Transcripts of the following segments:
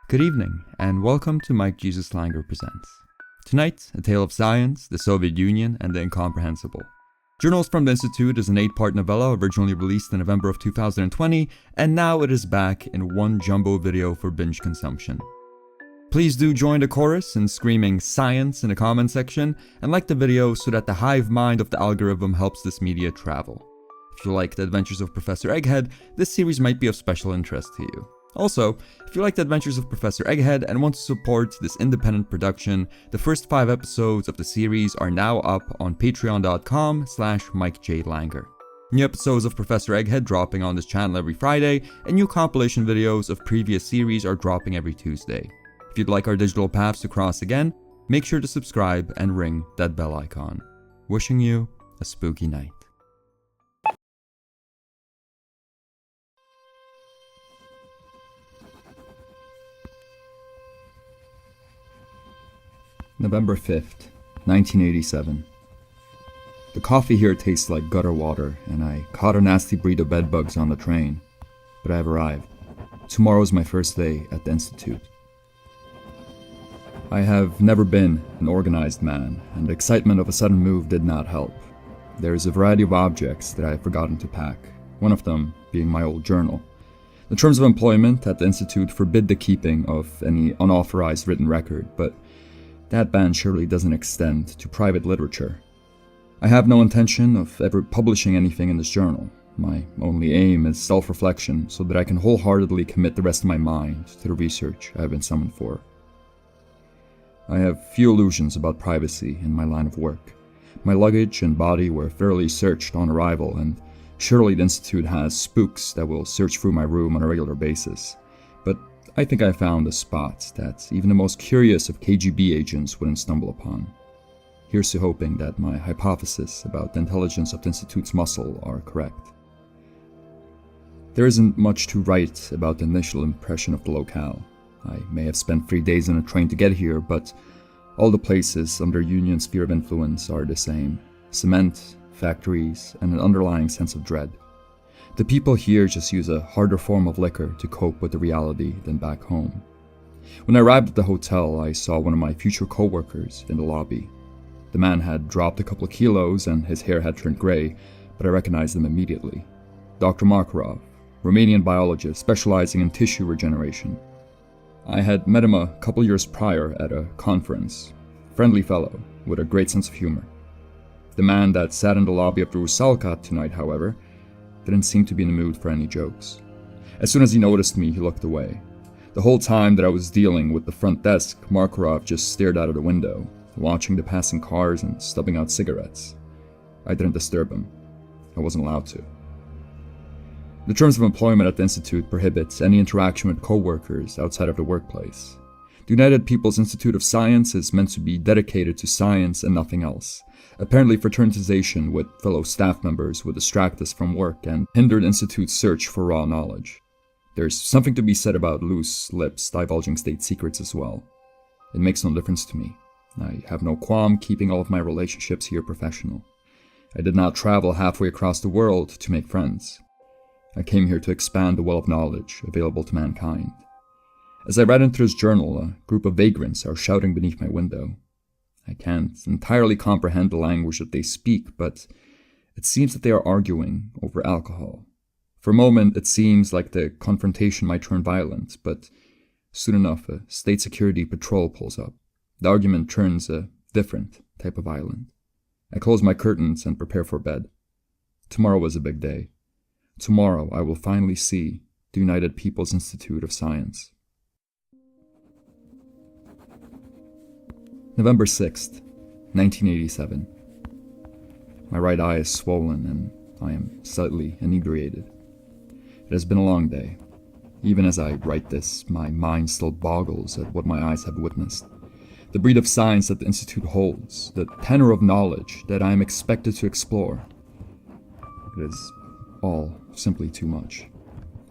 Good evening, and welcome to Mike Jesus Langer Presents. Tonight, A Tale of Science, the Soviet Union, and the Incomprehensible. Journals from the Institute is an 8-part novella originally released in November of 2020, and now it is back in one jumbo video for binge consumption. Please do join the chorus in screaming science in the comment section, and like the video so that the hive mind of the algorithm helps this media travel. If you like the adventures of Professor Egghead, this series might be of special interest to you. Also, if you like the adventures of Professor Egghead and want to support this independent production, the first 5 episodes of the series are now up on patreon.com/MikeJLanger. New episodes of Professor Egghead dropping on this channel every Friday, and new compilation videos of previous series are dropping every Tuesday. If you'd like our digital paths to cross again, make sure to subscribe and ring that bell icon. Wishing you a spooky night. November 5th, 1987. The coffee here tastes like gutter water, and I caught a nasty breed of bedbugs on the train. But I have arrived. Tomorrow's my first day at the Institute. I have never been an organized man, and the excitement of a sudden move did not help. There is a variety of objects that I have forgotten to pack, one of them being my old journal. The terms of employment at the Institute forbid the keeping of any unauthorized written record, but that ban surely doesn't extend to private literature. I have no intention of ever publishing anything in this journal. My only aim is self-reflection so that I can wholeheartedly commit the rest of my mind to the research I have been summoned for. I have few illusions about privacy in my line of work. My luggage and body were thoroughly searched on arrival, and surely the Institute has spooks that will search through my room on a regular basis. But I think I found a spot that even the most curious of KGB agents wouldn't stumble upon. Here's to hoping that my hypothesis about the intelligence of the Institute's muscle are correct. There isn't much to write about the initial impression of the locale. I may have spent 3 days on a train to get here, but all the places under Union sphere of influence are the same. Cement, factories, and an underlying sense of dread. The people here just use a harder form of liquor to cope with the reality than back home. When I arrived at the hotel, I saw one of my future co-workers in the lobby. The man had dropped a couple of kilos and his hair had turned gray, but I recognized him immediately. Dr. Markarov, Romanian biologist specializing in tissue regeneration. I had met him a couple years prior at a conference. Friendly fellow, with a great sense of humor. The man that sat in the lobby of the Rusalka tonight, however, didn't seem to be in the mood for any jokes. As soon as he noticed me, he looked away. The whole time that I was dealing with the front desk, Markarov just stared out of the window, watching the passing cars and stubbing out cigarettes. I didn't disturb him. I wasn't allowed to. The terms of employment at the Institute prohibits any interaction with co-workers outside of the workplace. The United People's Institute of Science is meant to be dedicated to science and nothing else. Apparently, fraternization with fellow staff members would distract us from work and hinder the Institute's search for raw knowledge. There's something to be said about loose lips divulging state secrets as well. It makes no difference to me. I have no qualm keeping all of my relationships here professional. I did not travel halfway across the world to make friends. I came here to expand the well of knowledge available to mankind. As I read into this journal, a group of vagrants are shouting beneath my window. I can't entirely comprehend the language that they speak, but it seems that they are arguing over alcohol. For a moment, it seems like the confrontation might turn violent, but soon enough, a state security patrol pulls up. The argument turns a different type of violent. I close my curtains and prepare for bed. Tomorrow is a big day. Tomorrow, I will finally see the United People's Institute of Science. November 6th, 1987. My right eye is swollen and I am slightly inebriated. It has been a long day. Even as I write this, my mind still boggles at what my eyes have witnessed. The breed of science that the Institute holds, the tenor of knowledge that I am expected to explore. It is all simply too much.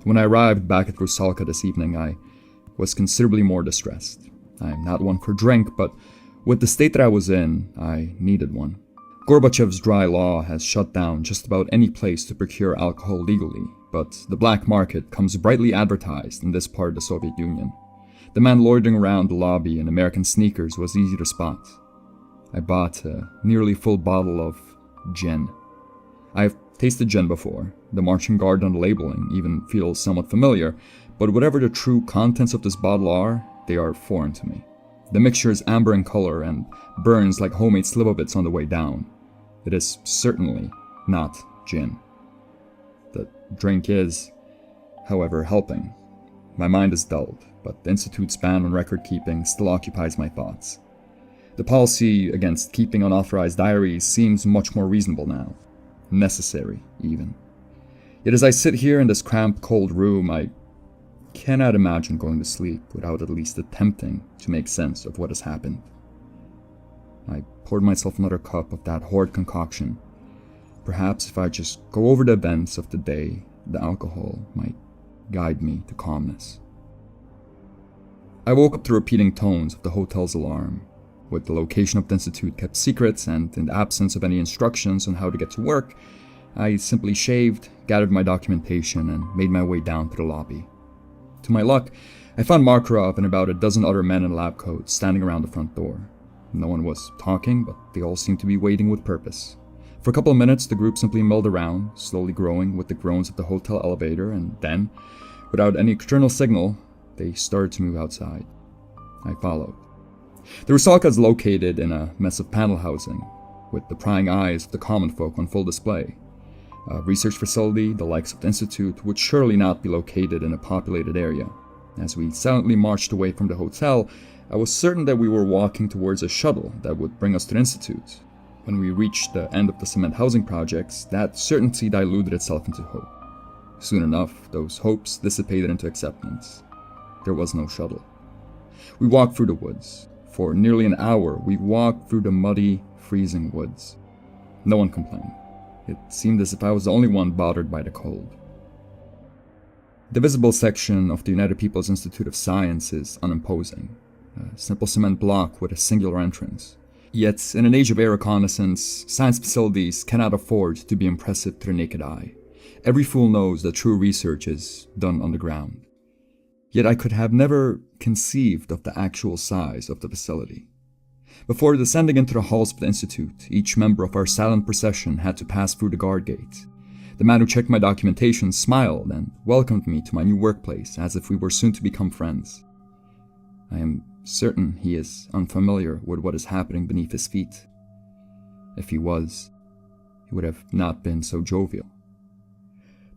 When I arrived back at Rusalka this evening, I was considerably more distressed. I am not one for drink, but with the state that I was in, I needed one. Gorbachev's dry law has shut down just about any place to procure alcohol legally, but the black market comes brightly advertised in this part of the Soviet Union. The man loitering around the lobby in American sneakers was easy to spot. I bought a nearly full bottle of gin. I've tasted gin before. The marching guard on the labeling even feels somewhat familiar, but whatever the true contents of this bottle are, they are foreign to me. The mixture is amber in color and burns like homemade slivovitz on the way down. It is certainly not gin. The drink is, however, helping. My mind is dulled, but the Institute's ban on record-keeping still occupies my thoughts. The policy against keeping unauthorized diaries seems much more reasonable now. Necessary, even. Yet as I sit here in this cramped, cold room, I cannot imagine going to sleep without at least attempting to make sense of what has happened. I poured myself another cup of that horrid concoction. Perhaps if I just go over the events of the day, the alcohol might guide me to calmness. I woke up to repeating tones of the hotel's alarm. With the location of the Institute kept secret and in the absence of any instructions on how to get to work, I simply shaved, gathered my documentation, and made my way down to the lobby. To my luck, I found Markarov and about a dozen other men in lab coats standing around the front door. No one was talking, but they all seemed to be waiting with purpose. For a couple of minutes, the group simply milled around, slowly growing with the groans of the hotel elevator, and then, without any external signal, they started to move outside. I followed. The Rusalka is located in a mess of panel housing, with the prying eyes of the common folk on full display. A research facility, the likes of the Institute, would surely not be located in a populated area. As we silently marched away from the hotel, I was certain that we were walking towards a shuttle that would bring us to the Institute. When we reached the end of the cement housing projects, that certainty diluted itself into hope. Soon enough, those hopes dissipated into acceptance. There was no shuttle. We walked through the woods. For nearly an hour, we walked through the muddy, freezing woods. No one complained. It seemed as if I was the only one bothered by the cold. The visible section of the United People's Institute of Science is unimposing. A simple cement block with a singular entrance. Yet, in an age of air reconnaissance, science facilities cannot afford to be impressive to the naked eye. Every fool knows that true research is done on the ground. Yet I could have never conceived of the actual size of the facility. Before descending into the halls of the Institute, each member of our silent procession had to pass through the guard gate. The man who checked my documentation smiled and welcomed me to my new workplace as if we were soon to become friends. I am certain he is unfamiliar with what is happening beneath his feet. If he was, he would have not been so jovial.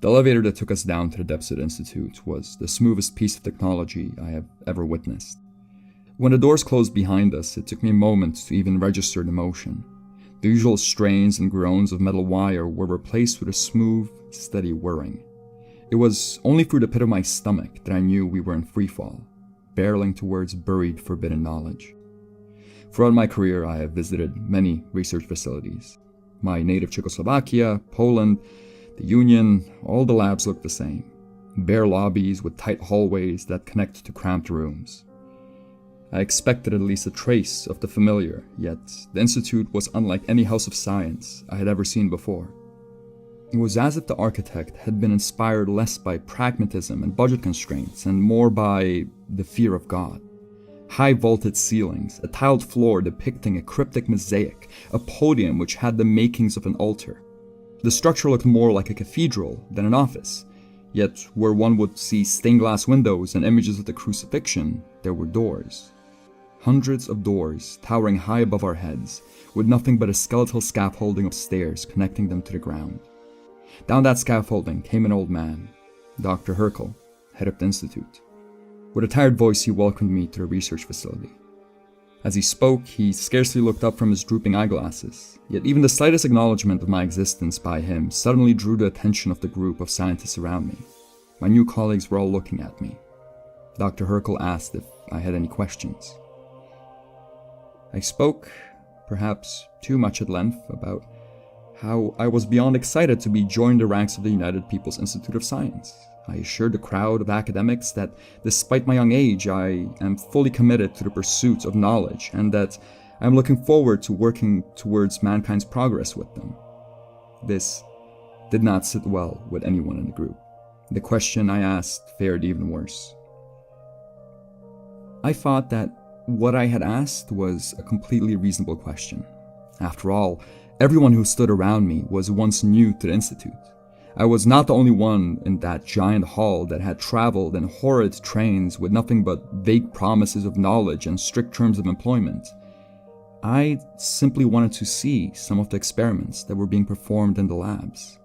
The elevator that took us down to the depths of the Institute was the smoothest piece of technology I have ever witnessed. When the doors closed behind us, it took me a moment to even register the motion. The usual strains and groans of metal wire were replaced with a smooth, steady whirring. It was only through the pit of my stomach that I knew we were in freefall, barreling towards buried, forbidden knowledge. Throughout my career, I have visited many research facilities. My native Czechoslovakia, Poland, the Union, all the labs looked the same. Bare lobbies with tight hallways that connect to cramped rooms. I expected at least a trace of the familiar, yet the Institute was unlike any house of science I had ever seen before. It was as if the architect had been inspired less by pragmatism and budget constraints and more by the fear of God. High vaulted ceilings, a tiled floor depicting a cryptic mosaic, a podium which had the makings of an altar. The structure looked more like a cathedral than an office, yet where one would see stained glass windows and images of the crucifixion, there were doors. Hundreds of doors, towering high above our heads, with nothing but a skeletal scaffolding of stairs connecting them to the ground. Down that scaffolding came an old man, Dr. Herkel, head of the Institute. With a tired voice, he welcomed me to the research facility. As he spoke, he scarcely looked up from his drooping eyeglasses, yet even the slightest acknowledgement of my existence by him suddenly drew the attention of the group of scientists around me. My new colleagues were all looking at me. Dr. Herkel asked if I had any questions. I spoke, perhaps too much at length, about how I was beyond excited to be joined the ranks of the United People's Institute of Science. I assured the crowd of academics that, despite my young age, I am fully committed to the pursuit of knowledge and that I am looking forward to working towards mankind's progress with them. This did not sit well with anyone in the group. The question I asked fared even worse. I thought that what I had asked was a completely reasonable question. After all, everyone who stood around me was once new to the Institute. I was not the only one in that giant hall that had traveled in horrid trains with nothing but vague promises of knowledge and strict terms of employment. I simply wanted to see some of the experiments that were being performed in the labs.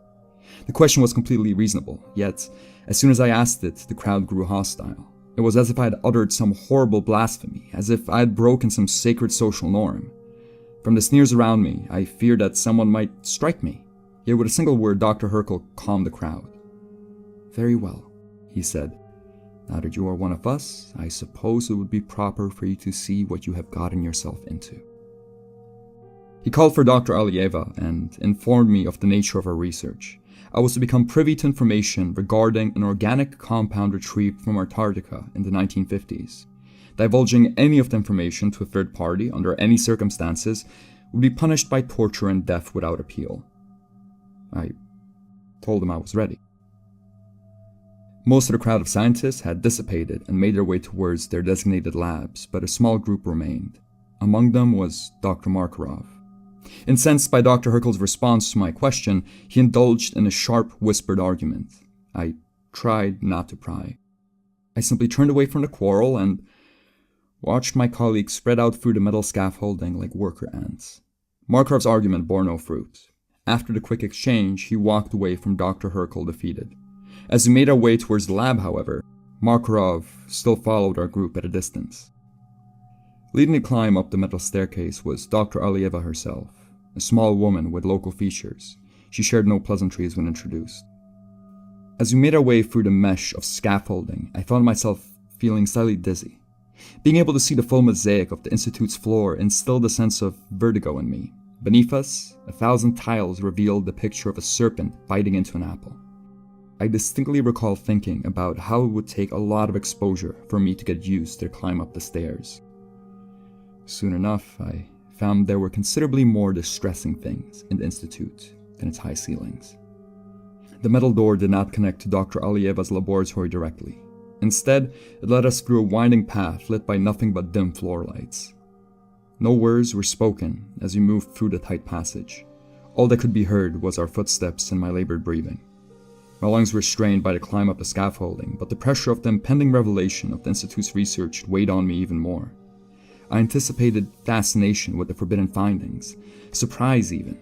The question was completely reasonable, yet as soon as I asked it, the crowd grew hostile. It was as if I had uttered some horrible blasphemy, as if I had broken some sacred social norm. From the sneers around me, I feared that someone might strike me. Yet with a single word, Dr. Herkel calmed the crowd. "Very well," he said. "Now that you are one of us, I suppose it would be proper for you to see what you have gotten yourself into." He called for Dr. Alieva and informed me of the nature of our research. I was to become privy to information regarding an organic compound retrieved from Antarctica in the 1950s. Divulging any of the information to a third party under any circumstances would be punished by torture and death without appeal. I told him I was ready. Most of the crowd of scientists had dissipated and made their way towards their designated labs, but a small group remained. Among them was Dr. Markarov. Incensed by Dr. Herkel's response to my question, he indulged in a sharp, whispered argument. I tried not to pry. I simply turned away from the quarrel and watched my colleagues spread out through the metal scaffolding like worker ants. Markarov's argument bore no fruit. After the quick exchange, he walked away from Dr. Herkel defeated. As we made our way towards the lab, however, Markarov still followed our group at a distance. Leading the climb up the metal staircase was Dr. Alieva herself, a small woman with local features. She shared no pleasantries when introduced. As we made our way through the mesh of scaffolding, I found myself feeling slightly dizzy. Being able to see the full mosaic of the Institute's floor instilled a sense of vertigo in me. Beneath us, 1,000 tiles revealed the picture of a serpent biting into an apple. I distinctly recall thinking about how it would take a lot of exposure for me to get used to climb up the stairs. Soon enough, I found there were considerably more distressing things in the Institute than its high ceilings. The metal door did not connect to Dr. Alieva's laboratory directly. Instead, it led us through a winding path lit by nothing but dim floor lights. No words were spoken as we moved through the tight passage. All that could be heard was our footsteps and my labored breathing. My lungs were strained by the climb up the scaffolding, but the pressure of the impending revelation of the Institute's research weighed on me even more. I anticipated fascination with the forbidden findings, surprise even.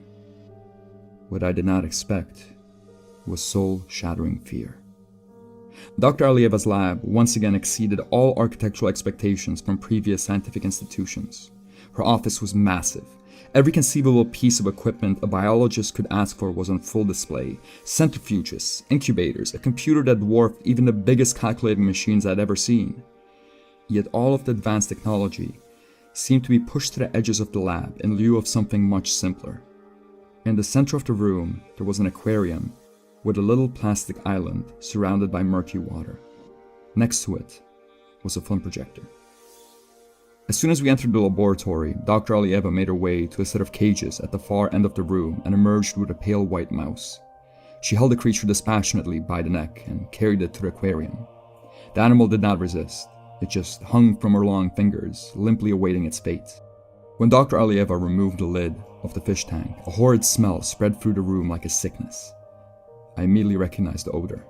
What I did not expect was soul-shattering fear. Dr. Alieva's lab once again exceeded all architectural expectations from previous scientific institutions. Her office was massive. Every conceivable piece of equipment a biologist could ask for was on full display. Centrifuges, incubators, a computer that dwarfed even the biggest calculating machines I'd ever seen. Yet all of the advanced technology seemed to be pushed to the edges of the lab in lieu of something much simpler. In the center of the room, there was an aquarium with a little plastic island surrounded by murky water. Next to it was a film projector. As soon as we entered the laboratory, Dr. Alieva made her way to a set of cages at the far end of the room and emerged with a pale white mouse. She held the creature dispassionately by the neck and carried it to the aquarium. The animal did not resist. It just hung from her long fingers, limply awaiting its fate. When Dr. Alieva removed the lid of the fish tank, a horrid smell spread through the room like a sickness. I immediately recognized the odor.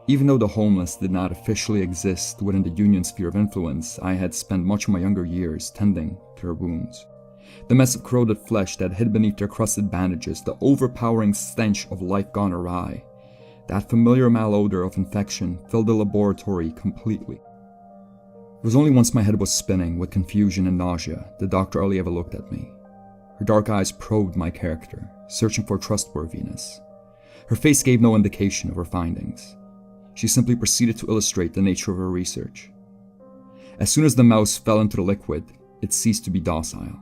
Even though the homeless did not officially exist within the Union's sphere of influence, I had spent much of my younger years tending to their wounds. The mess of corroded flesh that hid beneath their crusted bandages, the overpowering stench of life gone awry, that familiar malodor of infection filled the laboratory completely. It was only once my head was spinning with confusion and nausea that Dr. Alieva looked at me. Her dark eyes probed my character, searching for trustworthiness. Her face gave no indication of her findings. She simply proceeded to illustrate the nature of her research. As soon as the mouse fell into the liquid, it ceased to be docile.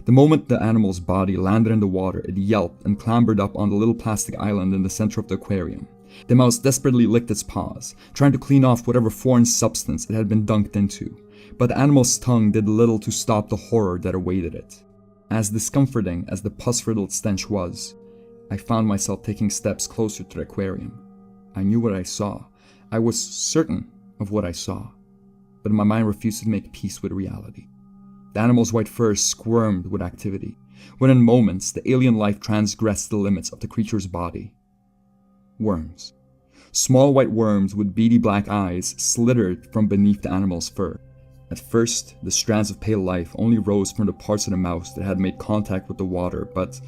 The moment the animal's body landed in the water, it yelped and clambered up on the little plastic island in the center of the aquarium. The mouse desperately licked its paws, trying to clean off whatever foreign substance it had been dunked into, but the animal's tongue did little to stop the horror that awaited it. As discomforting as the pus-riddled stench was, I found myself taking steps closer to the aquarium. I knew what I saw. I was certain of what I saw. but my mind refused to make peace with reality. The animal's white fur squirmed with activity. Within moments, the alien life transgressed the limits of the creature's body. Worms. Small white worms with beady black eyes slithered from beneath the animal's fur. At first, the strands of pale life only rose from the parts of the mouse that had made contact with the water, but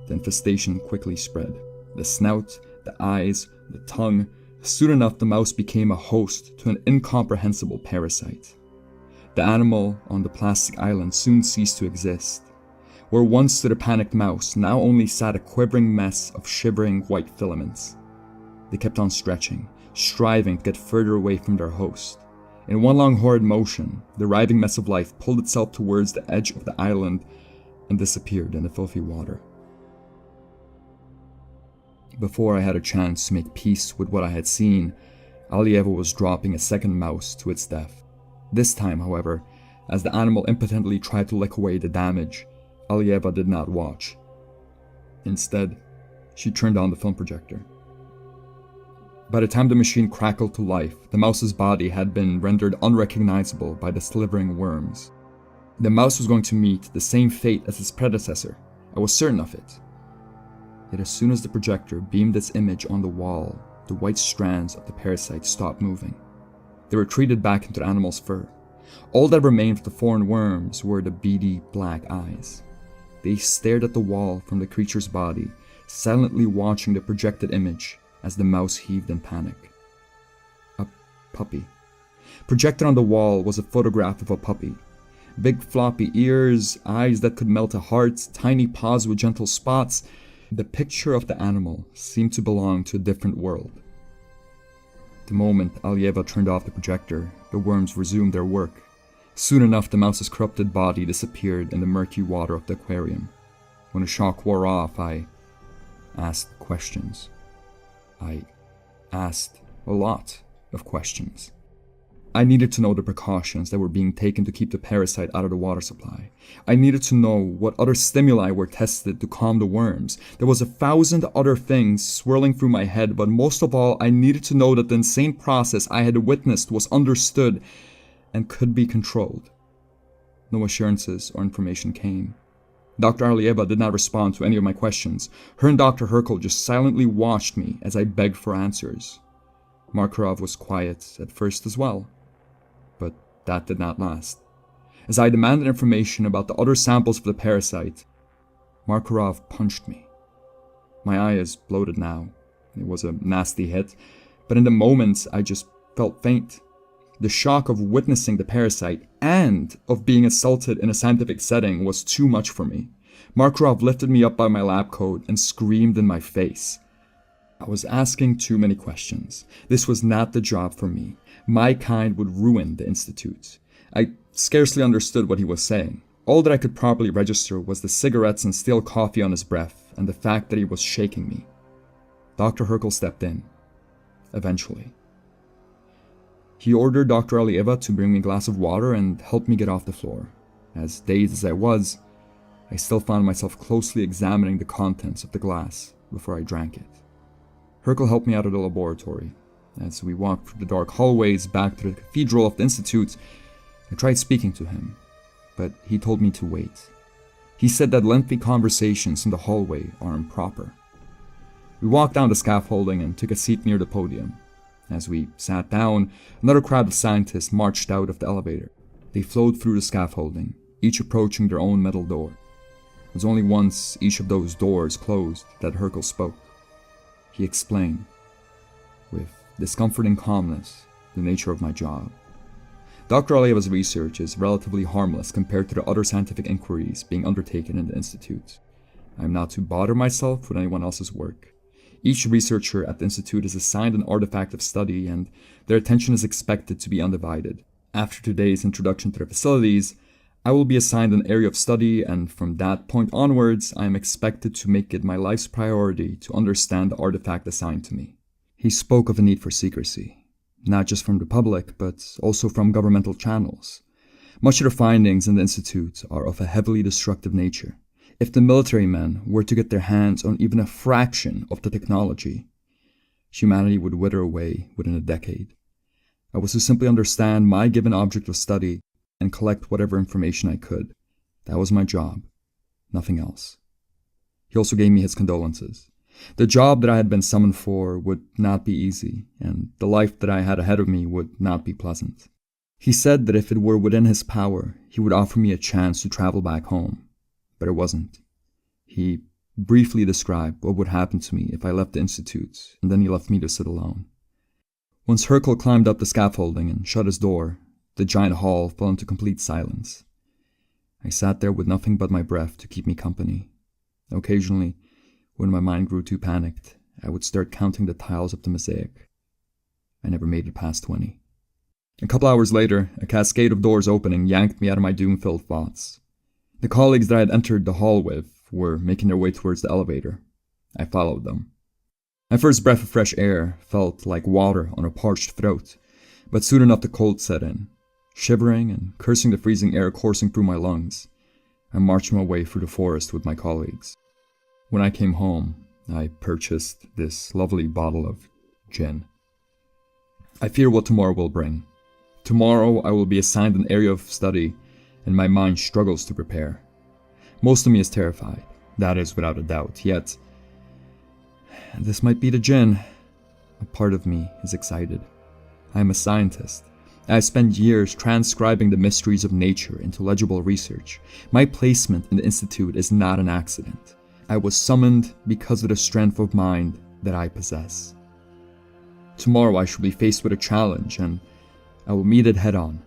the infestation quickly spread. The snout, the eyes, the tongue. Soon enough, the mouse became a host to an incomprehensible parasite. The animal on the plastic island soon ceased to exist. Where once stood a panicked mouse, now only sat a quivering mess of shivering white filaments. They kept on stretching, striving to get further away from their host. In one long horrid motion, the writhing mess of life pulled itself towards the edge of the island and disappeared in the filthy water. Before I had a chance to make peace with what I had seen, Alieva was dropping a second mouse to its death. This time, however, as the animal impotently tried to lick away the damage, Alieva did not watch. Instead, she turned on the film projector. By the time the machine crackled to life, the mouse's body had been rendered unrecognizable by the slithering worms. The mouse was going to meet the same fate as its predecessor. I was certain of it. Yet as soon as the projector beamed its image on the wall, the white strands of the parasite stopped moving. They retreated back into the animal's fur. All that remained of the foreign worms were the beady black eyes. They stared at the wall from the creature's body, silently watching the projected image as the mouse heaved in panic. A puppy. Projected on the wall was a photograph of a puppy. Big floppy ears, eyes that could melt a heart, tiny paws with gentle spots. The picture of the animal seemed to belong to a different world. The moment Alieva turned off the projector, the worms resumed their work. Soon enough, the mouse's corrupted body disappeared in the murky water of the aquarium. When the shock wore off, I asked questions. I asked a lot of questions. I needed to know the precautions that were being taken to keep the parasite out of the water supply. I needed to know what other stimuli were tested to calm the worms. There was 1,000 other things swirling through my head, but most of all, I needed to know that the insane process I had witnessed was understood and could be controlled. No assurances or information came. Dr. Alieva did not respond to any of my questions. Her and Dr. Herkel just silently watched me as I begged for answers. Markarov was quiet at first as well, but that did not last. As I demanded information about the other samples of the parasite, Markarov punched me. My eye is bloated now. It was a nasty hit, but in the moment I just felt faint. The shock of witnessing the parasite and of being assaulted in a scientific setting was too much for me. Markarov lifted me up by my lab coat and screamed in my face. I was asking too many questions. This was not the job for me. My kind would ruin the Institute. I scarcely understood what he was saying. All that I could properly register was the cigarettes and stale coffee on his breath and the fact that he was shaking me. Dr. Herkel stepped in. Eventually. He ordered Dr. Alieva to bring me a glass of water and help me get off the floor. As dazed as I was, I still found myself closely examining the contents of the glass before I drank it. Herkel helped me out of the laboratory. As we walked through the dark hallways back to the cathedral of the Institute, I tried speaking to him, but he told me to wait. He said that lengthy conversations in the hallway are improper. We walked down the scaffolding and took a seat near the podium. As we sat down, another crowd of scientists marched out of the elevator. They flowed through the scaffolding, each approaching their own metal door. It was only once each of those doors closed that Herkel spoke. He explained, with discomforting calmness, the nature of my job. Dr. Alieva's research is relatively harmless compared to the other scientific inquiries being undertaken in the Institute. I am not to bother myself with anyone else's work. Each researcher at the Institute is assigned an artifact of study, and their attention is expected to be undivided. After today's introduction to the facilities, I will be assigned an area of study, and from that point onwards, I am expected to make it my life's priority to understand the artifact assigned to me. He spoke of a need for secrecy, not just from the public, but also from governmental channels. Much of the findings in the Institute are of a heavily destructive nature. If the military men were to get their hands on even a fraction of the technology, humanity would wither away within a decade. I was to simply understand my given object of study and collect whatever information I could. That was my job, nothing else. He also gave me his condolences. The job that I had been summoned for would not be easy, and the life that I had ahead of me would not be pleasant. He said that if it were within his power, he would offer me a chance to travel back home, but it wasn't. He briefly described what would happen to me if I left the institute, and then he left me to sit alone. Once Hercule climbed up the scaffolding and shut his door, the giant hall fell into complete silence. I sat there with nothing but my breath to keep me company. Occasionally, when my mind grew too panicked, I would start counting the tiles of the mosaic. I never made it past 20. A couple hours later, a cascade of doors opening yanked me out of my doom-filled thoughts. The colleagues that I had entered the hall with were making their way towards the elevator. I followed them. My first breath of fresh air felt like water on a parched throat, but soon enough the cold set in. Shivering and cursing the freezing air coursing through my lungs, I marched my way through the forest with my colleagues. When I came home, I purchased this lovely bottle of gin. I fear what tomorrow will bring. Tomorrow I will be assigned an area of study, and my mind struggles to prepare. Most of me is terrified, that is without a doubt, yet this might be the gin. A part of me is excited. I am a scientist. I have spent years transcribing the mysteries of nature into legible research. My placement in the institute is not an accident. I was summoned because of the strength of mind that I possess. Tomorrow I shall be faced with a challenge, and I will meet it head-on.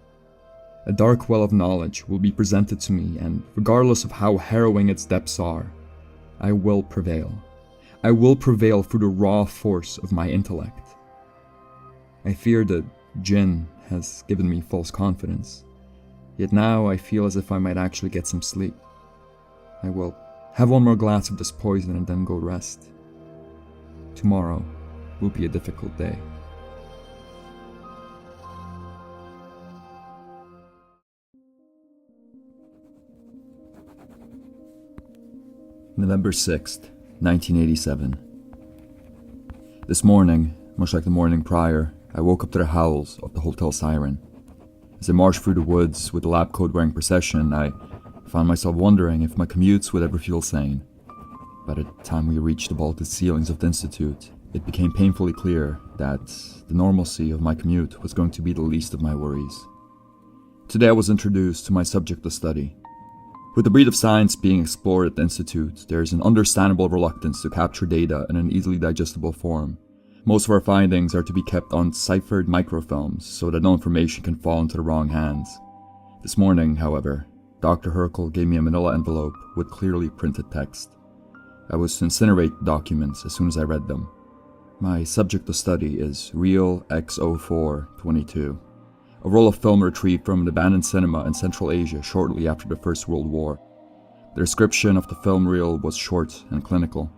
A dark well of knowledge will be presented to me, and regardless of how harrowing its depths are, I will prevail. I will prevail through the raw force of my intellect. I fear that gin has given me false confidence, yet now I feel as if I might actually get some sleep. I will have one more glass of this poison and then go rest. Tomorrow will be a difficult day. November 6th, 1987. This morning, much like the morning prior, I woke up to the howls of the hotel siren. As I marched through the woods with the lab coat-wearing procession, I found myself wondering if my commutes would ever feel sane. By the time we reached the vaulted ceilings of the institute, it became painfully clear that the normalcy of my commute was going to be the least of my worries. Today I was introduced to my subject of study. With the breed of science being explored at the institute, there is an understandable reluctance to capture data in an easily digestible form. Most of our findings are to be kept on ciphered microfilms so that no information can fall into the wrong hands. This morning, however, Dr. Hercule gave me a manila envelope with clearly printed text. I was to incinerate the documents as soon as I read them. My subject of study is Reel X0422, a roll of film retrieved from an abandoned cinema in Central Asia shortly after the First World War. The description of the film reel was short and clinical.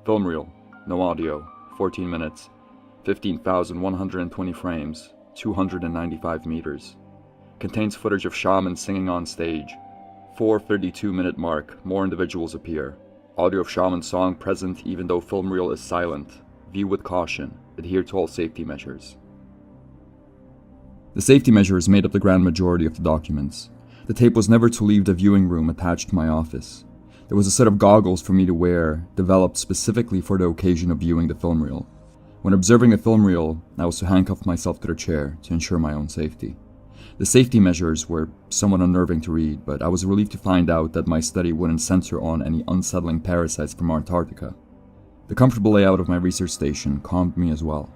Film reel, no audio, 14 minutes, 15,120 frames, 295 meters. Contains footage of shamans singing on stage. 4:32-minute mark, more individuals appear. Audio of shaman song present even though film reel is silent. View with caution. Adhere to all safety measures. The safety measures made up the grand majority of the documents. The tape was never to leave the viewing room attached to my office. There was a set of goggles for me to wear, developed specifically for the occasion of viewing the film reel. When observing the film reel, I was to handcuff myself to the chair to ensure my own safety. The safety measures were somewhat unnerving to read, but I was relieved to find out that my study wouldn't center on any unsettling parasites from Antarctica. The comfortable layout of my research station calmed me as well.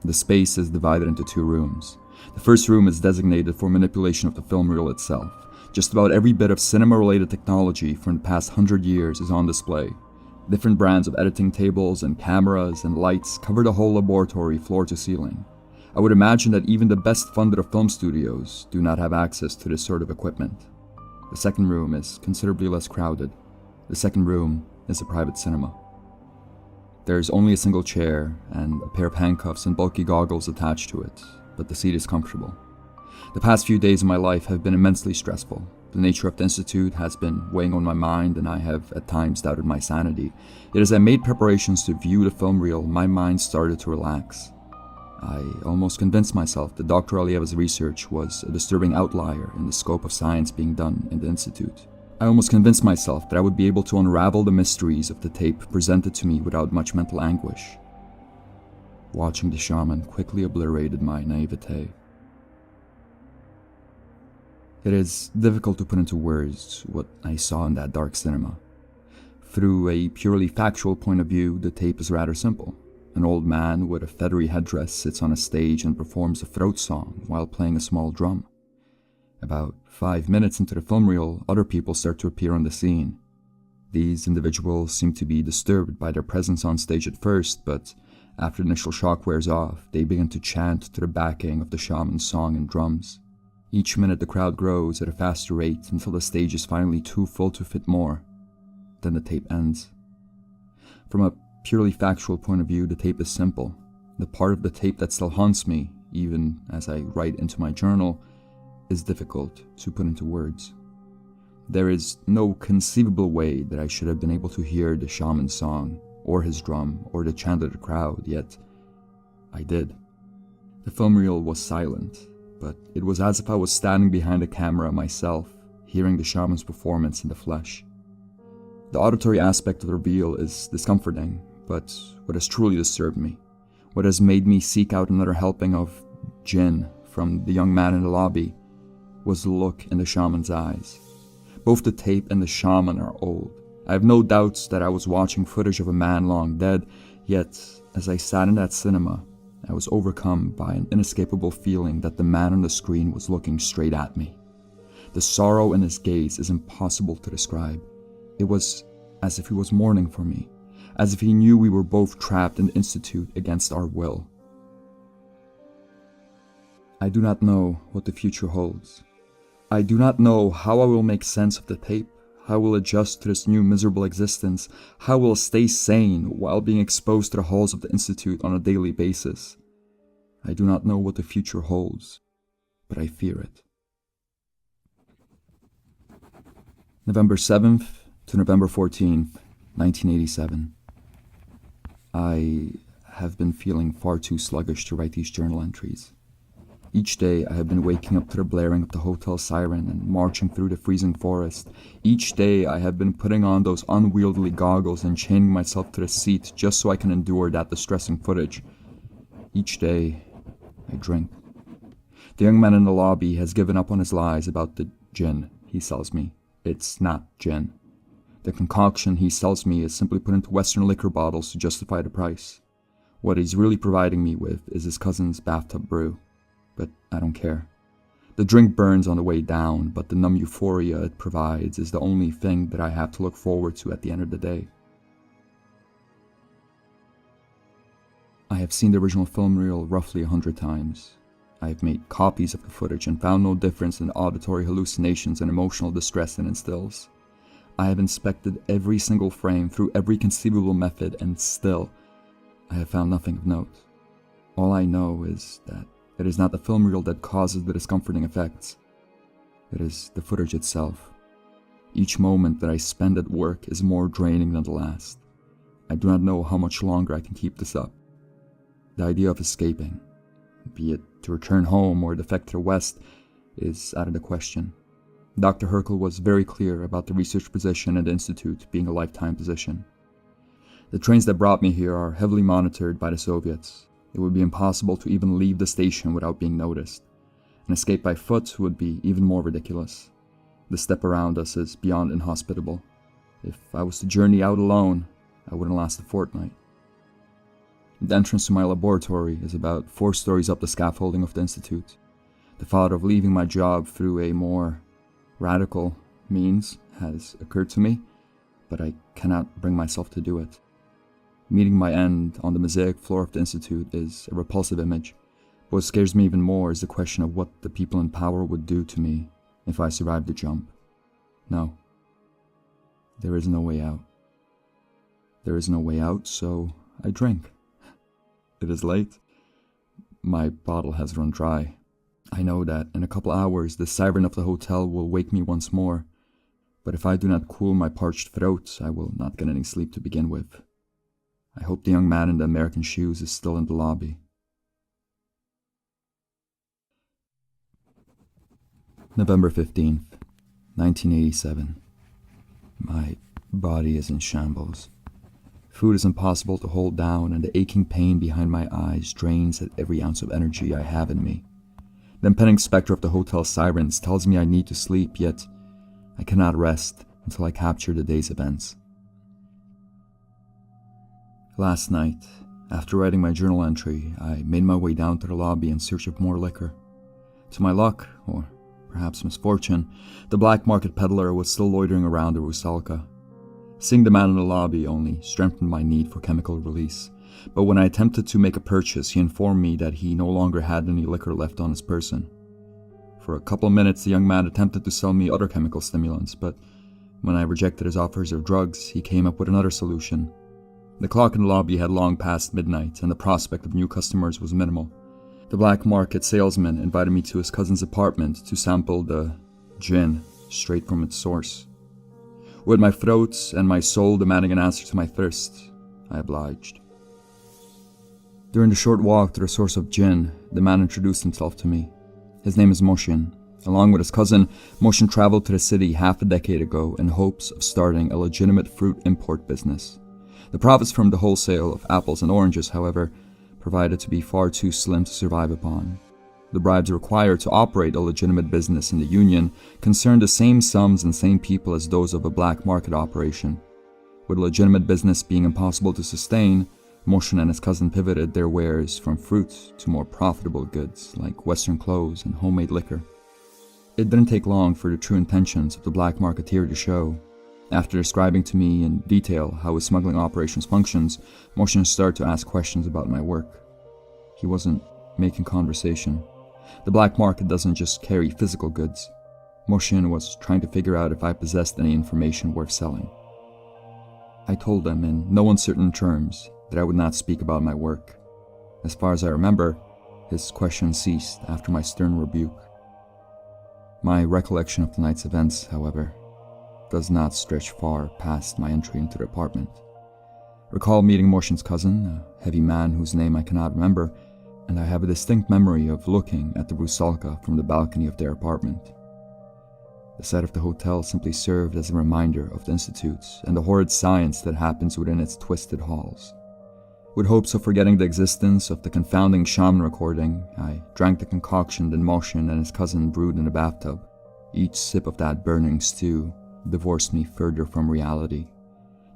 The space is divided into 2 rooms. The first room is designated for manipulation of the film reel itself. Just about every bit of cinema-related technology from the past 100 years is on display. Different brands of editing tables and cameras and lights cover the whole laboratory floor to ceiling. I would imagine that even the best funded of film studios do not have access to this sort of equipment. The second room is considerably less crowded. The second room is a private cinema. There is only a single chair and a pair of handcuffs and bulky goggles attached to it, but the seat is comfortable. The past few days of my life have been immensely stressful. The nature of the institute has been weighing on my mind, and I have at times doubted my sanity. Yet as I made preparations to view the film reel, my mind started to relax. I almost convinced myself that Dr. Alieva's research was a disturbing outlier in the scope of science being done in the Institute. I almost convinced myself that I would be able to unravel the mysteries of the tape presented to me without much mental anguish. Watching the shaman quickly obliterated my naivete. It is difficult to put into words what I saw in that dark cinema. Through a purely factual point of view, the tape is rather simple. An old man with a feathery headdress sits on a stage and performs a throat song while playing a small drum. About 5 minutes into the film reel, other people start to appear on the scene. These individuals seem to be disturbed by their presence on stage at first, but after the initial shock wears off, they begin to chant to the backing of the shaman's song and drums. Each minute the crowd grows at a faster rate until the stage is finally too full to fit more. Then the tape ends. From a purely factual point of view, the tape is simple. The part of the tape that still haunts me, even as I write into my journal, is difficult to put into words. There is no conceivable way that I should have been able to hear the shaman's song, or his drum, or the chant of the crowd, yet I did. The film reel was silent, but it was as if I was standing behind the camera myself, hearing the shaman's performance in the flesh. The auditory aspect of the reveal is discomforting, but what has truly disturbed me, what has made me seek out another helping of Jinn from the young man in the lobby, was the look in the shaman's eyes. Both the tape and the shaman are old. I have no doubts that I was watching footage of a man long dead, yet as I sat in that cinema, I was overcome by an inescapable feeling that the man on the screen was looking straight at me. The sorrow in his gaze is impossible to describe. It was as if he was mourning for me, as if he knew we were both trapped in the Institute against our will. I do not know what the future holds. I do not know how I will make sense of the tape, how I will adjust to this new miserable existence, how I will stay sane while being exposed to the halls of the Institute on a daily basis. I do not know what the future holds, but I fear it. November 7th to November 14th, 1987. I have been feeling far too sluggish to write these journal entries. Each day I have been waking up to the blaring of the hotel siren and marching through the freezing forest. Each day I have been putting on those unwieldy goggles and chaining myself to the seat just so I can endure that distressing footage. Each day I drink. The young man in the lobby has given up on his lies about the gin he sells me. It's not gin. The concoction he sells me is simply put into Western liquor bottles to justify the price. What he's really providing me with is his cousin's bathtub brew. But I don't care. The drink burns on the way down, but the numb euphoria it provides is the only thing that I have to look forward to at the end of the day. I have seen the original film reel roughly 100 times. I have made copies of the footage and found no difference in the auditory hallucinations and emotional distress it instills. I have inspected every single frame through every conceivable method, and still, I have found nothing of note. All I know is that it is not the film reel that causes the discomforting effects. It is the footage itself. Each moment that I spend at work is more draining than the last. I do not know how much longer I can keep this up. The idea of escaping, be it to return home or defect to the West, is out of the question. Dr. Herkel was very clear about the research position at the Institute being a lifetime position. The trains that brought me here are heavily monitored by the Soviets. It would be impossible to even leave the station without being noticed. An escape by foot would be even more ridiculous. The steppe around us is beyond inhospitable. If I was to journey out alone, I wouldn't last a fortnight. The entrance to my laboratory is about 4 stories up the scaffolding of the Institute. The thought of leaving my job through a more radical means has occurred to me, but I cannot bring myself to do it. Meeting my end on the mosaic floor of the Institute is a repulsive image, but what scares me even more is the question of what the people in power would do to me if I survived the jump. No. There is no way out. There is no way out, so I drink. It is late. My bottle has run dry. I know that in a couple hours the siren of the hotel will wake me once more, but if I do not cool my parched throat, I will not get any sleep to begin with. I hope the young man in the American shoes is still in the lobby. November 15th, 1987. My body is in shambles. Food is impossible to hold down, and the aching pain behind my eyes drains at every ounce of energy I have in me. The impending specter of the hotel sirens tells me I need to sleep, yet I cannot rest until I capture the day's events. Last night, after writing my journal entry, I made my way down to the lobby in search of more liquor. To my luck, or perhaps misfortune, the black market peddler was still loitering around the Rusalka. Seeing the man in the lobby only strengthened my need for chemical release, but when I attempted to make a purchase, he informed me that he no longer had any liquor left on his person. For a couple of minutes, the young man attempted to sell me other chemical stimulants, but when I rejected his offers of drugs, he came up with another solution. The clock in the lobby had long passed midnight, and the prospect of new customers was minimal. The black market salesman invited me to his cousin's apartment to sample the gin straight from its source. With my throat and my soul demanding an answer to my thirst, I obliged. During the short walk to the source of gin, the man introduced himself to me. His name is Moshin. Along with his cousin, Moshin traveled to the city half a decade ago in hopes of starting a legitimate fruit import business. The profits from the wholesale of apples and oranges, however, provided to be far too slim to survive upon. The bribes required to operate a legitimate business in the Union concerned the same sums and same people as those of a black market operation. With a legitimate business being impossible to sustain, Moshin and his cousin pivoted their wares from fruit to more profitable goods like Western clothes and homemade liquor. It didn't take long for the true intentions of the black marketeer to show. After describing to me in detail how his smuggling operations functions, Moshin started to ask questions about my work. He wasn't making conversation. The black market doesn't just carry physical goods. Moshin was trying to figure out if I possessed any information worth selling. I told him in no uncertain terms that I would not speak about my work. As far as I remember, his questions ceased after my stern rebuke. My recollection of the night's events, however, does not stretch far past my entry into the apartment. Recall meeting Moshin's cousin, a heavy man whose name I cannot remember, and I have a distinct memory of looking at the Rusalka from the balcony of their apartment. The sight of the hotel simply served as a reminder of the Institute and the horrid science that happens within its twisted halls. With hopes of forgetting the existence of the confounding shaman recording, I drank the concoction that Moshin and his cousin brewed in the bathtub. Each sip of that burning stew divorced me further from reality.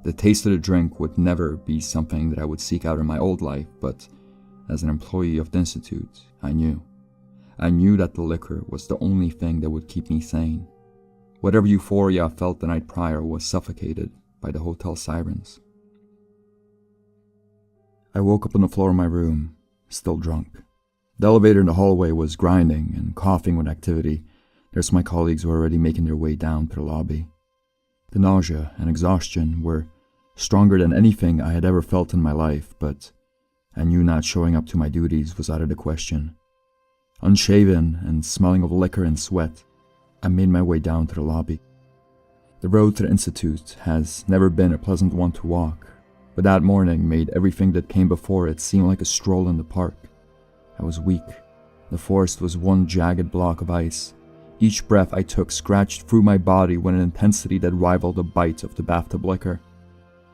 The taste of the drink would never be something that I would seek out in my old life, but as an employee of the Institute, I knew that the liquor was the only thing that would keep me sane. Whatever euphoria I felt the night prior was suffocated by the hotel sirens. I woke up on the floor of my room, still drunk. The elevator in the hallway was grinding and coughing with activity. The rest of my colleagues were already making their way down to the lobby. The nausea and exhaustion were stronger than anything I had ever felt in my life, but I knew not showing up to my duties was out of the question. Unshaven and smelling of liquor and sweat, I made my way down to the lobby. The road to the Institute has never been a pleasant one to walk, but that morning made everything that came before it seem like a stroll in the park. I was weak. The forest was one jagged block of ice. Each breath I took scratched through my body with an intensity that rivaled the bite of the bathtub liquor.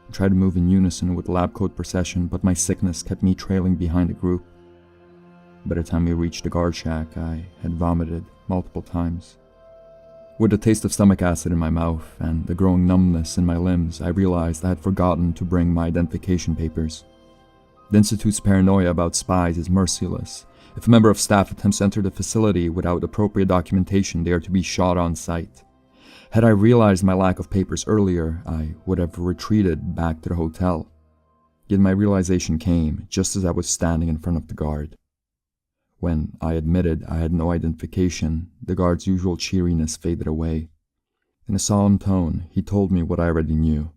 I tried to move in unison with the lab coat procession, but my sickness kept me trailing behind the group. By the time we reached the guard shack, I had vomited multiple times. With the taste of stomach acid in my mouth and the growing numbness in my limbs, I realized I had forgotten to bring my identification papers. The Institute's paranoia about spies is merciless. If a member of staff attempts to enter the facility without appropriate documentation, they are to be shot on sight. Had I realized my lack of papers earlier, I would have retreated back to the hotel. Yet my realization came just as I was standing in front of the guard. When I admitted I had no identification, the guard's usual cheeriness faded away. In a solemn tone, he told me what I already knew.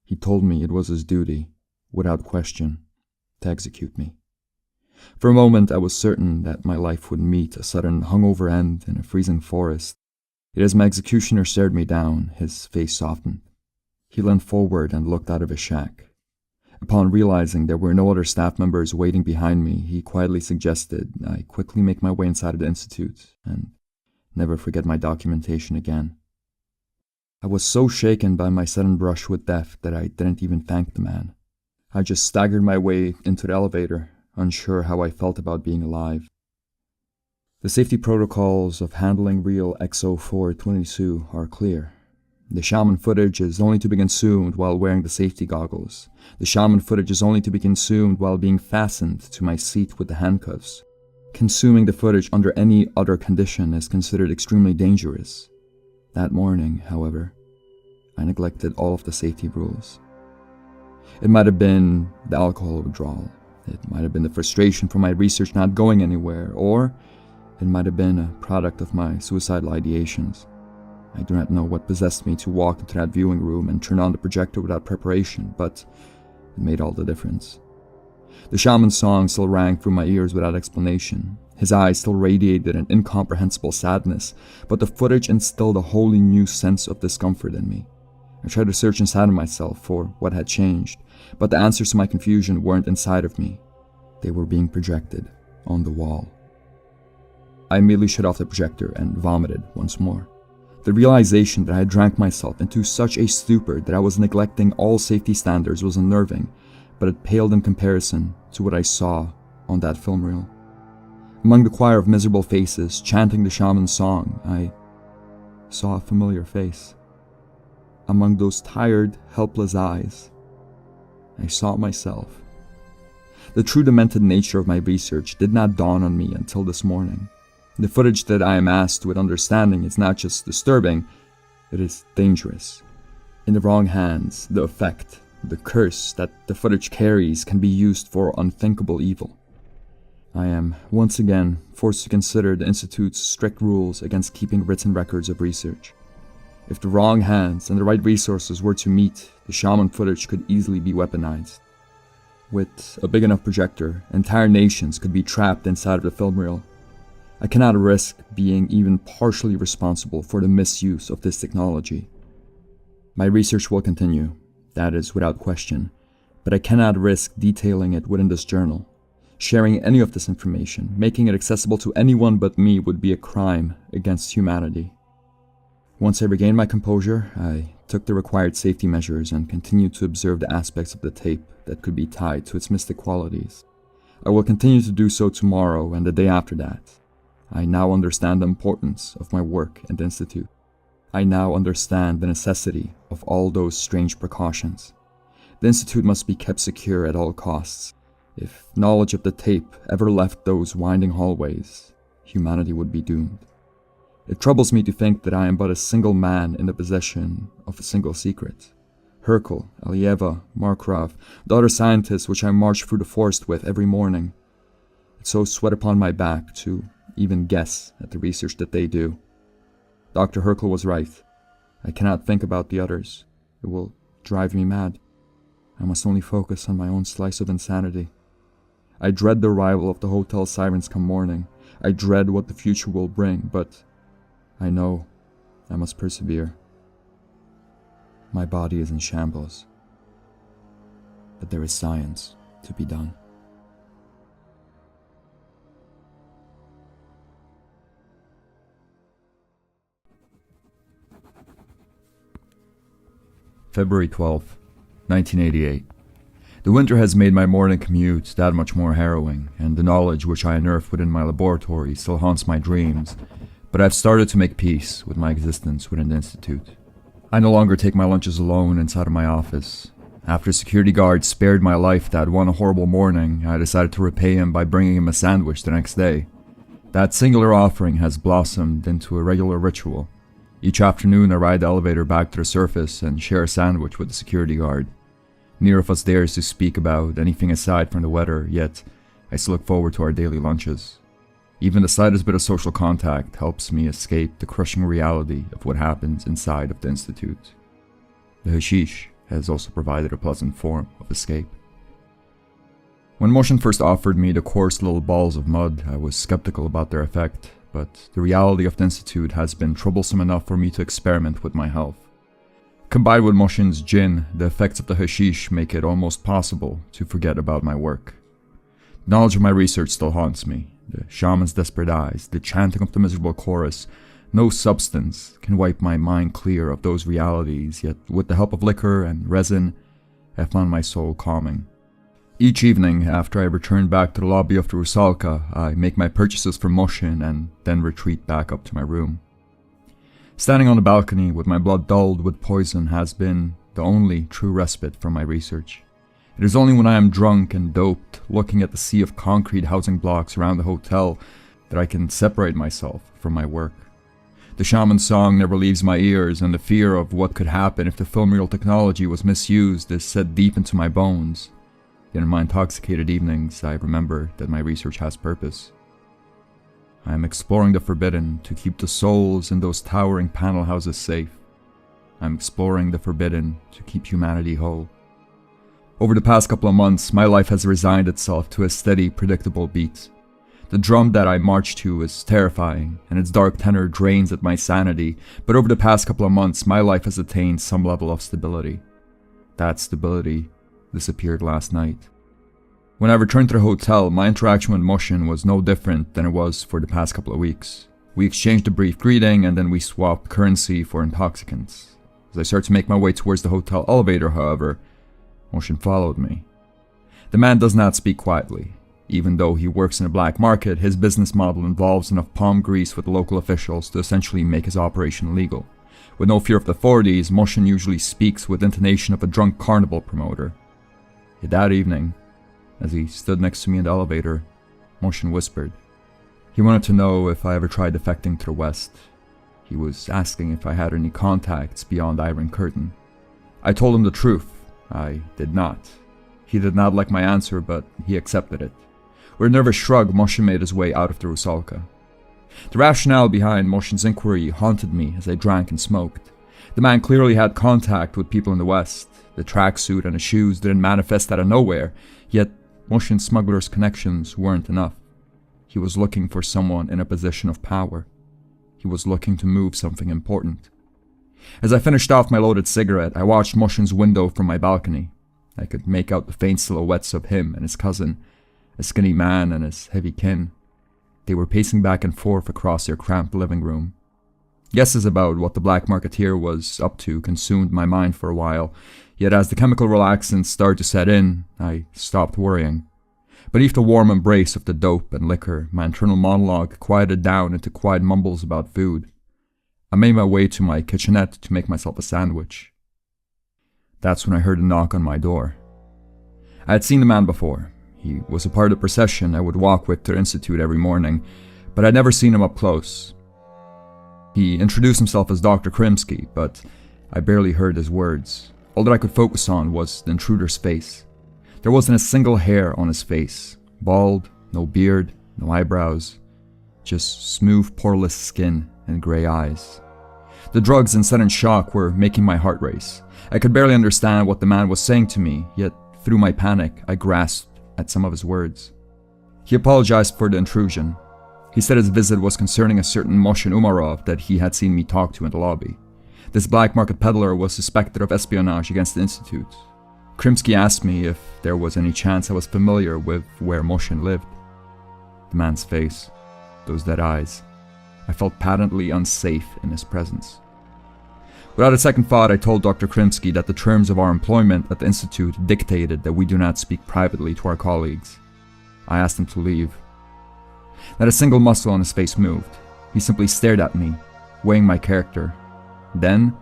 He told me it was his duty, without question, to execute me. For a moment I was certain that my life would meet a sudden hungover end in a freezing forest. Yet as my executioner stared me down, his face softened. He leaned forward and looked out of his shack. Upon realizing there were no other staff members waiting behind me, he quietly suggested I quickly make my way inside of the Institute and never forget my documentation again. I was so shaken by my sudden brush with death that I didn't even thank the man. I just staggered my way into the elevator, unsure how I felt about being alive. The safety protocols of handling real XO422 are clear. The shaman footage is only to be consumed while wearing the safety goggles. The shaman footage is only to be consumed while being fastened to my seat with the handcuffs. Consuming the footage under any other condition is considered extremely dangerous. That morning, however, I neglected all of the safety rules. It might have been the alcohol withdrawal. It might have been the frustration from my research not going anywhere, or it might have been a product of my suicidal ideations. I do not know what possessed me to walk into that viewing room and turn on the projector without preparation, but it made all the difference. The shaman's song still rang through my ears without explanation. His eyes still radiated an incomprehensible sadness, but the footage instilled a wholly new sense of discomfort in me. I tried to search inside of myself for what had changed, but the answers to my confusion weren't inside of me. They were being projected on the wall. I immediately shut off the projector and vomited once more. The realization that I had drank myself into such a stupor that I was neglecting all safety standards was unnerving, but it paled in comparison to what I saw on that film reel. Among the choir of miserable faces chanting the shaman's song, I saw a familiar face. Among those tired, helpless eyes, I saw myself. The true demented nature of my research did not dawn on me until this morning. The footage that I amassed with understanding is not just disturbing, it is dangerous. In the wrong hands, the effect, the curse that the footage carries can be used for unthinkable evil. I am once again forced to consider the Institute's strict rules against keeping written records of research. If the wrong hands and the right resources were to meet, the shaman footage could easily be weaponized. With a big enough projector, entire nations could be trapped inside of the film reel. I cannot risk being even partially responsible for the misuse of this technology. My research will continue, that is without question, but I cannot risk detailing it within this journal. Sharing any of this information, making it accessible to anyone but me, would be a crime against humanity. Once I regained my composure, I took the required safety measures and continued to observe the aspects of the tape that could be tied to its mystic qualities. I will continue to do so tomorrow and the day after that. I now understand the importance of my work in the Institute. I now understand the necessity of all those strange precautions. The Institute must be kept secure at all costs. If knowledge of the tape ever left those winding hallways, humanity would be doomed. It troubles me to think that I am but a single man in the possession of a single secret. Hercule, Alieva, Markov, the other scientists which I march through the forest with every morning. It's so sweat upon my back to even guess at the research that they do. Dr. Hercule was right. I cannot think about the others. It will drive me mad. I must only focus on my own slice of insanity. I dread the arrival of the hotel sirens come morning. I dread what the future will bring, but I know I must persevere. My body is in shambles, but there is science to be done. February 12th, 1988. The winter has made my morning commute that much more harrowing, and the knowledge which I unearthed within my laboratory still haunts my dreams, but I've started to make peace with my existence within the Institute. I no longer take my lunches alone inside of my office. After a security guard spared my life that one horrible morning, I decided to repay him by bringing him a sandwich the next day. That singular offering has blossomed into a regular ritual. Each afternoon I ride the elevator back to the surface and share a sandwich with the security guard. Neither of us dares to speak about anything aside from the weather, yet I still look forward to our daily lunches. Even the slightest bit of social contact helps me escape the crushing reality of what happens inside of the Institute. The hashish has also provided a pleasant form of escape. When Motion first offered me the coarse little balls of mud, I was skeptical about their effect, but the reality of the Institute has been troublesome enough for me to experiment with my health. Combined with Motion's gin, the effects of the hashish make it almost possible to forget about my work. Knowledge of my research still haunts me. The shaman's desperate eyes, the chanting of the miserable chorus, No substance can wipe my mind clear of those realities, yet with the help of liquor and resin, I found my soul calming. Each evening, after I return back to the lobby of the Rusalka, I make my purchases from Moshin and then retreat back up to my room. Standing on the balcony with my blood dulled with poison has been the only true respite from my research. It is only when I am drunk and doped, looking at the sea of concrete housing blocks around the hotel, that I can separate myself from my work. The shaman's song never leaves my ears, and the fear of what could happen if the film reel technology was misused is set deep into my bones. Yet in my intoxicated evenings, I remember that my research has purpose. I am exploring the forbidden to keep the souls in those towering panel houses safe. I am exploring the forbidden to keep humanity whole. Over the past couple of months, my life has resigned itself to a steady, predictable beat. The drum that I march to is terrifying, and its dark tenor drains at my sanity, but over the past couple of months, my life has attained some level of stability. That stability disappeared last night. When I returned to the hotel, my interaction with Moshin was no different than it was for the past couple of weeks. We exchanged a brief greeting, and then we swapped currency for intoxicants. As I started to make my way towards the hotel elevator, however, Moshin followed me. The man does not speak quietly. Even though he works in a black market, his business model involves enough palm grease with the local officials to essentially make his operation legal. With no fear of the authorities, Moshin usually speaks with intonation of a drunk carnival promoter. Yet that evening, as he stood next to me in the elevator, Moshin whispered. He wanted to know if I ever tried defecting to the West. He was asking if I had any contacts beyond the Iron Curtain. I told him the truth. I did not. He did not like my answer, but he accepted it. With a nervous shrug, Moshin made his way out of the Rusalka. The rationale behind Moshin's inquiry haunted me as I drank and smoked. The man clearly had contact with people in the West. The tracksuit and the shoes didn't manifest out of nowhere, yet Moshin's smuggler's connections weren't enough. He was looking for someone in a position of power. He was looking to move something important. As I finished off my loaded cigarette, I watched Moshin's window from my balcony. I could make out the faint silhouettes of him and his cousin, a skinny man and his heavy kin. They were pacing back and forth across their cramped living room. Guesses about what the black marketeer was up to consumed my mind for a while, yet as the chemical relaxants started to set in, I stopped worrying. Beneath the warm embrace of the dope and liquor, my internal monologue quieted down into quiet mumbles about food. I made my way to my kitchenette to make myself a sandwich. That's when I heard a knock on my door. I had seen the man before. He was a part of the procession I would walk with to the Institute every morning, but I'd never seen him up close. He introduced himself as Dr. Krimsky, but I barely heard his words. All that I could focus on was the intruder's face. There wasn't a single hair on his face. Bald, no beard, no eyebrows. Just smooth, poreless skin and grey eyes. The drugs and sudden shock were making my heart race. I could barely understand what the man was saying to me, yet through my panic, I grasped at some of his words. He apologized for the intrusion. He said his visit was concerning a certain Moshin Umarov that he had seen me talk to in the lobby. This black market peddler was suspected of espionage against the Institute. Krimsky asked me if there was any chance I was familiar with where Moshin lived. The man's face, those dead eyes. I felt patently unsafe in his presence. Without a second thought, I told Dr. Krimsky that the terms of our employment at the Institute dictated that we do not speak privately to our colleagues. I asked him to leave. Not a single muscle on his face moved. He simply stared at me, weighing my character. Then,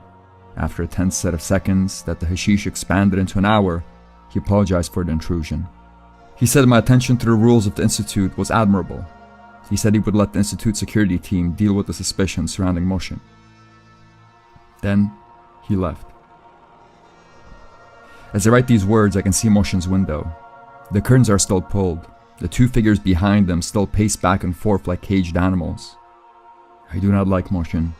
after a tense set of seconds that the hashish expanded into an hour, he apologized for the intrusion. He said my attention to the rules of the Institute was admirable. He said he would let the Institute security team deal with the suspicions surrounding Moshin. Then, he left. As I write these words, I can see Moshin's window. The curtains are still pulled. The two figures behind them still pace back and forth like caged animals. I do not like Moshin.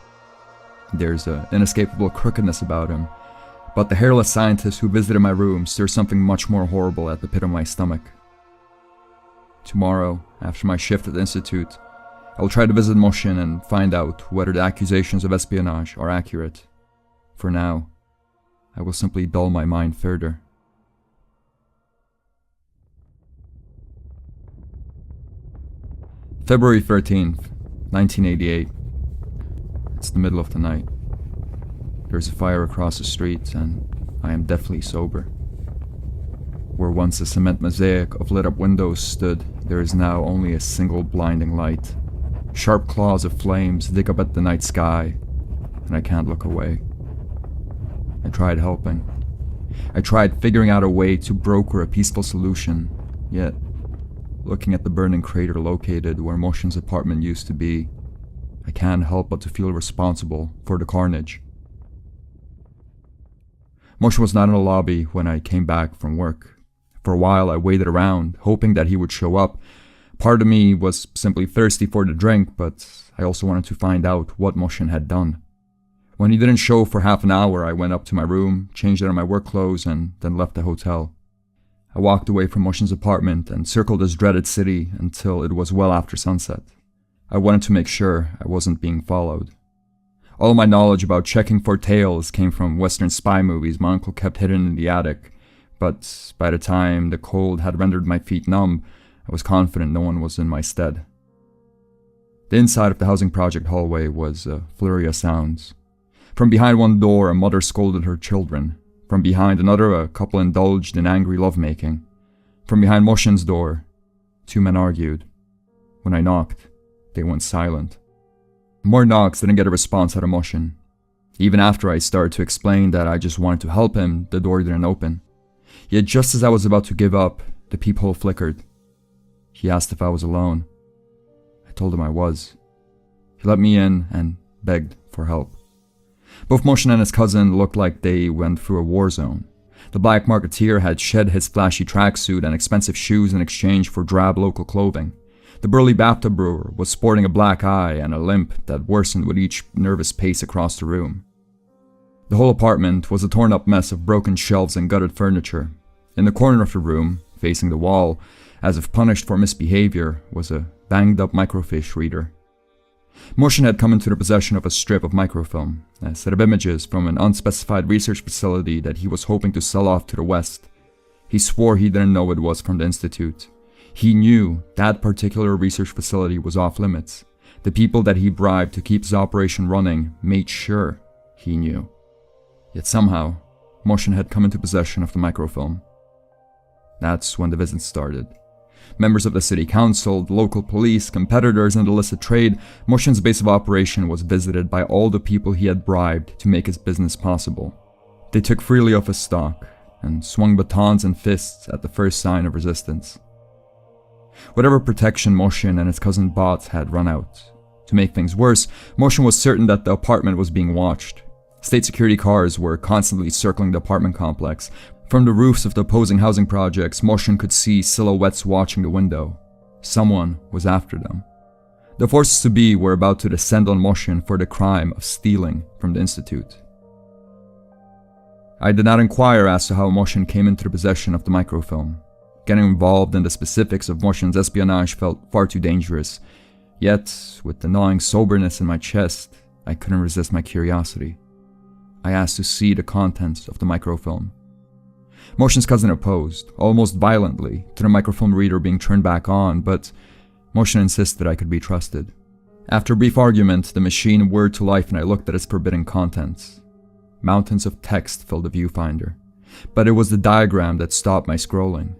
There's an inescapable crookedness about him, but the hairless scientist who visited my room stirs something much more horrible at the pit of my stomach. Tomorrow, after my shift at the Institute, I will try to visit Moshin and find out whether the accusations of espionage are accurate. For now, I will simply dull my mind further. February 13th, 1988. It's the middle of the night. There's a fire across the street, and I am deathly sober. Where once a cement mosaic of lit-up windows stood, there is now only a single blinding light. Sharp claws of flames dig up at the night sky, and I can't look away. I tried helping. I tried figuring out a way to broker a peaceful solution, yet, looking at the burning crater located where Motion's apartment used to be, I can't help but to feel responsible for the carnage. Motion was not in the lobby when I came back from work. For a while I waited around, hoping that he would show up. Part of me was simply thirsty for the drink, but I also wanted to find out what Motion had done. When he didn't show for half an hour, I went up to my room, changed out of my work clothes, and then left the hotel. I walked away from Motion's apartment and circled this dreaded city until it was well after sunset. I wanted to make sure I wasn't being followed. All my knowledge about checking for tails came from Western spy movies my uncle kept hidden in the attic, but by the time the cold had rendered my feet numb, I was confident no one was in my stead. The inside of the housing project hallway was a flurry of sounds. From behind one door, a mother scolded her children. From behind another, a couple indulged in angry lovemaking. From behind Motion's door, two men argued. When I knocked, they went silent. More knocks didn't get a response out of Motion. Even after I started to explain that I just wanted to help him, the door didn't open. Yet just as I was about to give up, the peephole flickered. He asked if I was alone. I told him I was. He let me in and begged for help. Both Motion and his cousin looked like they went through a war zone. The black marketeer had shed his flashy tracksuit and expensive shoes in exchange for drab local clothing. The burly bathtub brewer was sporting a black eye and a limp that worsened with each nervous pace across the room. The whole apartment was a torn-up mess of broken shelves and gutted furniture. In the corner of the room, facing the wall, as if punished for misbehavior, was a banged-up microfiche reader. Motion had come into the possession of a strip of microfilm, a set of images from an unspecified research facility that he was hoping to sell off to the West. He swore he didn't know it was from the Institute. He knew that particular research facility was off limits. The people that he bribed to keep his operation running made sure he knew. Yet somehow, Motion had come into possession of the microfilm. That's when the visit started. Members of the city council, the local police, competitors, and illicit trade, Motion's base of operation was visited by all the people he had bribed to make his business possible. They took freely of his stock, and swung batons and fists at the first sign of resistance. Whatever protection Motion and his cousin bought had run out. To make things worse, Motion was certain that the apartment was being watched. State security cars were constantly circling the apartment complex. From the roofs of the opposing housing projects, Motion could see silhouettes watching the window. Someone was after them. The forces to be were about to descend on Motion for the crime of stealing from the Institute. I did not inquire as to how Motion came into the possession of the microfilm. Getting involved in the specifics of Motion's espionage felt far too dangerous. Yet, with the gnawing soberness in my chest, I couldn't resist my curiosity. I asked to see the contents of the microfilm. Motion's cousin opposed, almost violently, to the microfilm reader being turned back on, but Motion insisted I could be trusted. After a brief argument, the machine whirred to life and I looked at its forbidden contents. Mountains of text filled the viewfinder, but it was the diagram that stopped my scrolling.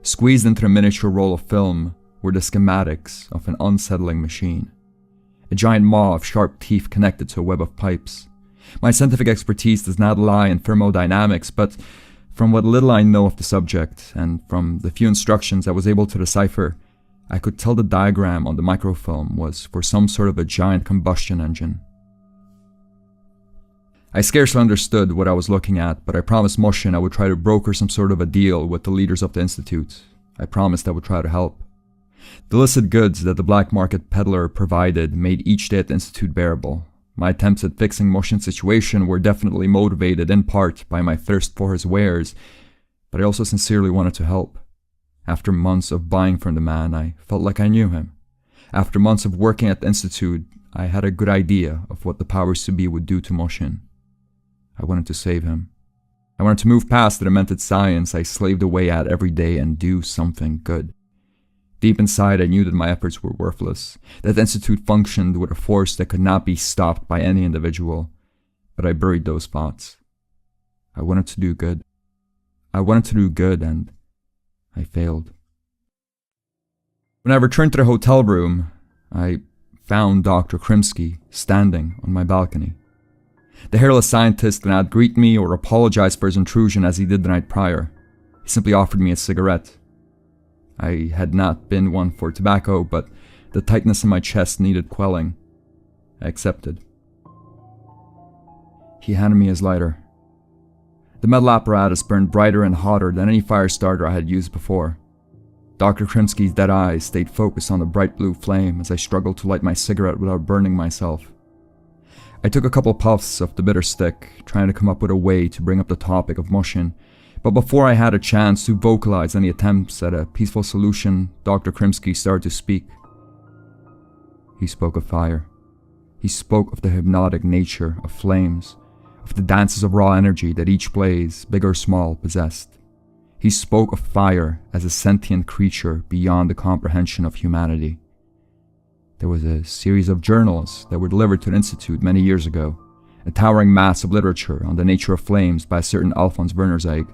Squeezed into the miniature roll of film were the schematics of an unsettling machine. A giant maw of sharp teeth connected to a web of pipes. My scientific expertise does not lie in thermodynamics, but from what little I know of the subject, and from the few instructions I was able to decipher, I could tell the diagram on the microfilm was for some sort of a giant combustion engine. I scarcely understood what I was looking at, but I promised Motion I would try to broker some sort of a deal with the leaders of the Institute. I promised I would try to help. The illicit goods that the black market peddler provided made each day at the Institute bearable. My attempts at fixing Motion's situation were definitely motivated in part by my thirst for his wares, but I also sincerely wanted to help. After months of buying from the man, I felt like I knew him. After months of working at the Institute, I had a good idea of what the powers to be would do to Motion. I wanted to save him. I wanted to move past the demented science I slaved away at every day and do something good. Deep inside, I knew that my efforts were worthless, that the Institute functioned with a force that could not be stopped by any individual, but I buried those thoughts. I wanted to do good. And I failed. When I returned to the hotel room, I found Dr. Krimsky standing on my balcony. The hairless scientist did not greet me or apologize for his intrusion as he did the night prior. He simply offered me a cigarette. I had not been one for tobacco, but the tightness in my chest needed quelling. I accepted. He handed me his lighter. The metal apparatus burned brighter and hotter than any fire starter I had used before. Dr. Krimsky's dead eyes stayed focused on the bright blue flame as I struggled to light my cigarette without burning myself. I took a couple puffs of the bitter stick, trying to come up with a way to bring up the topic of Mushin, but before I had a chance to vocalize any attempts at a peaceful solution, Dr. Krimsky started to speak. He spoke of fire. He spoke of the hypnotic nature of flames, of the dances of raw energy that each blaze, big or small, possessed. He spoke of fire as a sentient creature beyond the comprehension of humanity. There was a series of journals that were delivered to the Institute many years ago, a towering mass of literature on the nature of flames by a certain Alphonse Wernerzeg.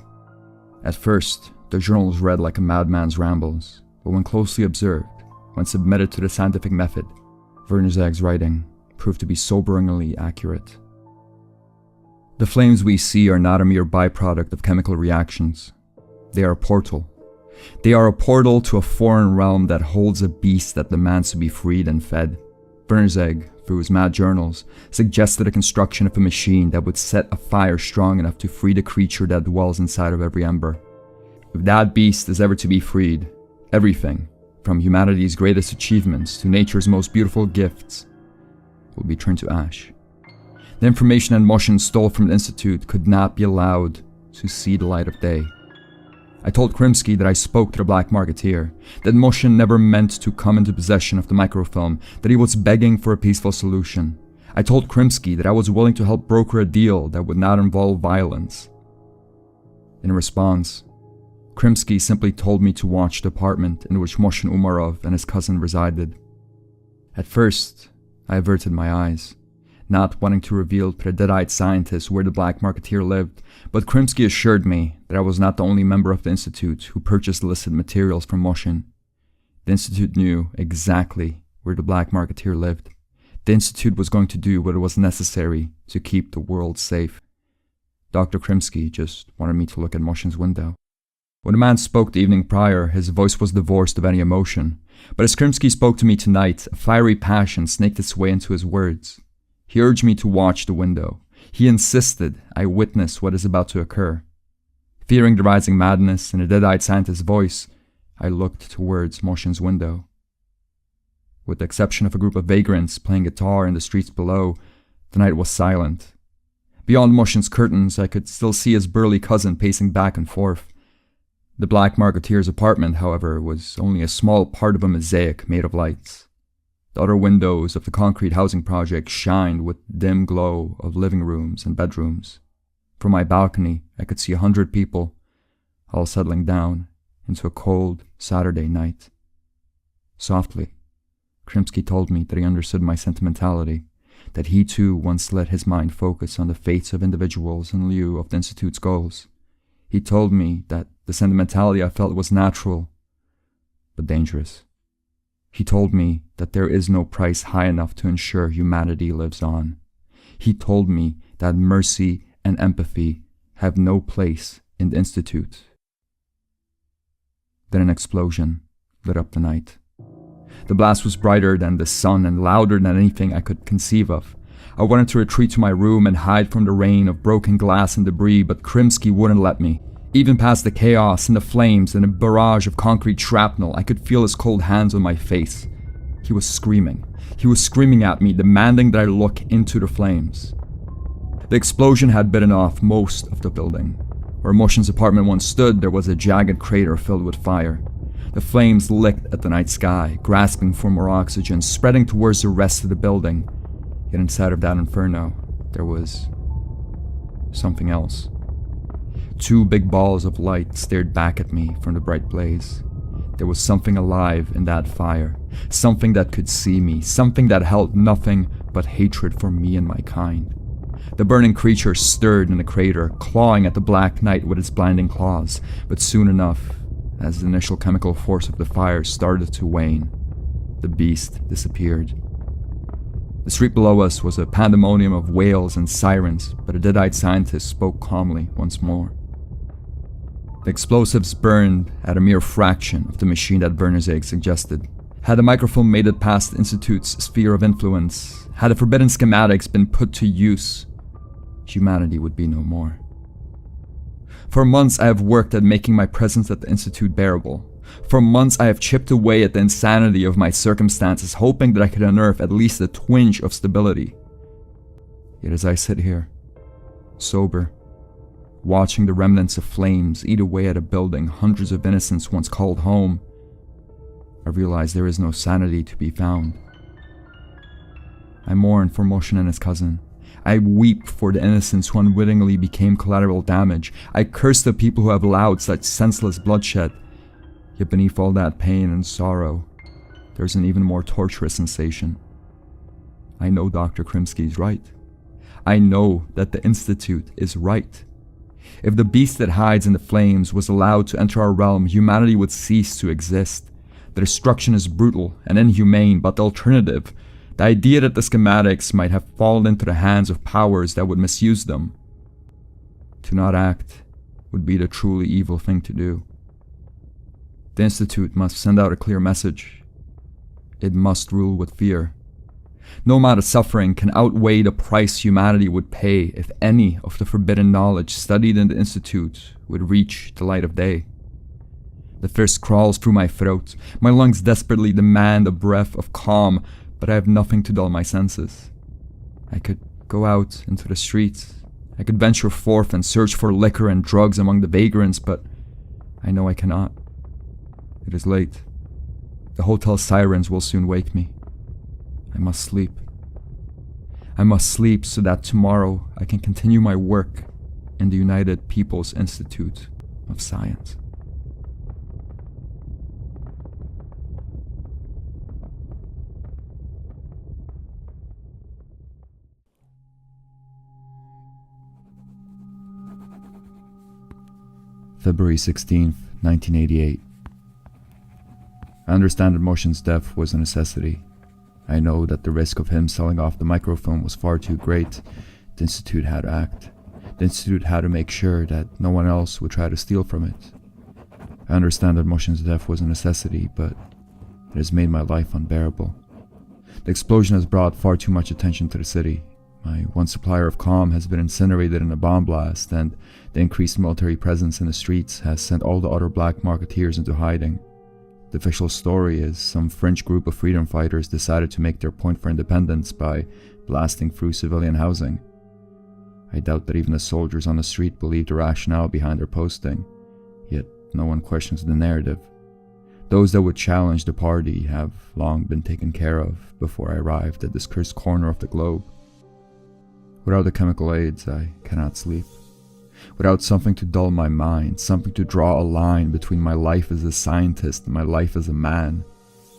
At first, the journals read like a madman's rambles, but when closely observed, when submitted to the scientific method, Wernerzeg's writing proved to be soberingly accurate. The flames we see are not a mere byproduct of chemical reactions. They are a portal. They are a portal to a foreign realm that holds a beast that demands to be freed and fed. Wernerzeg, through his mad journals, suggested a construction of a machine that would set a fire strong enough to free the creature that dwells inside of every ember. If that beast is ever to be freed, everything, from humanity's greatest achievements to nature's most beautiful gifts, will be turned to ash. The information and Mushin stole from the Institute could not be allowed to see the light of day. I told Krimsky that I spoke to the black marketeer, that Mushin never meant to come into possession of the microfilm, that he was begging for a peaceful solution. I told Krimsky that I was willing to help broker a deal that would not involve violence. In response, Krimsky simply told me to watch the apartment in which Mushin Umarov and his cousin resided. At first, I averted my eyes, not wanting to reveal to the dead-eyed scientist where the black marketeer lived, but Krimsky assured me that I was not the only member of the Institute who purchased illicit materials from Mushin. The Institute knew exactly where the black marketeer lived. The Institute was going to do what was necessary to keep the world safe. Dr. Krimsky just wanted me to look at Mushin's window. When the man spoke the evening prior, his voice was divorced of any emotion, but as Krimsky spoke to me tonight, a fiery passion snaked its way into his words. He urged me to watch the window. He insisted I witness what is about to occur. Fearing the rising madness in the dead-eyed scientist's voice, I looked towards Mushin's window. With the exception of a group of vagrants playing guitar in the streets below, the night was silent. Beyond Mushin's curtains, I could still see his burly cousin pacing back and forth. The black marketeer's apartment, however, was only a small part of a mosaic made of lights. The other windows of the concrete housing project shined with the dim glow of living rooms and bedrooms. From my balcony, I could see 100 people, all settling down into a cold Saturday night. Softly, Krimsky told me that he understood my sentimentality, that he too once let his mind focus on the fates of individuals in lieu of the Institute's goals. He told me that the sentimentality I felt was natural, but dangerous. He told me that there is no price high enough to ensure humanity lives on. He told me that mercy and empathy have no place in the Institute. Then an explosion lit up the night. The blast was brighter than the sun and louder than anything I could conceive of. I wanted to retreat to my room and hide from the rain of broken glass and debris, but Krimsky wouldn't let me. Even past the chaos and the flames and a barrage of concrete shrapnel, I could feel his cold hands on my face. He was screaming. He was screaming at me, demanding that I look into the flames. The explosion had bitten off most of the building. Where Mushin's apartment once stood, there was a jagged crater filled with fire. The flames licked at the night sky, grasping for more oxygen, spreading towards the rest of the building. Yet inside of that inferno, there was something else. 2 big balls of light stared back at me from the bright blaze. There was something alive in that fire, something that could see me, something that held nothing but hatred for me and my kind. The burning creature stirred in the crater, clawing at the black night with its blinding claws, but soon enough, as the initial chemical force of the fire started to wane, the beast disappeared. The street below us was a pandemonium of wails and sirens, but a dead-eyed scientist spoke calmly once more. The explosives burned at a mere fraction of the machine that Werner's egg suggested. Had the microfilm made it past the Institute's sphere of influence, had the forbidden schematics been put to use, humanity would be no more. For months I have worked at making my presence at the Institute bearable. For months I have chipped away at the insanity of my circumstances, hoping that I could unearth at least a twinge of stability. Yet as I sit here, sober, watching the remnants of flames eat away at a building hundreds of innocents once called home, I realize there is no sanity to be found. I mourn for Moshin and his cousin. I weep for the innocents who unwittingly became collateral damage. I curse the people who have allowed such senseless bloodshed. Yet beneath all that pain and sorrow, there's an even more torturous sensation. I know Dr. Krimsky's right. I know that the Institute is right. If the beast that hides in the flames was allowed to enter our realm, humanity would cease to exist. The destruction is brutal and inhumane, but the alternative, the idea that the schematics might have fallen into the hands of powers that would misuse them, to not act would be the truly evil thing to do. The Institute must send out a clear message. It must rule with fear. No amount of suffering can outweigh the price humanity would pay if any of the forbidden knowledge studied in the Institute would reach the light of day. The thirst crawls through my throat. My lungs desperately demand a breath of calm, but I have nothing to dull my senses. I could go out into the streets. I could venture forth and search for liquor and drugs among the vagrants, but I know I cannot. It is late. The hotel sirens will soon wake me. I must sleep. I must sleep so that tomorrow I can continue my work in the United People's Institute of Science. February 16th, 1988. I understand that Moshin's death was a necessity. I know that the risk of him selling off the microfilm was far too great. The Institute had to act. The Institute had to make sure that no one else would try to steal from it. I understand that Moshin's death was a necessity, but it has made my life unbearable. The explosion has brought far too much attention to the city. My one supplier of calm has been incinerated in a bomb blast, and the increased military presence in the streets has sent all the other black marketeers into hiding. The official story is some French group of freedom fighters decided to make their point for independence by blasting through civilian housing. I doubt that even the soldiers on the street believe the rationale behind their posting, yet no one questions the narrative. Those that would challenge the party have long been taken care of before I arrived at this cursed corner of the globe. Without the chemical aids, I cannot sleep. Without something to dull my mind, something to draw a line between my life as a scientist and my life as a man,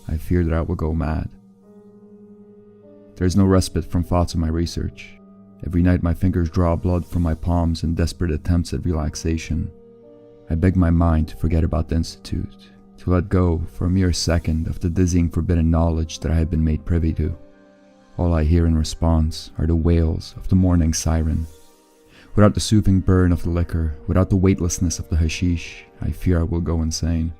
I fear that I will go mad. There is no respite from thoughts of my research. Every night my fingers draw blood from my palms in desperate attempts at relaxation. I beg my mind to forget about the Institute, to let go for a mere second of the dizzying forbidden knowledge that I have been made privy to. All I hear in response are the wails of the morning siren. Without the soothing burn of the liquor, without the weightlessness of the hashish, I fear I will go insane.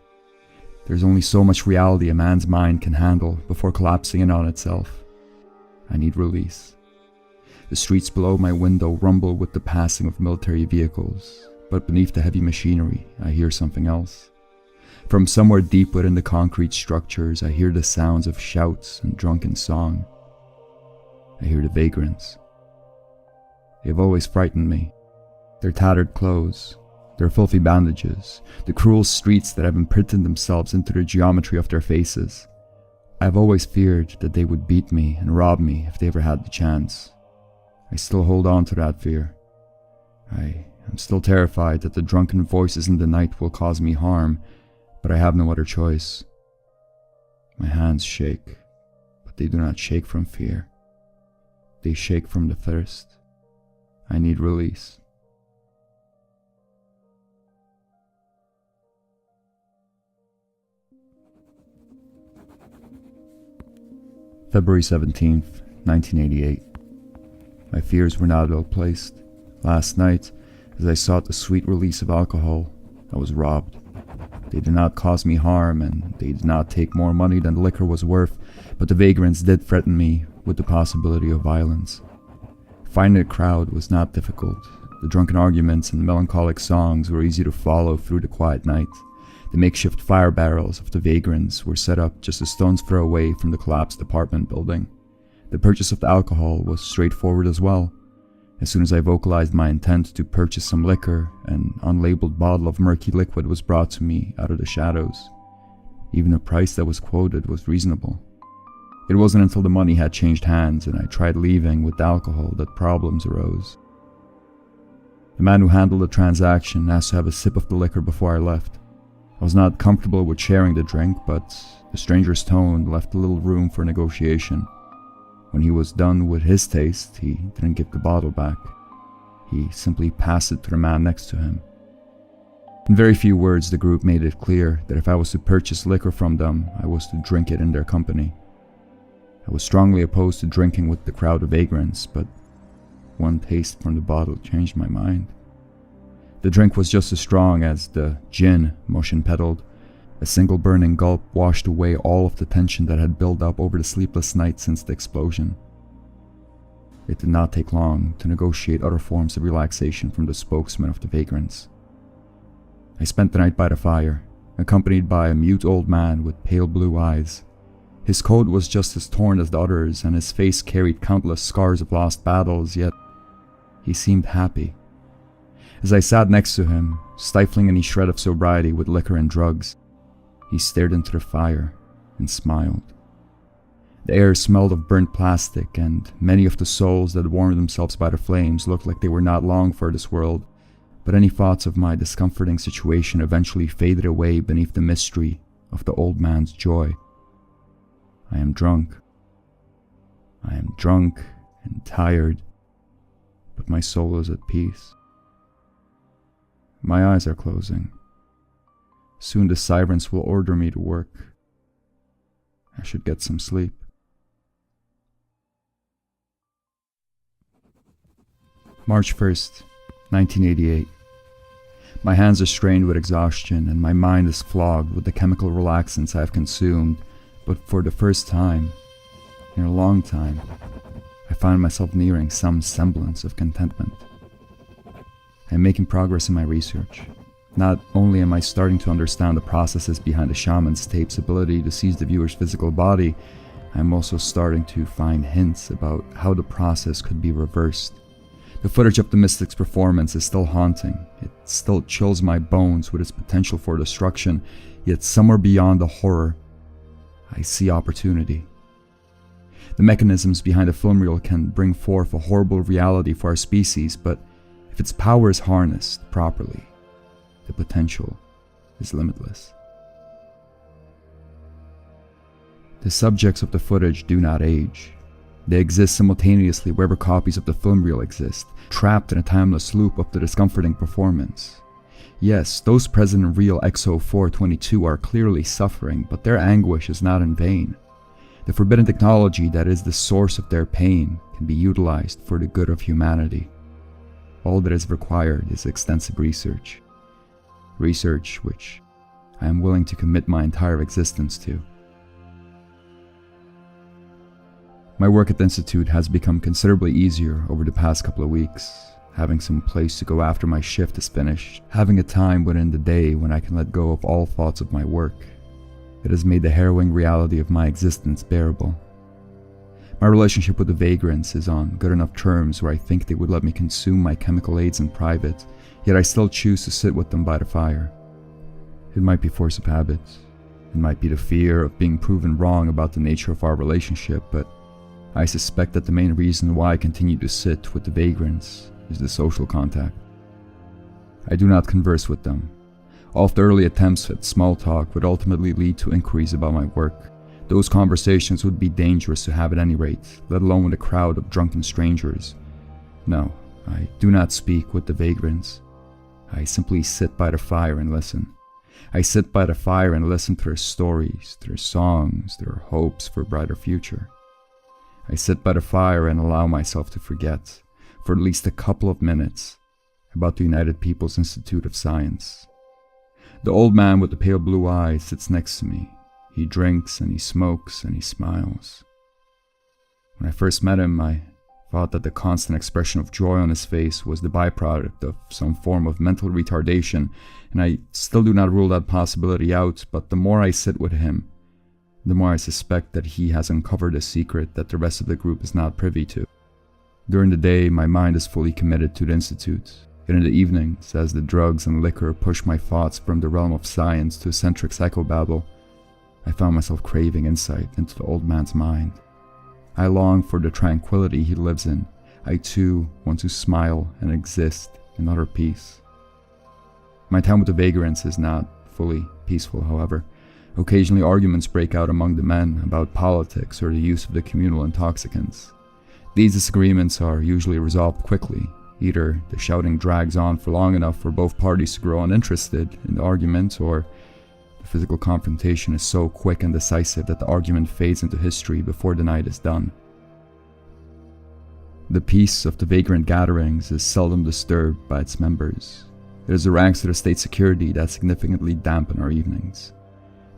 There's only so much reality a man's mind can handle before collapsing in on itself. I need release. The streets below my window rumble with the passing of military vehicles, but beneath the heavy machinery, I hear something else. From somewhere deep within the concrete structures, I hear the sounds of shouts and drunken song. I hear the vagrants. They have always frightened me. Their tattered clothes, their filthy bandages, the cruel streets that have imprinted themselves into the geometry of their faces. I have always feared that they would beat me and rob me if they ever had the chance. I still hold on to that fear. I am still terrified that the drunken voices in the night will cause me harm, but I have no other choice. My hands shake, but they do not shake from fear. They shake from the thirst. I need release. February 17th, 1988. My fears were not well placed. Last night, as I sought the sweet release of alcohol, I was robbed. They did not cause me harm, and they did not take more money than the liquor was worth, but the vagrants did threaten me with the possibility of violence. Finding a crowd was not difficult. The drunken arguments and melancholic songs were easy to follow through the quiet night. The makeshift fire barrels of the vagrants were set up just a stone's throw away from the collapsed apartment building. The purchase of the alcohol was straightforward as well. As soon as I vocalized my intent to purchase some liquor, an unlabeled bottle of murky liquid was brought to me out of the shadows. Even the price that was quoted was reasonable. It wasn't until the money had changed hands and I tried leaving with the alcohol that problems arose. The man who handled the transaction asked to have a sip of the liquor before I left. I was not comfortable with sharing the drink, but the stranger's tone left little room for negotiation. When he was done with his taste, he didn't give the bottle back. He simply passed it to the man next to him. In very few words, the group made it clear that if I was to purchase liquor from them, I was to drink it in their company. I was strongly opposed to drinking with the crowd of vagrants, but one taste from the bottle changed my mind. The drink was just as strong as the gin motion peddled. A single burning gulp washed away all of the tension that had built up over the sleepless night since the explosion. It did not take long to negotiate other forms of relaxation from the spokesman of the vagrants. I spent the night by the fire, accompanied by a mute old man with pale blue eyes. His coat was just as torn as the others, and his face carried countless scars of lost battles, yet he seemed happy. As I sat next to him, stifling any shred of sobriety with liquor and drugs, he stared into the fire and smiled. The air smelled of burnt plastic, and many of the souls that warmed themselves by the flames looked like they were not long for this world, but any thoughts of my discomforting situation eventually faded away beneath the mystery of the old man's joy. I am drunk. I am drunk and tired, but my soul is at peace. My eyes are closing. Soon the sirens will order me to work. I should get some sleep. March 1st, 1988. My hands are strained with exhaustion and my mind is flogged with the chemical relaxants I have consumed, but for the first time, in a long time, I find myself nearing some semblance of contentment. I am making progress in my research. Not only am I starting to understand the processes behind the shaman's tape's ability to seize the viewer's physical body, I am also starting to find hints about how the process could be reversed. The footage of the mystic's performance is still haunting. It still chills my bones with its potential for destruction, yet somewhere beyond the horror, I see opportunity. The mechanisms behind the film reel can bring forth a horrible reality for our species, but if its power is harnessed properly, the potential is limitless. The subjects of the footage do not age. They exist simultaneously wherever copies of the film reel exist, trapped in a timeless loop of the discomforting performance. Yes, those present in real XO422 are clearly suffering, but their anguish is not in vain. The forbidden technology that is the source of their pain can be utilized for the good of humanity. All that is required is extensive research. Research which I am willing to commit my entire existence to. My work at the Institute has become considerably easier over the past couple of weeks. Having some place to go after my shift is finished, having a time within the day when I can let go of all thoughts of my work. It has made the harrowing reality of my existence bearable. My relationship with the vagrants is on good enough terms where I think they would let me consume my chemical aids in private, yet I still choose to sit with them by the fire. It might be force of habit. It might be the fear of being proven wrong about the nature of our relationship, but I suspect that the main reason why I continue to sit with the vagrants is the social contact. I do not converse with them. All of the early attempts at small talk would ultimately lead to inquiries about my work. Those conversations would be dangerous to have at any rate, let alone with a crowd of drunken strangers. No, I do not speak with the vagrants. I simply sit by the fire and listen. I sit by the fire and listen to their stories, their songs, their hopes for a brighter future. I sit by the fire and allow myself to forget, for at least a couple of minutes, about the United People's Institute of Science. The old man with the pale blue eyes sits next to me. He drinks and he smokes and he smiles. When I first met him, I thought that the constant expression of joy on his face was the byproduct of some form of mental retardation, and I still do not rule that possibility out, but the more I sit with him, the more I suspect that he has uncovered a secret that the rest of the group is not privy to. During the day, my mind is fully committed to the Institute, and in the evenings, as the drugs and liquor push my thoughts from the realm of science to eccentric psychobabble, I found myself craving insight into the old man's mind. I long for the tranquility he lives in. I too want to smile and exist in utter peace. My time with the vagrants is not fully peaceful, however. Occasionally arguments break out among the men about politics or the use of the communal intoxicants. These disagreements are usually resolved quickly. Either the shouting drags on for long enough for both parties to grow uninterested in the argument, or the physical confrontation is so quick and decisive that the argument fades into history before the night is done. The peace of the vagrant gatherings is seldom disturbed by its members. It is the ranks of the state security that significantly dampen our evenings.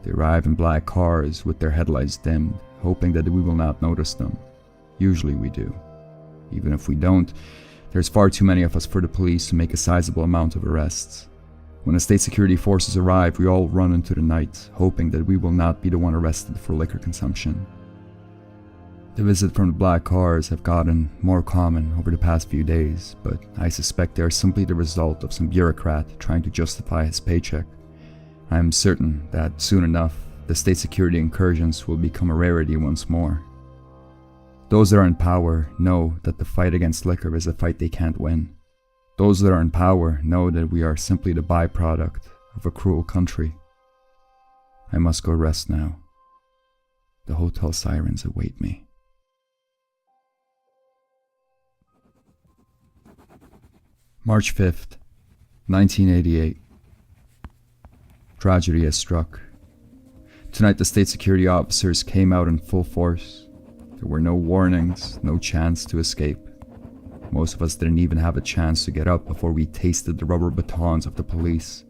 They arrive in black cars with their headlights dimmed, hoping that we will not notice them. Usually we do. Even if we don't, there's far too many of us for the police to make a sizable amount of arrests. When the state security forces arrive, we all run into the night, hoping that we will not be the one arrested for liquor consumption. The visit from the black cars have gotten more common over the past few days, but I suspect they are simply the result of some bureaucrat trying to justify his paycheck. I am certain that soon enough, the state security incursions will become a rarity once more. Those that are in power know that the fight against liquor is a fight they can't win. Those that are in power know that we are simply the byproduct of a cruel country. I must go rest now. The hotel sirens await me. March 5th, 1988. Tragedy has struck. Tonight the state security officers came out in full force. There were no warnings, no chance to escape. Most of us didn't even have a chance to get up before we tasted the rubber batons of the police.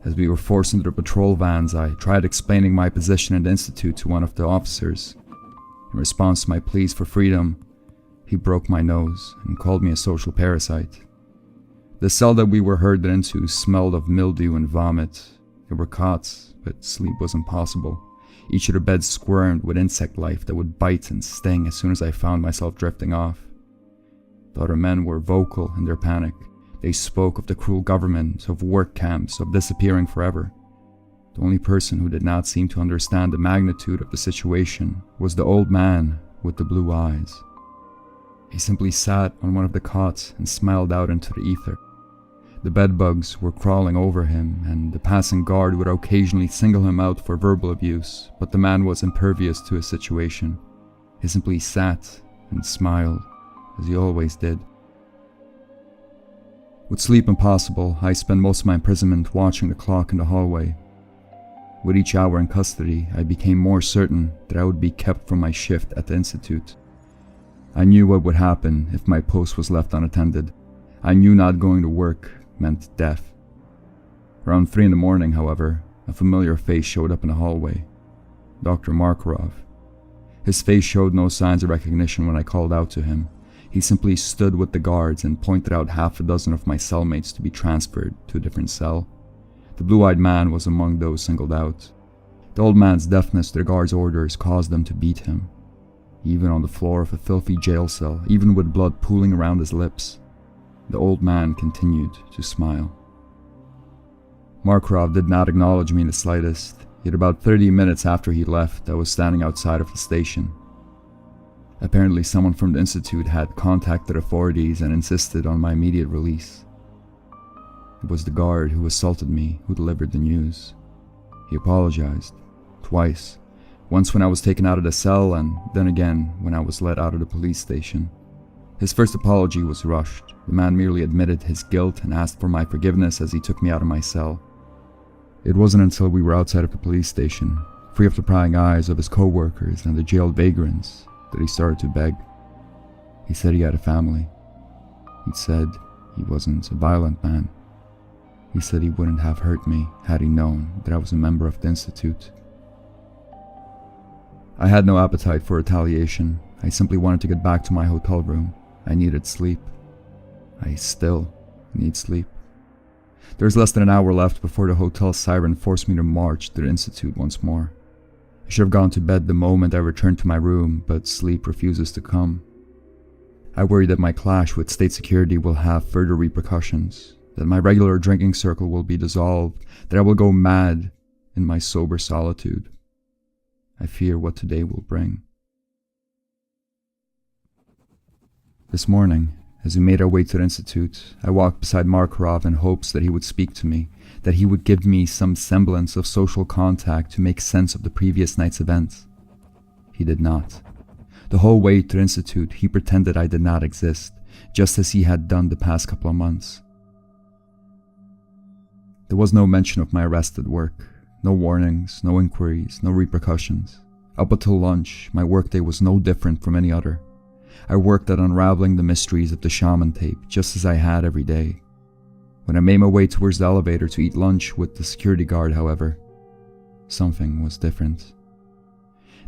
As we were forced into the patrol vans, I tried explaining my position in the institute to one of the officers. In response to my pleas for freedom, he broke my nose and called me a social parasite. The cell that we were herded into smelled of mildew and vomit. There were cots, but sleep was impossible. Each of the beds squirmed with insect life that would bite and sting as soon as I found myself drifting off. The other men were vocal in their panic. They spoke of the cruel government, of work camps, of disappearing forever. The only person who did not seem to understand the magnitude of the situation was the old man with the blue eyes. He simply sat on one of the cots and smiled out into the ether. The bedbugs were crawling over him, and the passing guard would occasionally single him out for verbal abuse, but the man was impervious to his situation. He simply sat and smiled, as he always did. With sleep impossible, I spent most of my imprisonment watching the clock in the hallway. With each hour in custody, I became more certain that I would be kept from my shift at the institute. I knew what would happen if my post was left unattended. I knew not going to work meant death. Around 3 a.m, however, a familiar face showed up in the hallway. Dr. Markarov. His face showed no signs of recognition when I called out to him. He simply stood with the guards and pointed out half a dozen of my cellmates to be transferred to a different cell. The blue-eyed man was among those singled out. The old man's deafness to the guards' orders caused them to beat him. Even on the floor of a filthy jail cell, even with blood pooling around his lips, the old man continued to smile. Markarov did not acknowledge me in the slightest, yet about 30 minutes after he left, I was standing outside of the station. Apparently someone from the institute had contacted authorities and insisted on my immediate release. It was the guard who assaulted me who delivered the news. He apologized, twice, once when I was taken out of the cell and then again when I was let out of the police station. His first apology was rushed. The man merely admitted his guilt and asked for my forgiveness as he took me out of my cell. It wasn't until we were outside of the police station, free of the prying eyes of his co-workers and the jailed vagrants, that he started to beg. He said he had a family. He said he wasn't a violent man. He said he wouldn't have hurt me had he known that I was a member of the Institute. I had no appetite for retaliation. I simply wanted to get back to my hotel room. I needed sleep. I still need sleep. There's less than an hour left before the hotel siren forced me to march to the Institute once more. I should have gone to bed the moment I returned to my room, but sleep refuses to come. I worry that my clash with state security will have further repercussions, that my regular drinking circle will be dissolved, that I will go mad in my sober solitude. I fear what today will bring. This morning, as we made our way to the Institute, I walked beside Markarov in hopes that he would speak to me, that he would give me some semblance of social contact to make sense of the previous night's events. He did not. The whole way to the Institute, he pretended I did not exist, just as he had done the past couple of months. There was no mention of my arrest at work, no warnings, no inquiries, no repercussions. Up until lunch, my workday was no different from any other. I worked at unraveling the mysteries of the shaman tape, just as I had every day. When I made my way towards the elevator to eat lunch with the security guard, however, something was different.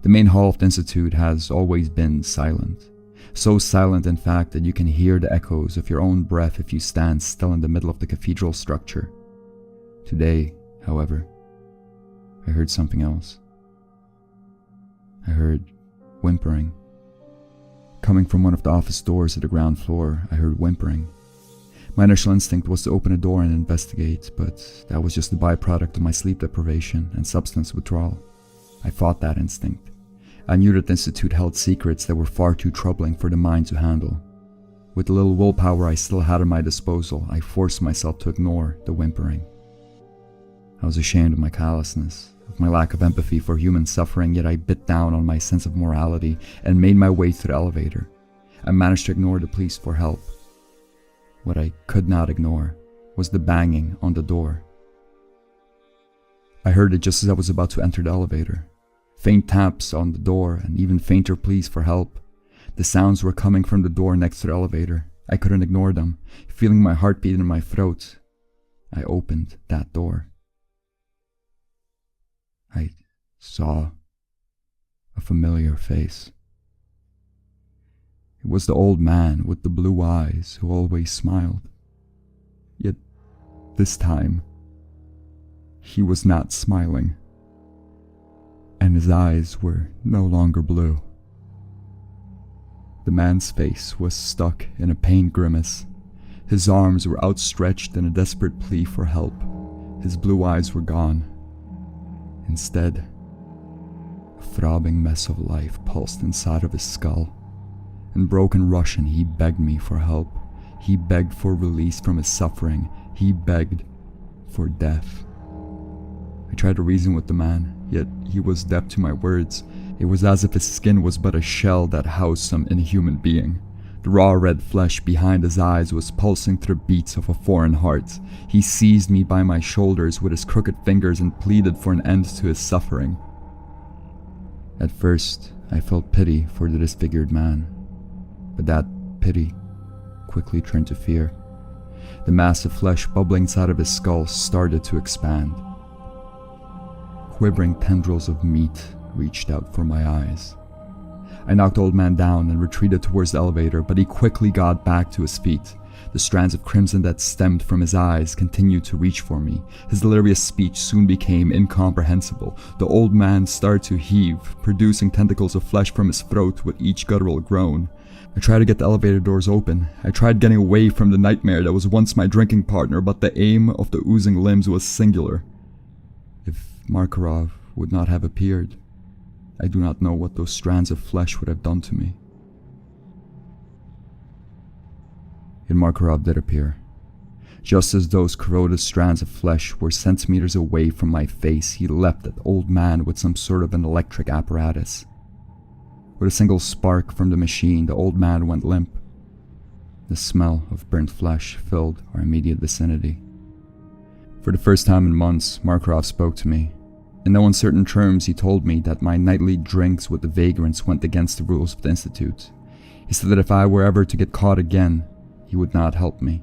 The main hall of the Institute has always been silent. So silent, in fact, that you can hear the echoes of your own breath if you stand still in the middle of the cathedral structure. Today, however, I heard something else. I heard whimpering. Coming from one of the office doors at the ground floor, I heard whimpering. My initial instinct was to open a door and investigate, but that was just the byproduct of my sleep deprivation and substance withdrawal. I fought that instinct. I knew that the Institute held secrets that were far too troubling for the mind to handle. With the little willpower I still had at my disposal, I forced myself to ignore the whimpering. I was ashamed of my callousness, of my lack of empathy for human suffering, yet I bit down on my sense of morality and made my way to the elevator. I managed to ignore the pleas for help. What I could not ignore was the banging on the door. I heard it just as I was about to enter the elevator. Faint taps on the door and even fainter pleas for help. The sounds were coming from the door next to the elevator. I couldn't ignore them. Feeling my heartbeat in my throat, I opened that door. I saw a familiar face. It was the old man with the blue eyes who always smiled. Yet this time, he was not smiling, and his eyes were no longer blue. The man's face was stuck in a pained grimace. His arms were outstretched in a desperate plea for help. His blue eyes were gone. Instead, a throbbing mess of life pulsed inside of his skull. In broken Russian, he begged me for help. He begged for release from his suffering. He begged for death. I tried to reason with the man, yet he was deaf to my words. It was as if his skin was but a shell that housed some inhuman being. The raw red flesh behind his eyes was pulsing through the beats of a foreign heart. He seized me by my shoulders with his crooked fingers and pleaded for an end to his suffering. At first, I felt pity for the disfigured man, but that pity quickly turned to fear. The mass of flesh bubbling inside of his skull started to expand. Quivering tendrils of meat reached out for my eyes. I knocked the old man down and retreated towards the elevator, but he quickly got back to his feet. The strands of crimson that stemmed from his eyes continued to reach for me. His delirious speech soon became incomprehensible. The old man started to heave, producing tentacles of flesh from his throat with each guttural groan. I tried to get the elevator doors open. I tried getting away from the nightmare that was once my drinking partner, but the aim of the oozing limbs was singular. If Markarov would not have appeared, I do not know what those strands of flesh would have done to me. Yet Markarov did appear. Just as those corroded strands of flesh were centimeters away from my face, he leapt at the old man with some sort of an electric apparatus. With a single spark from the machine, the old man went limp. The smell of burnt flesh filled our immediate vicinity. For the first time in months, Markov spoke to me. In no uncertain terms, he told me that my nightly drinks with the vagrants went against the rules of the Institute. He said that if I were ever to get caught again, he would not help me.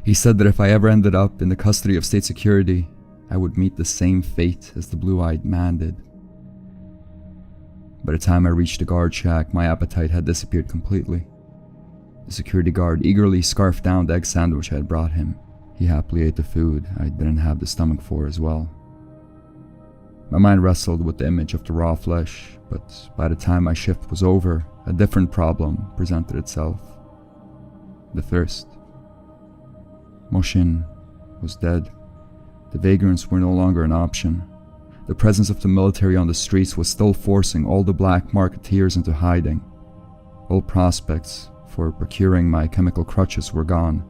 He said that if I ever ended up in the custody of state security, I would meet the same fate as the blue-eyed man did. By the time I reached the guard shack, my appetite had disappeared completely. The security guard eagerly scarfed down the egg sandwich I had brought him. He happily ate the food I didn't have the stomach for as well. My mind wrestled with the image of the raw flesh, but by the time my shift was over, a different problem presented itself. The thirst. Moshin was dead. The vagrants were no longer an option. The presence of the military on the streets was still forcing all the black marketeers into hiding. All prospects for procuring my chemical crutches were gone.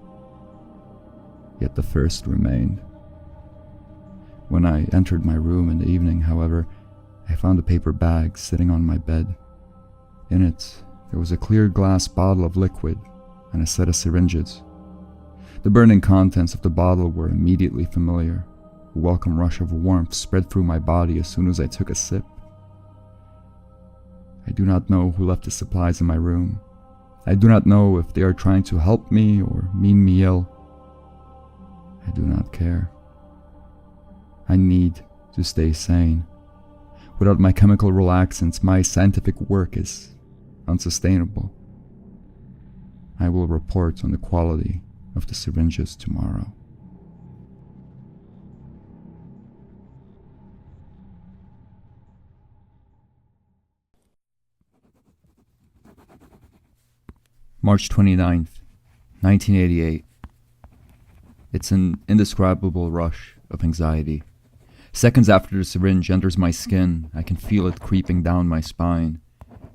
Yet the thirst remained. When I entered my room in the evening, however, I found a paper bag sitting on my bed. In it, there was a clear glass bottle of liquid and a set of syringes. The burning contents of the bottle were immediately familiar. A welcome rush of warmth spread through my body as soon as I took a sip. I do not know who left the supplies in my room. I do not know if they are trying to help me or mean me ill. I do not care. I need to stay sane. Without my chemical relaxants, my scientific work is unsustainable. I will report on the quality of the syringes tomorrow. March 29th, 1988. It's an indescribable rush of anxiety. Seconds after the syringe enters my skin, I can feel it creeping down my spine.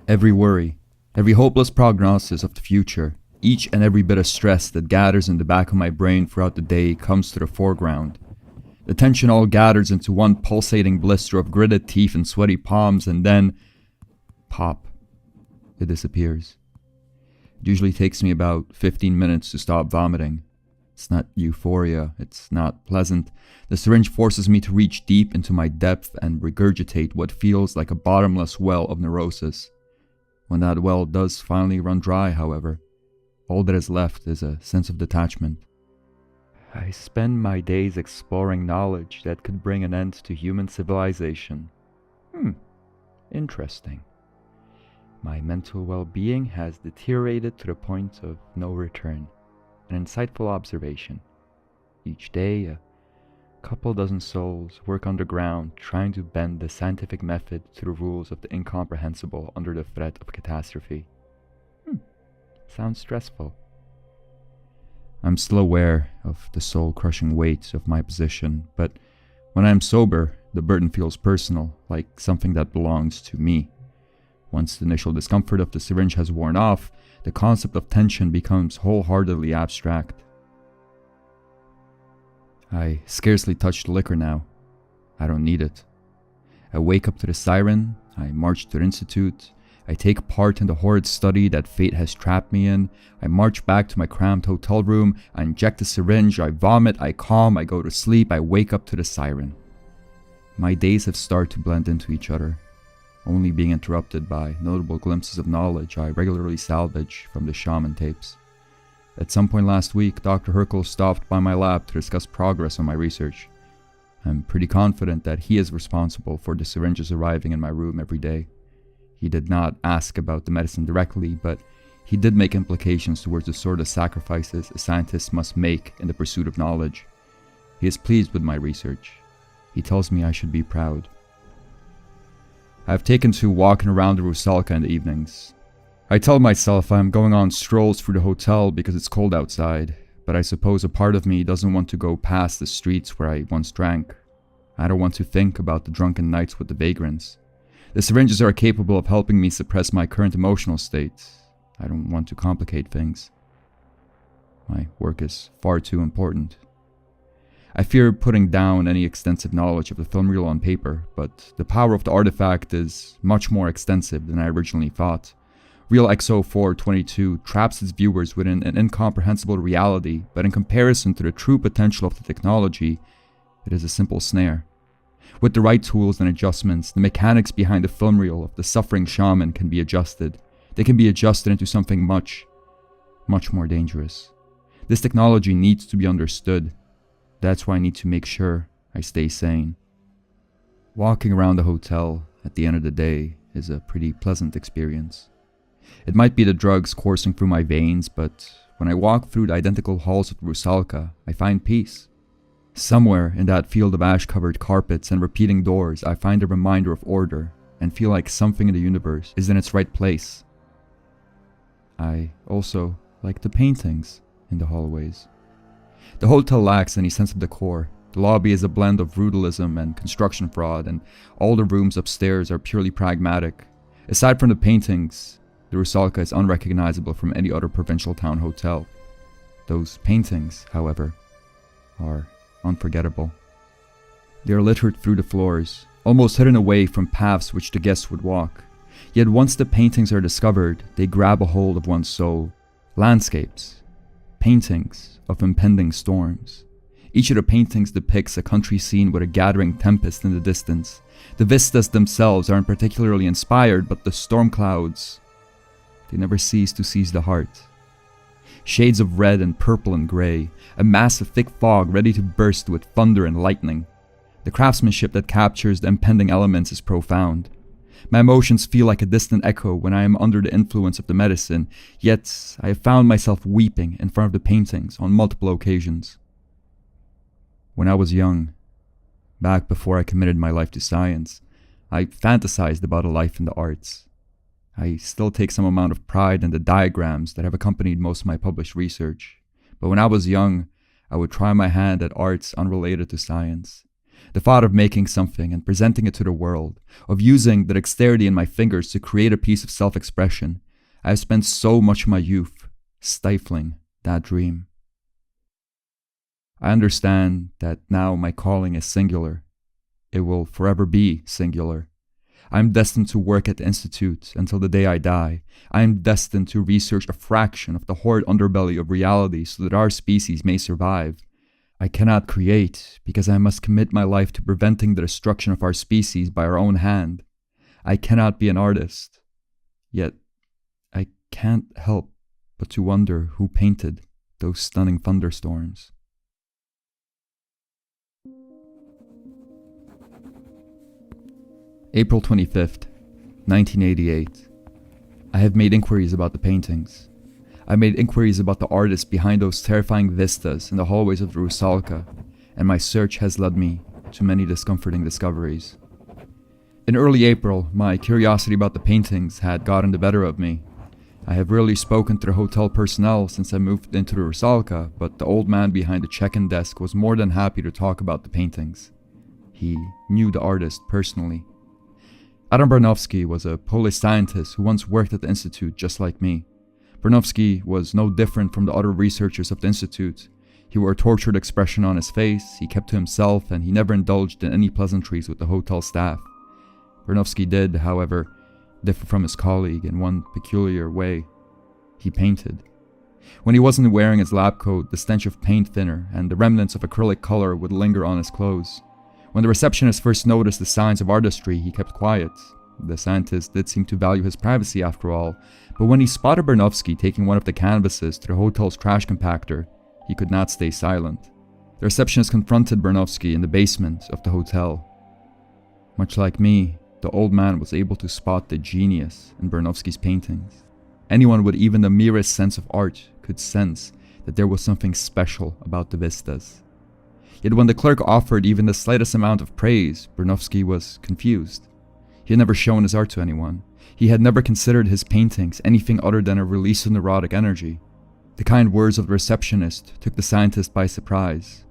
Every worry, every hopeless prognosis of the future, each and every bit of stress that gathers in the back of my brain throughout the day comes to the foreground. The tension all gathers into one pulsating blister of gritted teeth and sweaty palms, and then, pop, it disappears. It usually takes me about 15 minutes to stop vomiting. It's not euphoria, it's not pleasant. The syringe forces me to reach deep into my depth and regurgitate what feels like a bottomless well of neurosis. When that well does finally run dry, however, all that is left is a sense of detachment. I spend my days exploring knowledge that could bring an end to human civilization. Interesting. My mental well-being has deteriorated to the point of no return. An insightful observation. Each day, a couple dozen souls work underground trying to bend the scientific method to the rules of the incomprehensible under the threat of catastrophe. Sounds stressful. I'm still aware of the soul-crushing weight of my position, but when I'm sober, the burden feels personal, like something that belongs to me. Once the initial discomfort of the syringe has worn off, the concept of tension becomes wholeheartedly abstract. I scarcely touch the liquor now. I don't need it. I wake up to the siren, I march to the institute, I take part in the horrid study that fate has trapped me in, I march back to my cramped hotel room, I inject the syringe, I vomit, I calm, I go to sleep, I wake up to the siren. My days have started to blend into each other, only being interrupted by notable glimpses of knowledge I regularly salvage from the shaman tapes. At some point last week, Dr. Herkel stopped by my lab to discuss progress on my research. I'm pretty confident that he is responsible for the syringes arriving in my room every day. He did not ask about the medicine directly, but he did make implications towards the sort of sacrifices a scientist must make in the pursuit of knowledge. He is pleased with my research. He tells me I should be proud. I have taken to walking around the Rusalka in the evenings. I tell myself I am going on strolls through the hotel because it's cold outside, but I suppose a part of me doesn't want to go past the streets where I once drank. I don't want to think about the drunken nights with the vagrants. The syringes are capable of helping me suppress my current emotional state. I don't want to complicate things. My work is far too important I fear putting down any extensive knowledge of the film reel on paper, but the power of the artifact is much more extensive than I originally thought. Reel XO422 traps its viewers within an incomprehensible reality, but in comparison to the true potential of the technology, it is a simple snare. With the right tools and adjustments, the mechanics behind the film reel of the suffering shaman can be adjusted. They can be adjusted into something much more dangerous. This technology needs to be understood. That's why I need to make sure I stay sane. Walking around the hotel at the end of the day is a pretty pleasant experience. It might be the drugs coursing through my veins, but when I walk through the identical halls of Rusalka, I find peace. Somewhere in that field of ash-covered carpets and repeating doors, I find a reminder of order and feel like something in the universe is in its right place. I also like the paintings in the hallways. The hotel lacks any sense of decor. The lobby is a blend of brutalism and construction fraud, and all the rooms upstairs are purely pragmatic. Aside from the paintings, the Rusalka is unrecognizable from any other provincial town hotel. Those paintings, however, are unforgettable. They are littered through the floors, almost hidden away from paths which the guests would walk. Yet once the paintings are discovered, they grab a hold of one's soul. Landscapes, paintings of impending storms. Each of the paintings depicts a country scene with a gathering tempest in the distance. The vistas themselves aren't particularly inspired, but the storm clouds, they never cease to seize the heart. Shades of red and purple and grey, a mass of thick fog ready to burst with thunder and lightning. The craftsmanship that captures the impending elements is profound. My emotions feel like a distant echo when I am under the influence of the medicine, yet I have found myself weeping in front of the paintings on multiple occasions. When I was young, back before I committed my life to science, I fantasized about a life in the arts. I still take some amount of pride in the diagrams that have accompanied most of my published research, but when I was young, I would try my hand at arts unrelated to science. The thought of making something and presenting it to the world, of using the dexterity in my fingers to create a piece of self-expression, I have spent so much of my youth stifling that dream. I understand that now my calling is singular. It will forever be singular. I am destined to work at the Institute until the day I die. I am destined to research a fraction of the horrid underbelly of reality so that our species may survive. I cannot create because I must commit my life to preventing the destruction of our species by our own hand. I cannot be an artist. Yet, I can't help but to wonder who painted those stunning thunderstorms. April 25th, 1988. I have made inquiries about the paintings. I made inquiries about the artists behind those terrifying vistas in the hallways of the Rusalka, and my search has led me to many discomforting discoveries. In early April, my curiosity about the paintings had gotten the better of me. I have rarely spoken to the hotel personnel since I moved into the Rusalka, but the old man behind the check-in desk was more than happy to talk about the paintings. He knew the artist personally. Adam Barnowski was a Polish scientist who once worked at the Institute just like me. Barnowski was no different from the other researchers of the Institute. He wore a tortured expression on his face, he kept to himself, and he never indulged in any pleasantries with the hotel staff. Barnowski did, however, differ from his colleague in one peculiar way. He painted. When he wasn't wearing his lab coat, the stench of paint thinner and the remnants of acrylic color would linger on his clothes. When the receptionist first noticed the signs of artistry, he kept quiet. The scientist did seem to value his privacy after all, but when he spotted Barnowski taking one of the canvases to the hotel's trash compactor, he could not stay silent. The receptionist confronted Barnowski in the basement of the hotel. Much like me, the old man was able to spot the genius in Barnowski's paintings. Anyone with even the merest sense of art could sense that there was something special about the vistas. Yet when the clerk offered even the slightest amount of praise, Barnowski was confused. He had never shown his art to anyone. He had never considered his paintings anything other than a release of neurotic energy. The kind words of the receptionist took the scientist by surprise.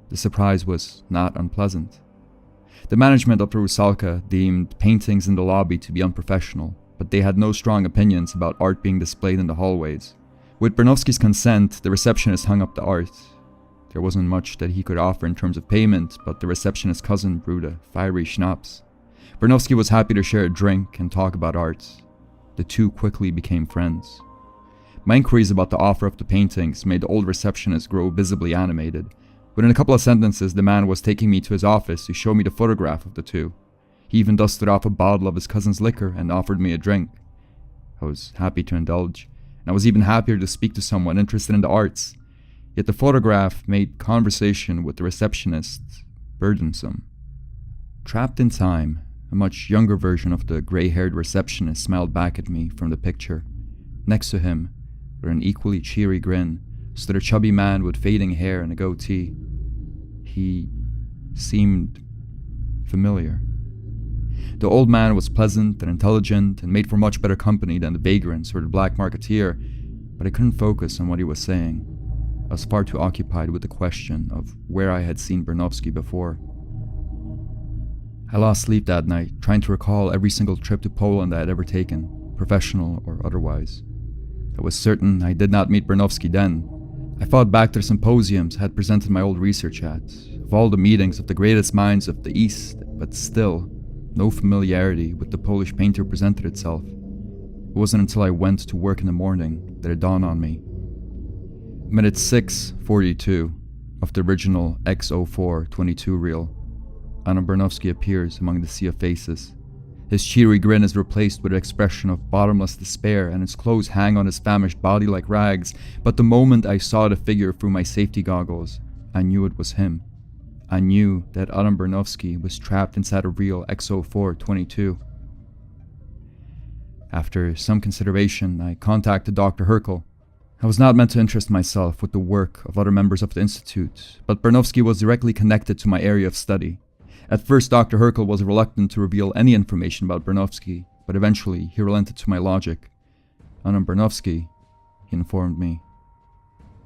The surprise was not unpleasant. The management of the Rusalka deemed paintings in the lobby to be unprofessional, but they had no strong opinions about art being displayed in the hallways. With Barnowski's consent, the receptionist hung up the art. There wasn't much that he could offer in terms of payment, but the receptionist's cousin brewed a fiery schnapps. Bernowski was happy to share a drink and talk about art. The two quickly became friends. My inquiries about the offer of the paintings made the old receptionist grow visibly animated. Within a couple of sentences, the man was taking me to his office to show me the photograph of the two. He even dusted off a bottle of his cousin's liquor and offered me a drink. I was happy to indulge, and I was even happier to speak to someone interested in the arts. Yet the photograph made conversation with the receptionist burdensome. Trapped in time, a much younger version of the gray-haired receptionist smiled back at me from the picture. Next to him, with an equally cheery grin, stood a chubby man with fading hair and a goatee. He seemed familiar. The old man was pleasant and intelligent and made for much better company than the vagrants or the black marketeer, but I couldn't focus on what he was saying. I was far too occupied with the question of where I had seen Bernowski before. I lost sleep that night, trying to recall every single trip to Poland I had ever taken, professional or otherwise. I was certain I did not meet Bernowski then. I thought back to the symposiums I had presented my old research at, of all the meetings of the greatest minds of the East, but still, no familiarity with the Polish painter presented itself. It wasn't until I went to work in the morning that it dawned on me. Minute 6:42 of the original X04-22 reel, Adam Bernowski appears among the sea of faces. His cheery grin is replaced with an expression of bottomless despair, and his clothes hang on his famished body like rags. But the moment I saw the figure through my safety goggles, I knew it was him. I knew that Adam Bernowski was trapped inside a real X04-22. After some consideration, I contacted Dr. Herkel. I was not meant to interest myself with the work of other members of the Institute, but Bernowski was directly connected to my area of study. At first, Dr. Herkel was reluctant to reveal any information about Bernowski, but eventually he relented to my logic. Adam Bernowski, he informed me,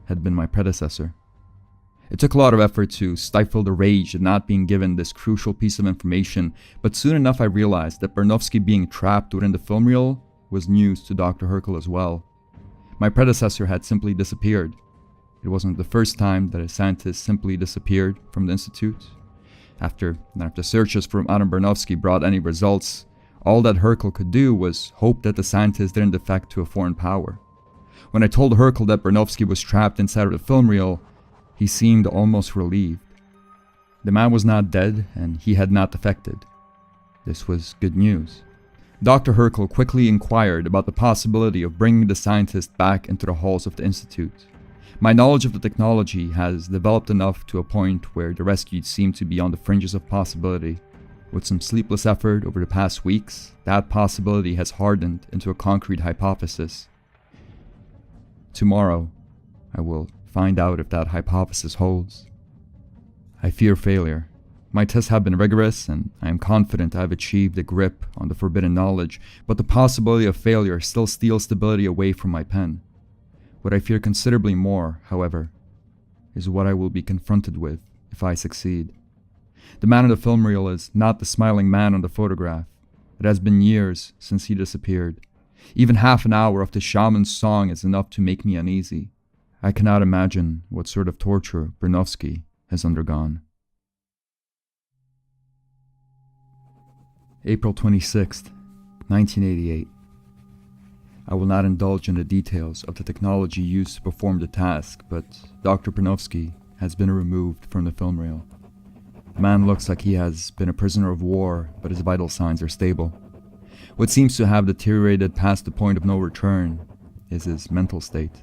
had been my predecessor. It took a lot of effort to stifle the rage at not being given this crucial piece of information, but soon enough I realized that Bernowski being trapped within the film reel was news to Dr. Herkel as well. My predecessor had simply disappeared. It wasn't the first time that a scientist simply disappeared from the Institute. After searches for Adam Bernowski brought any results, all that Herkel could do was hope that the scientist didn't defect to a foreign power. When I told Herkel that Bernowski was trapped inside of the film reel, he seemed almost relieved. The man was not dead, and he had not defected. This was good news. Dr. Herkel quickly inquired about the possibility of bringing the scientist back into the halls of the Institute. My knowledge of the technology has developed enough to a point where the rescue seemed to be on the fringes of possibility. With some sleepless effort over the past weeks, that possibility has hardened into a concrete hypothesis. Tomorrow, I will find out if that hypothesis holds. I fear failure. My tests have been rigorous, and I am confident I have achieved a grip on the forbidden knowledge, but the possibility of failure still steals stability away from my pen. What I fear considerably more, however, is what I will be confronted with if I succeed. The man on the film reel is not the smiling man on the photograph. It has been years since he disappeared. Even half an hour of the shaman's song is enough to make me uneasy. I cannot imagine what sort of torture Bernowski has undergone. April 26th, 1988. I will not indulge in the details of the technology used to perform the task, but Dr. Bernowski has been removed from the film reel. The man looks like he has been a prisoner of war, but his vital signs are stable. What seems to have deteriorated past the point of no return is his mental state.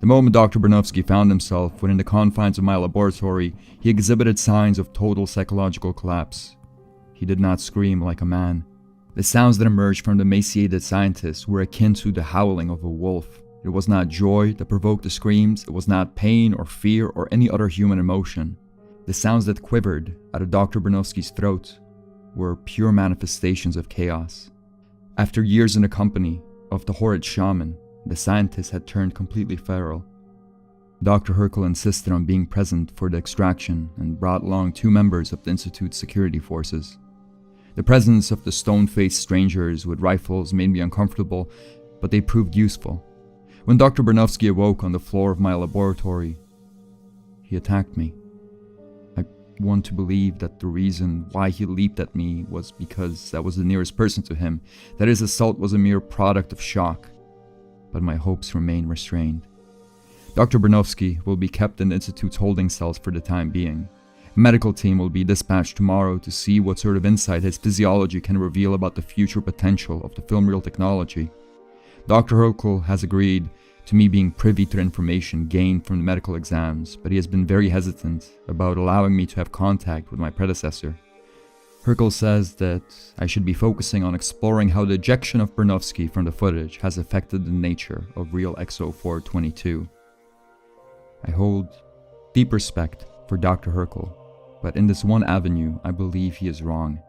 The moment Dr. Bernowski found himself within the confines of my laboratory, he exhibited signs of total psychological collapse. He did not scream like a man. The sounds that emerged from the emaciated scientist were akin to the howling of a wolf. It was not joy that provoked the screams, it was not pain or fear or any other human emotion. The sounds that quivered out of Dr. Bernowski's throat were pure manifestations of chaos. After years in the company of the horrid shaman, the scientist had turned completely feral. Dr. Herkel insisted on being present for the extraction and brought along 2 members of the Institute's security forces. The presence of the stone-faced strangers with rifles made me uncomfortable, but they proved useful. When Dr. Bernowski awoke on the floor of my laboratory, He attacked me. I want to believe that the reason why he leaped at me was because I was the nearest person to him, that his assault was a mere product of shock. But my hopes remain restrained. Dr. Bernovsky will be kept in the Institute's holding cells for the time being. A medical team will be dispatched tomorrow to see what sort of insight his physiology can reveal about the future potential of the film reel technology. Dr. Herkel has agreed to me being privy to the information gained from the medical exams, but he has been very hesitant about allowing me to have contact with my predecessor. Herkel says that I should be focusing on exploring how the ejection of Bernovsky from the footage has affected the nature of real XO422. I hold deep respect for Dr. Herkel, but in this one avenue, I believe he is wrong.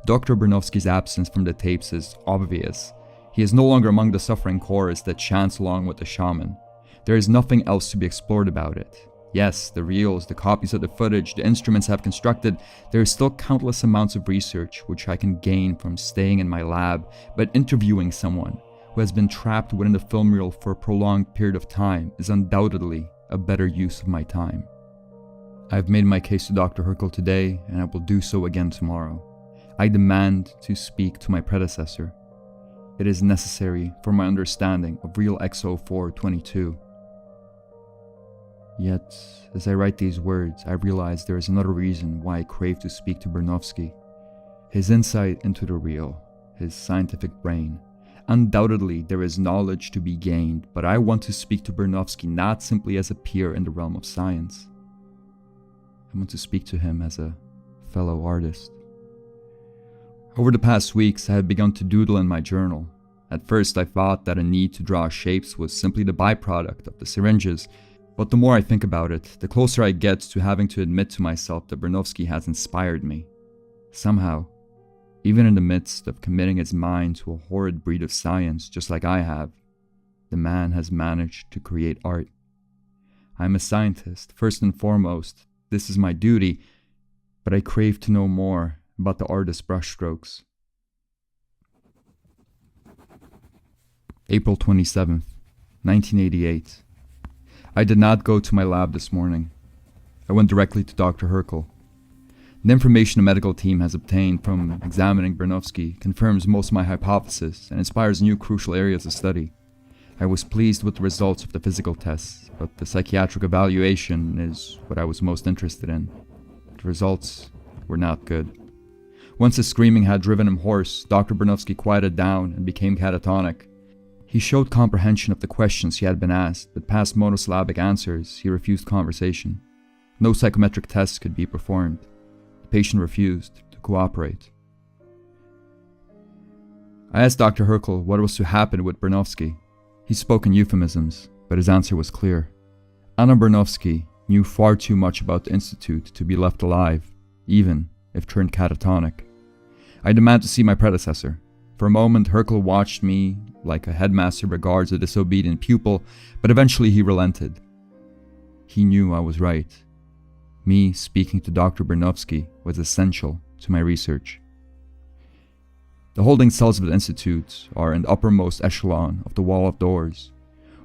Dr. Bernovsky's absence from the tapes is obvious. He is no longer among the suffering chorus that chants along with the shaman. There is nothing else to be explored about it. Yes, the reels, the copies of the footage, the instruments I have constructed, there is still countless amounts of research which I can gain from staying in my lab, but interviewing someone who has been trapped within the film reel for a prolonged period of time is undoubtedly a better use of my time. I have made my case to Dr. Herkel today, and I will do so again tomorrow. I demand to speak to my predecessor. It is necessary for my understanding of real XO422. Yet, as I write these words, I realize there is another reason why I crave to speak to Bernovsky. His insight into the real, his scientific brain. Undoubtedly, there is knowledge to be gained, but I want to speak to Bernovsky not simply as a peer in the realm of science. I want to speak to him as a fellow artist. Over the past weeks, I have begun to doodle in my journal. At first, I thought that a need to draw shapes was simply the byproduct of the syringes, but the more I think about it, the closer I get to having to admit to myself that Bernovsky has inspired me. Somehow, even in the midst of committing his mind to a horrid breed of science just like I have, the man has managed to create art. I am a scientist, first and foremost. This is my duty, but I crave to know more about the artist's brushstrokes. April 27th, 1988. I did not go to my lab this morning. I went directly to Dr. Herkel. The information the medical team has obtained from examining Bernovsky confirms most of my hypothesis and inspires new crucial areas of study. I was pleased with the results of the physical tests, but the psychiatric evaluation is what I was most interested in. The results were not good. Once his screaming had driven him hoarse, Dr. Bernovsky quieted down and became catatonic. He showed comprehension of the questions he had been asked, but past monosyllabic answers, he refused conversation. No psychometric tests could be performed. The patient refused to cooperate. I asked Dr. Herkel what was to happen with Bernovsky. He spoke in euphemisms, but his answer was clear. Anna Bernovsky knew far too much about the Institute to be left alive, even if turned catatonic. I demand to see my predecessor. For a moment, Herkel watched me like a headmaster regards a disobedient pupil, but eventually he relented. He knew I was right. Me speaking to Dr. Bernovsky was essential to my research. The holding cells of the Institute are in the uppermost echelon of the wall of doors.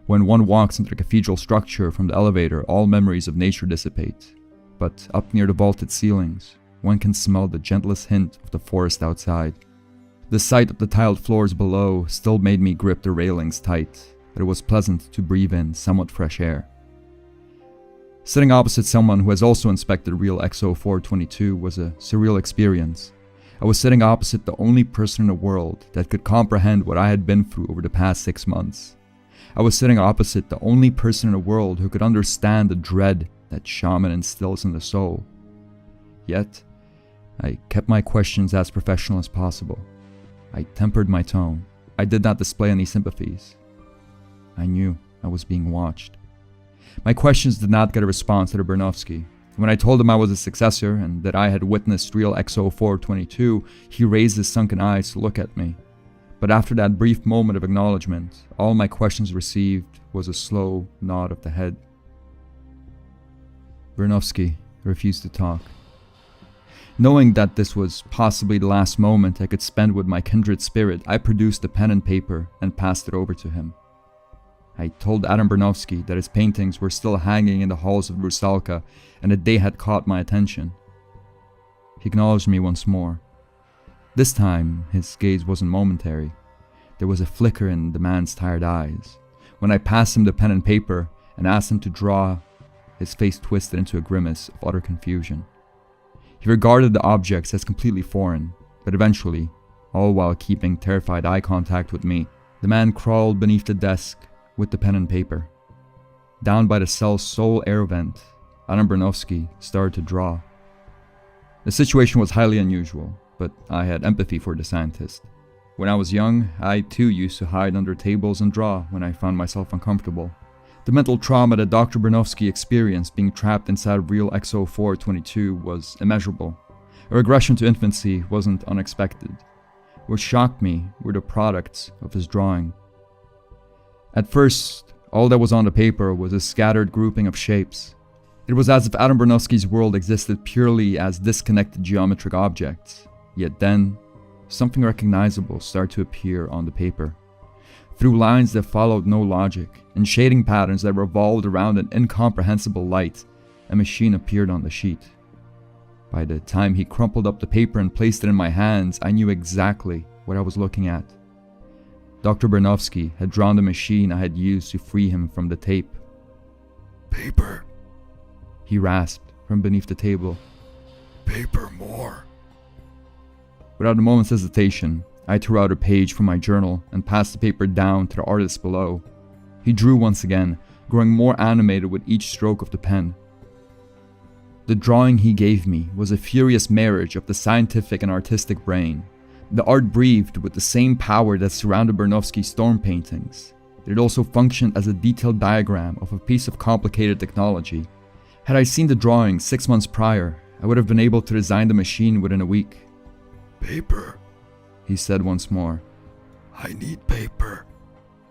When one walks into the cathedral structure from the elevator, all memories of nature dissipate. But up near the vaulted ceilings, one can smell the gentlest hint of the forest outside. The sight of the tiled floors below still made me grip the railings tight, but it was pleasant to breathe in somewhat fresh air. Sitting opposite someone who has also inspected real XO422 was a surreal experience. I was sitting opposite the only person in the world that could comprehend what I had been through over the past 6 months. I was sitting opposite the only person in the world who could understand the dread that shaman instills in the soul. Yet, I kept my questions as professional as possible. I tempered my tone. I did not display any sympathies. I knew I was being watched. My questions did not get a response to Bernovsky. When I told him I was a successor and that I had witnessed real XO422, he raised his sunken eyes to look at me. But after that brief moment of acknowledgement, all my questions received was a slow nod of the head. Bernovsky refused to talk. Knowing that this was possibly the last moment I could spend with my kindred spirit, I produced a pen and paper and passed it over to him. I told Adam Bernovsky that his paintings were still hanging in the halls of Rusalka and that they had caught my attention. He acknowledged me once more. This time, his gaze wasn't momentary. There was a flicker in the man's tired eyes. When I passed him the pen and paper and asked him to draw, his face twisted into a grimace of utter confusion. He regarded the objects as completely foreign, but eventually, all while keeping terrified eye contact with me, the man crawled beneath the desk with the pen and paper. Down by the cell's sole air vent, Adam Bernovsky started to draw. The situation was highly unusual, but I had empathy for the scientist. When I was young, I too used to hide under tables and draw when I found myself uncomfortable. The mental trauma that Dr. Bernovsky experienced being trapped inside real XO422 was immeasurable. A regression to infancy wasn't unexpected. What shocked me were the products of his drawing. At first, all that was on the paper was a scattered grouping of shapes. It was as if Adam Bernovsky's world existed purely as disconnected geometric objects. Yet then, something recognizable started to appear on the paper. Through lines that followed no logic, and shading patterns that revolved around an incomprehensible light, a machine appeared on the sheet. By the time he crumpled up the paper and placed it in my hands, I knew exactly what I was looking at. Dr. Bernovsky had drawn the machine I had used to free him from the tape. "Paper," he rasped from beneath the table. "Paper more." Without a moment's hesitation, I tore out a page from my journal and passed the paper down to the artist below. He drew once again, growing more animated with each stroke of the pen. The drawing he gave me was a furious marriage of the scientific and artistic brain. The art breathed with the same power that surrounded Bernovsky's storm paintings. It also functioned as a detailed diagram of a piece of complicated technology. Had I seen the drawing 6 months prior, I would have been able to design the machine within a week. "Paper," he said once more. "I need paper.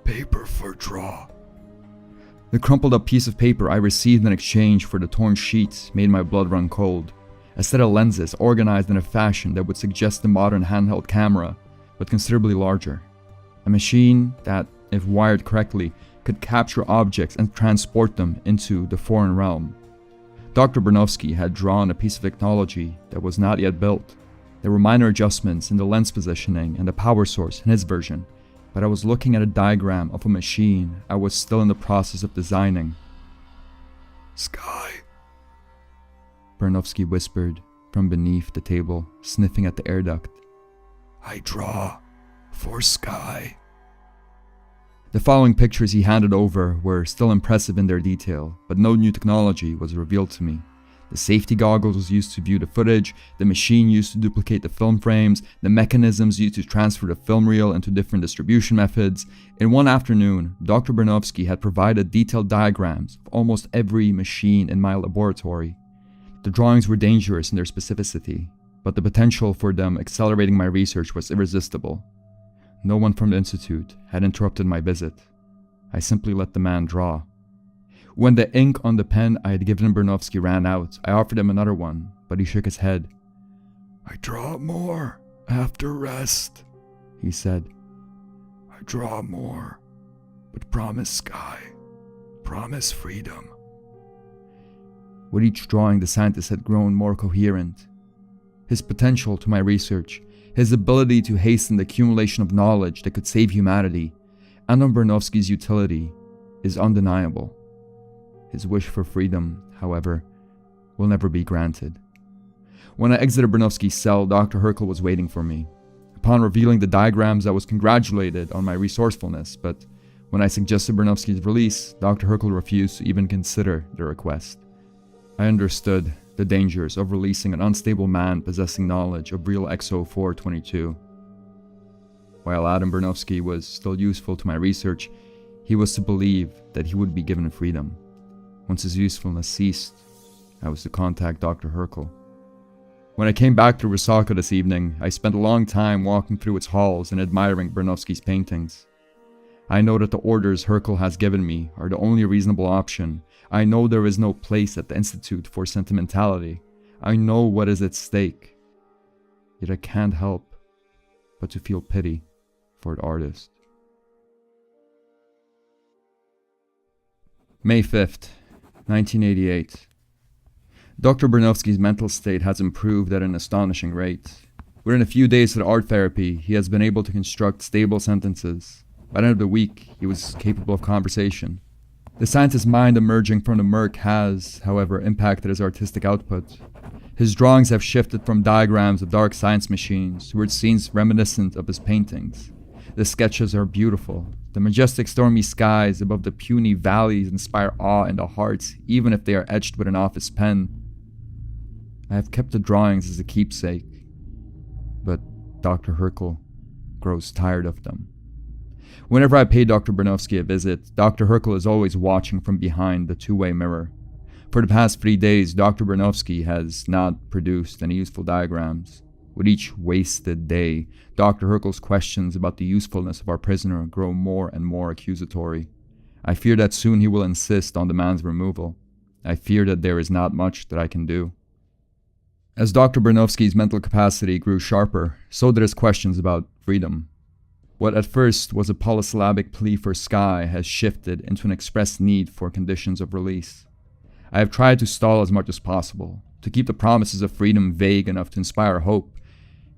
Paper for draw." The crumpled up piece of paper I received in exchange for the torn sheets made my blood run cold. A set of lenses organized in a fashion that would suggest the modern handheld camera, but considerably larger. A machine that, if wired correctly, could capture objects and transport them into the foreign realm. Dr. Bernovsky had drawn a piece of technology that was not yet built. There were minor adjustments in the lens positioning and the power source in his version, but I was looking at a diagram of a machine I was still in the process of designing. "Sky," Bernovsky whispered from beneath the table, sniffing at the air duct. "I draw for sky." The following pictures he handed over were still impressive in their detail, but no new technology was revealed to me. The safety goggles used to view the footage, the machine used to duplicate the film frames, the mechanisms used to transfer the film reel into different distribution methods. In one afternoon, Dr. Bernovsky had provided detailed diagrams of almost every machine in my laboratory. The drawings were dangerous in their specificity, but the potential for them accelerating my research was irresistible. No one from the Institute had interrupted my visit. I simply let the man draw. When the ink on the pen I had given Bernovsky ran out, I offered him another one, but he shook his head. "I draw more after rest," he said. "I draw more, but promise sky, promise freedom." With each drawing, the scientist had grown more coherent. His potential to my research, his ability to hasten the accumulation of knowledge that could save humanity, and on Bernovsky's utility is undeniable. His wish for freedom, however, will never be granted. When I exited Bernovsky's cell, Dr. Herkel was waiting for me. Upon revealing the diagrams, I was congratulated on my resourcefulness, but when I suggested Bernovsky's release, Dr. Herkel refused to even consider the request. I understood the dangers of releasing an unstable man possessing knowledge of real XO422. While Adam Bernovsky was still useful to my research, he was to believe that he would be given freedom. Once his usefulness ceased, I was to contact Dr. Herkel. When I came back to Rusalka this evening, I spent a long time walking through its halls and admiring Bernovsky's paintings. I know that the orders Herkel has given me are the only reasonable option. I know there is no place at the Institute for sentimentality. I know what is at stake. Yet I can't help but to feel pity for the artist. May 5th, 1988. Dr. Bernovsky's mental state has improved at an astonishing rate. Within a few days of art therapy, he has been able to construct stable sentences. By the end of the week, he was capable of conversation. The scientist's mind emerging from the murk has, however, impacted his artistic output. His drawings have shifted from diagrams of dark science machines towards scenes reminiscent of his paintings. The sketches are beautiful. The majestic stormy skies above the puny valleys inspire awe in the hearts, even if they are etched with an office pen. I have kept the drawings as a keepsake, but Dr. Herkel grows tired of them. Whenever I pay Dr. Bernovsky a visit, Dr. Herkel is always watching from behind the two-way mirror. For the past 3 days, Dr. Bernovsky has not produced any useful diagrams. With each wasted day, Dr. Herkel's questions about the usefulness of our prisoner grow more and more accusatory. I fear that soon he will insist on the man's removal. I fear that there is not much that I can do. As Dr. Bernovsky's mental capacity grew sharper, so did his questions about freedom. What at first was a polysyllabic plea for sky has shifted into an expressed need for conditions of release. I have tried to stall as much as possible, to keep the promises of freedom vague enough to inspire hope.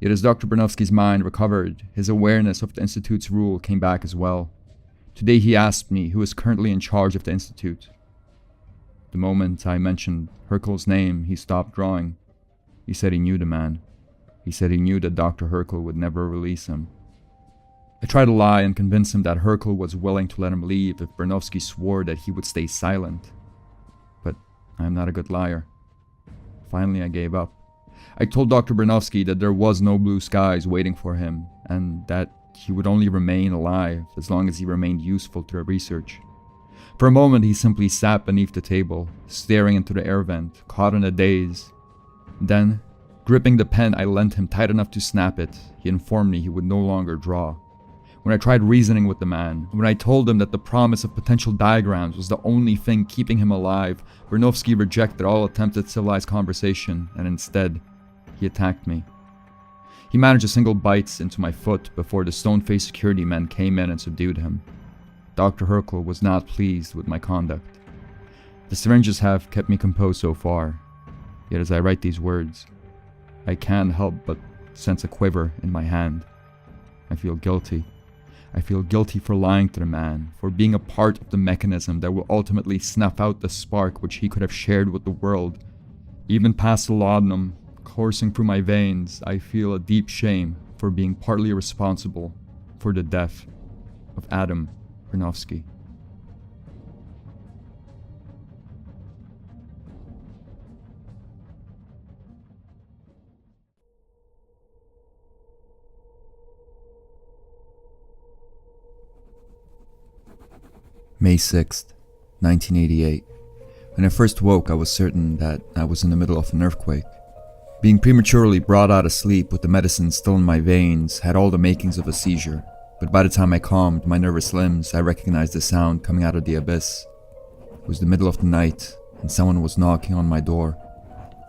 Yet as Dr. Bernovsky's mind recovered, his awareness of the Institute's rule came back as well. Today he asked me who is currently in charge of the Institute. The moment I mentioned Herkel's name, he stopped drawing. He said he knew the man. He said he knew that Dr. Herkel would never release him. I tried to lie and convince him that Herkel was willing to let him leave if Bernovsky swore that he would stay silent. But I am not a good liar. Finally, I gave up. I told Dr. Bernovsky that there was no blue skies waiting for him, and that he would only remain alive as long as he remained useful to the research. For a moment, he simply sat beneath the table, staring into the air vent, caught in a daze. Then, gripping the pen I lent him tight enough to snap it, he informed me he would no longer draw. When I tried reasoning with the man, when I told him that the promise of potential diagrams was the only thing keeping him alive, Bernovsky rejected all attempts at civilized conversation, and instead, he attacked me. He managed a single bite into my foot before the stone-faced security men came in and subdued him. Dr. Herkel was not pleased with my conduct. The syringes have kept me composed so far, yet as I write these words, I can't help but sense a quiver in my hand. I feel guilty. I feel guilty for lying to the man, for being a part of the mechanism that will ultimately snuff out the spark which he could have shared with the world. Even past the laudanum coursing through my veins, I feel a deep shame for being partly responsible for the death of Adam Bernovsky. May 6th, 1988. When I first woke, I was certain that I was in the middle of an earthquake. Being prematurely brought out of sleep with the medicine still in my veins had all the makings of a seizure, but by the time I calmed my nervous limbs, I recognized the sound coming out of the abyss. It was the middle of the night, and someone was knocking on my door.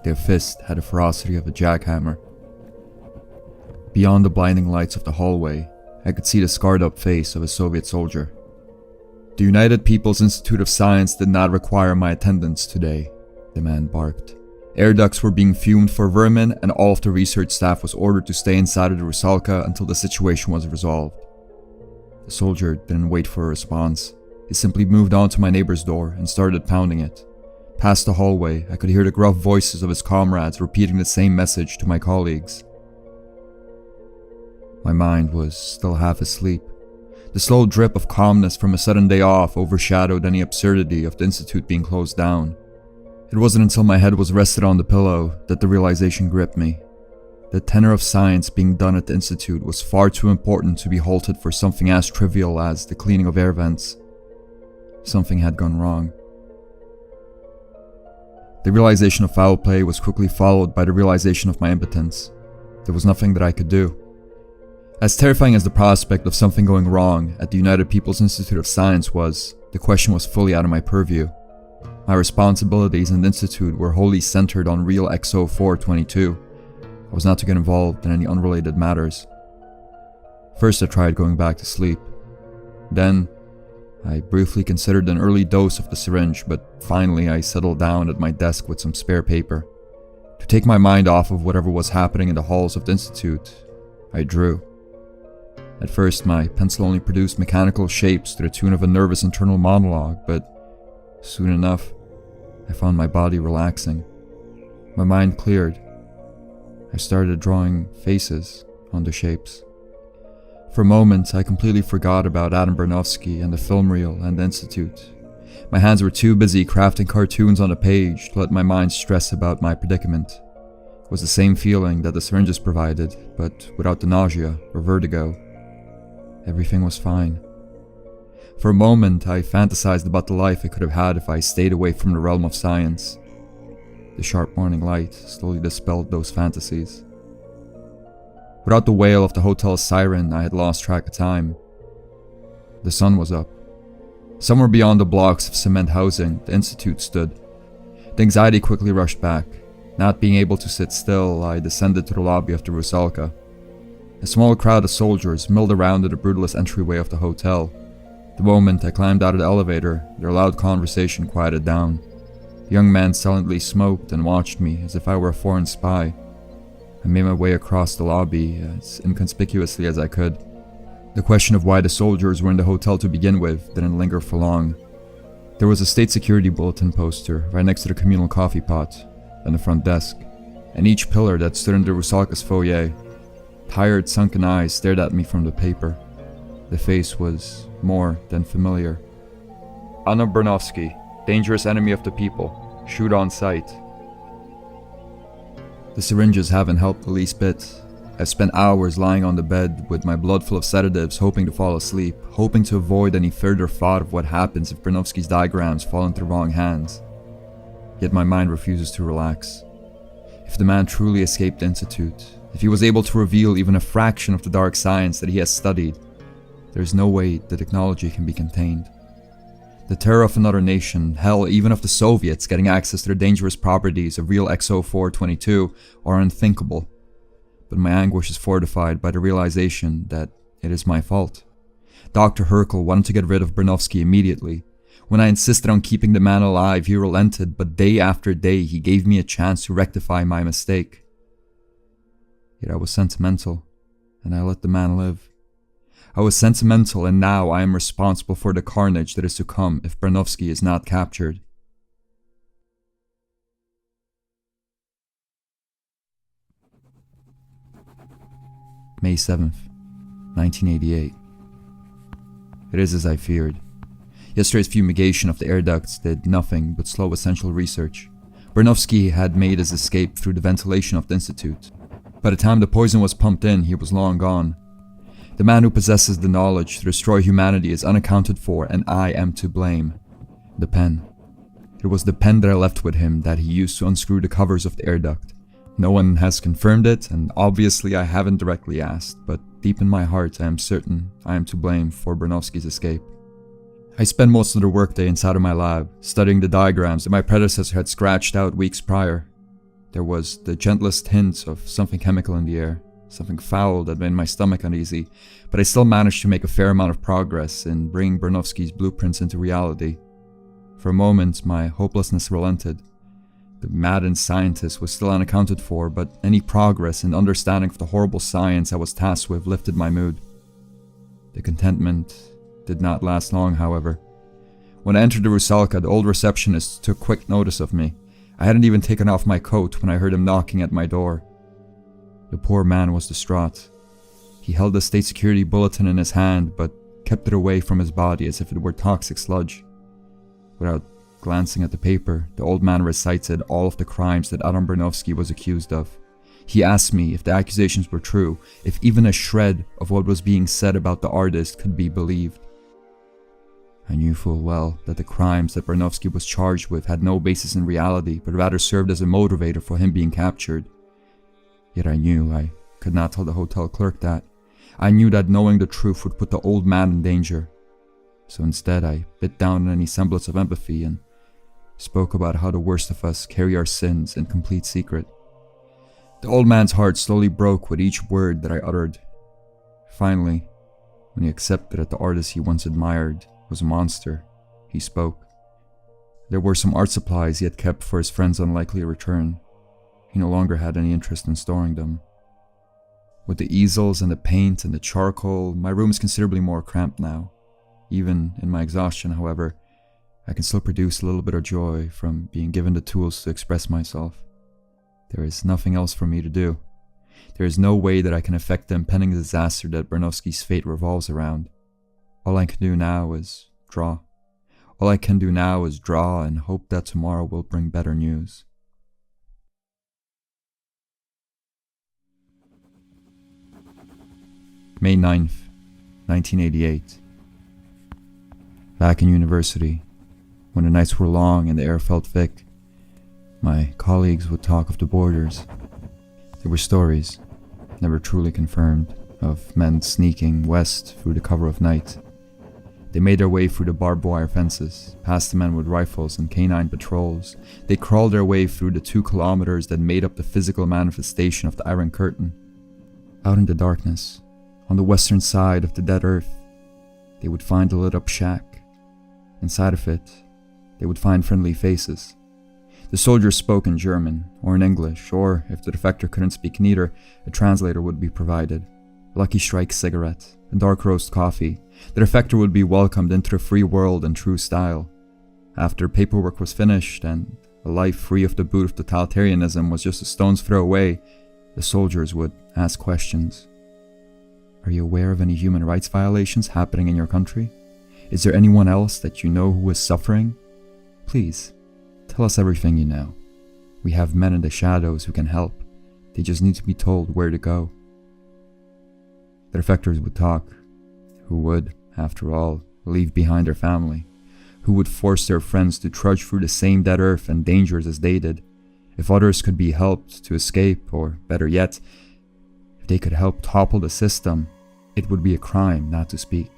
Their fist had the ferocity of a jackhammer. Beyond the blinding lights of the hallway, I could see the scarred-up face of a Soviet soldier. The United People's Institute of Science did not require my attendance today, the man barked. Air ducts were being fumed for vermin, and all of the research staff was ordered to stay inside of the Rusalka until the situation was resolved. The soldier didn't wait for a response. He simply moved on to my neighbor's door and started pounding it. Past the hallway, I could hear the gruff voices of his comrades repeating the same message to my colleagues. My mind was still half asleep. The slow drip of calmness from a sudden day off overshadowed any absurdity of the institute being closed down. It wasn't until my head was rested on the pillow that the realization gripped me. The tenor of science being done at the institute was far too important to be halted for something as trivial as the cleaning of air vents. Something had gone wrong. The realization of foul play was quickly followed by the realization of my impotence. There was nothing that I could do. As terrifying as the prospect of something going wrong at the United People's Institute of Science was, the question was fully out of my purview. My responsibilities in the institute were wholly centered on real XO 422. I was not to get involved in any unrelated matters. First I tried going back to sleep. Then, I briefly considered an early dose of the syringe, but finally I settled down at my desk with some spare paper. To take my mind off of whatever was happening in the halls of the Institute, I drew. At first, my pencil only produced mechanical shapes to the tune of a nervous internal monologue, but soon enough, I found my body relaxing. My mind cleared. I started drawing faces on the shapes. For a moment, I completely forgot about Adam Bernofsky and the film reel and the Institute. My hands were too busy crafting cartoons on a page to let my mind stress about my predicament. It was the same feeling that the syringes provided, but without the nausea or vertigo. Everything was fine. For a moment, I fantasized about the life I could have had if I stayed away from the realm of science. The sharp morning light slowly dispelled those fantasies. Without the wail of the hotel's siren, I had lost track of time. The sun was up. Somewhere beyond the blocks of cement housing, the Institute stood. The anxiety quickly rushed back. Not being able to sit still, I descended to the lobby of the Rusalka. A small crowd of soldiers milled around at the brutalist entryway of the hotel. The moment I climbed out of the elevator, their loud conversation quieted down. The young man silently smoked and watched me as if I were a foreign spy. I made my way across the lobby as inconspicuously as I could. The question of why the soldiers were in the hotel to begin with didn't linger for long. There was a state security bulletin poster right next to the communal coffee pot and the front desk, and each pillar that stood in the Rusalka's foyer. Tired, sunken eyes stared at me from the paper. The face was more than familiar. Anna Bernofsky, dangerous enemy of the people. Shoot on sight. The syringes haven't helped the least bit. I've spent hours lying on the bed with my blood full of sedatives, hoping to fall asleep, hoping to avoid any further thought of what happens if Bernofsky's diagrams fall into the wrong hands. Yet my mind refuses to relax. If the man truly escaped the Institute, if he was able to reveal even a fraction of the dark science that he has studied, there is no way the technology can be contained. The terror of another nation, hell, even of the Soviets getting access to the dangerous properties of real XO422 are unthinkable. But my anguish is fortified by the realization that it is my fault. Dr. Herkel wanted to get rid of Bernofsky immediately. When I insisted on keeping the man alive, he relented, but day after day he gave me a chance to rectify my mistake. Yet I was sentimental, and I let the man live. I was sentimental, and now I am responsible for the carnage that is to come if Bernofsky is not captured. May 7th, 1988. It is as I feared. Yesterday's fumigation of the air ducts did nothing but slow essential research. Bernofsky had made his escape through the ventilation of the Institute. By the time the poison was pumped in, he was long gone. The man who possesses the knowledge to destroy humanity is unaccounted for, and I am to blame. The pen. It was the pen that I left with him that he used to unscrew the covers of the air duct. No one has confirmed it, and obviously I haven't directly asked, but deep in my heart I am certain I am to blame for Bernofsky's escape. I spent most of the workday inside of my lab, studying the diagrams that my predecessor had scratched out weeks prior. There was the gentlest hint of something chemical in the air, something foul that made my stomach uneasy, but I still managed to make a fair amount of progress in bringing Bernofsky's blueprints into reality. For a moment, my hopelessness relented. The maddened scientist was still unaccounted for, but any progress in understanding of the horrible science I was tasked with lifted my mood. The contentment did not last long, however. When I entered the Rusalka, the old receptionist took quick notice of me. I hadn't even taken off my coat when I heard him knocking at my door. The poor man was distraught. He held the state security bulletin in his hand, but kept it away from his body as if it were toxic sludge. Without glancing at the paper, the old man recited all of the crimes that Adam Bernofsky was accused of. He asked me if the accusations were true, if even a shred of what was being said about the artist could be believed. I knew full well that the crimes that Bernofsky was charged with had no basis in reality, but rather served as a motivator for him being captured. Yet I knew I could not tell the hotel clerk that. I knew that knowing the truth would put the old man in danger. So instead I bit down on any semblance of empathy and spoke about how the worst of us carry our sins in complete secret. The old man's heart slowly broke with each word that I uttered. Finally, when he accepted that the artist he once admired was a monster. He spoke. There were some art supplies he had kept for his friend's unlikely return. He no longer had any interest in storing them. With the easels and the paint and the charcoal, my room is considerably more cramped now. Even in my exhaustion, however, I can still produce a little bit of joy from being given the tools to express myself. There is nothing else for me to do. There is no way that I can affect the impending disaster that Bernowski's fate revolves around. All I can do now is draw. All I can do now is draw and hope that tomorrow will bring better news. May 9th, 1988. Back in university, when the nights were long and the air felt thick, my colleagues would talk of the borders. There were stories, never truly confirmed, of men sneaking west through the cover of night. They made their way through the barbed wire fences, past the men with rifles and canine patrols. They crawled their way through the 2 kilometers that made up the physical manifestation of the Iron Curtain. Out in the darkness, on the western side of the dead earth, they would find a lit-up shack. Inside of it, they would find friendly faces. The soldiers spoke in German, or in English, or, if the defector couldn't speak neither, a translator would be provided. A Lucky Strike cigarette, a dark roast coffee. The defector would be welcomed into the free world in true style. After paperwork was finished, and a life free of the boot of totalitarianism was just a stone's throw away, the soldiers would ask questions. Are you aware of any human rights violations happening in your country? Is there anyone else that you know who is suffering? Please, tell us everything you know. We have men in the shadows who can help. They just need to be told where to go. The defectors would talk. Who would, after all, leave behind their family? Who would force their friends to trudge through the same dead earth and dangers as they did? If others could be helped to escape, or better yet, if they could help topple the system, it would be a crime not to speak.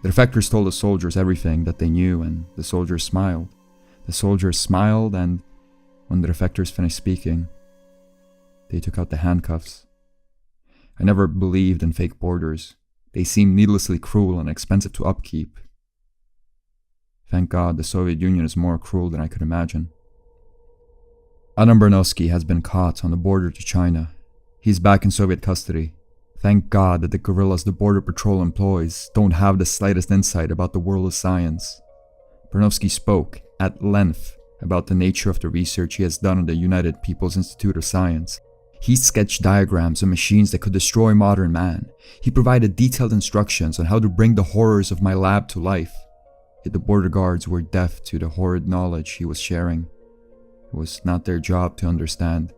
The defectors told the soldiers everything that they knew, and the soldiers smiled. The soldiers smiled, and when the defectors finished speaking, they took out the handcuffs. I never believed in fake borders. They seemed needlessly cruel and expensive to upkeep. Thank God the Soviet Union is more cruel than I could imagine. Adam Bernowski has been caught on the border to China. He's back in Soviet custody. Thank God that the guerrillas the Border Patrol employs don't have the slightest insight about the world of science. Bernowski spoke at length about the nature of the research he has done at the United People's Institute of Science. He sketched diagrams of machines that could destroy modern man. He provided detailed instructions on how to bring the horrors of my lab to life. Yet the border guards were deaf to the horrid knowledge he was sharing. It was not their job to understand.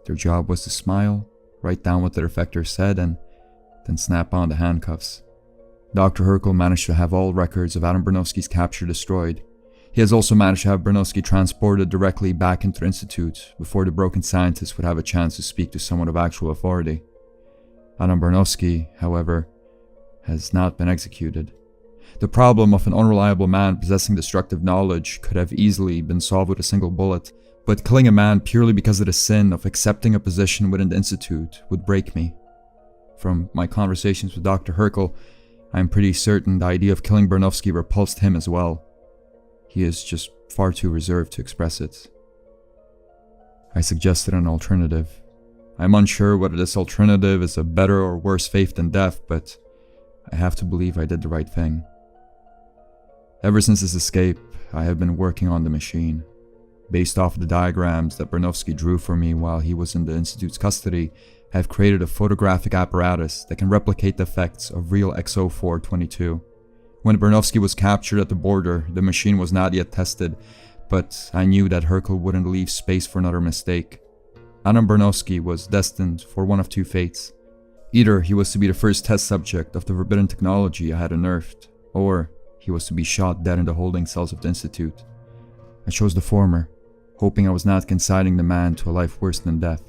Their job was to smile, write down what the defector said, and then snap on the handcuffs. Dr. Herkel managed to have all records of Adam Bernowski's capture destroyed. He has also managed to have Bernowski transported directly back into the Institute before the broken scientist would have a chance to speak to someone of actual authority. Adam Bernowski, however, has not been executed. The problem of an unreliable man possessing destructive knowledge could have easily been solved with a single bullet, but killing a man purely because of the sin of accepting a position within the Institute would break me. From my conversations with Dr. Herkel, I am pretty certain the idea of killing Bernowski repulsed him as well. He is just far too reserved to express it. I suggested an alternative. I am unsure whether this alternative is a better or worse fate than death, but I have to believe I did the right thing. Ever since his escape, I have been working on the machine. Based off of the diagrams that Bernowski drew for me while he was in the Institute's custody, I have created a photographic apparatus that can replicate the effects of real XO422. When Bernowski was captured at the border, the machine was not yet tested, but I knew that Herkel wouldn't leave space for another mistake. Adam Bernowski was destined for one of two fates. Either he was to be the first test subject of the forbidden technology I had unearthed, or he was to be shot dead in the holding cells of the Institute. I chose the former, hoping I was not consigning the man to a life worse than death.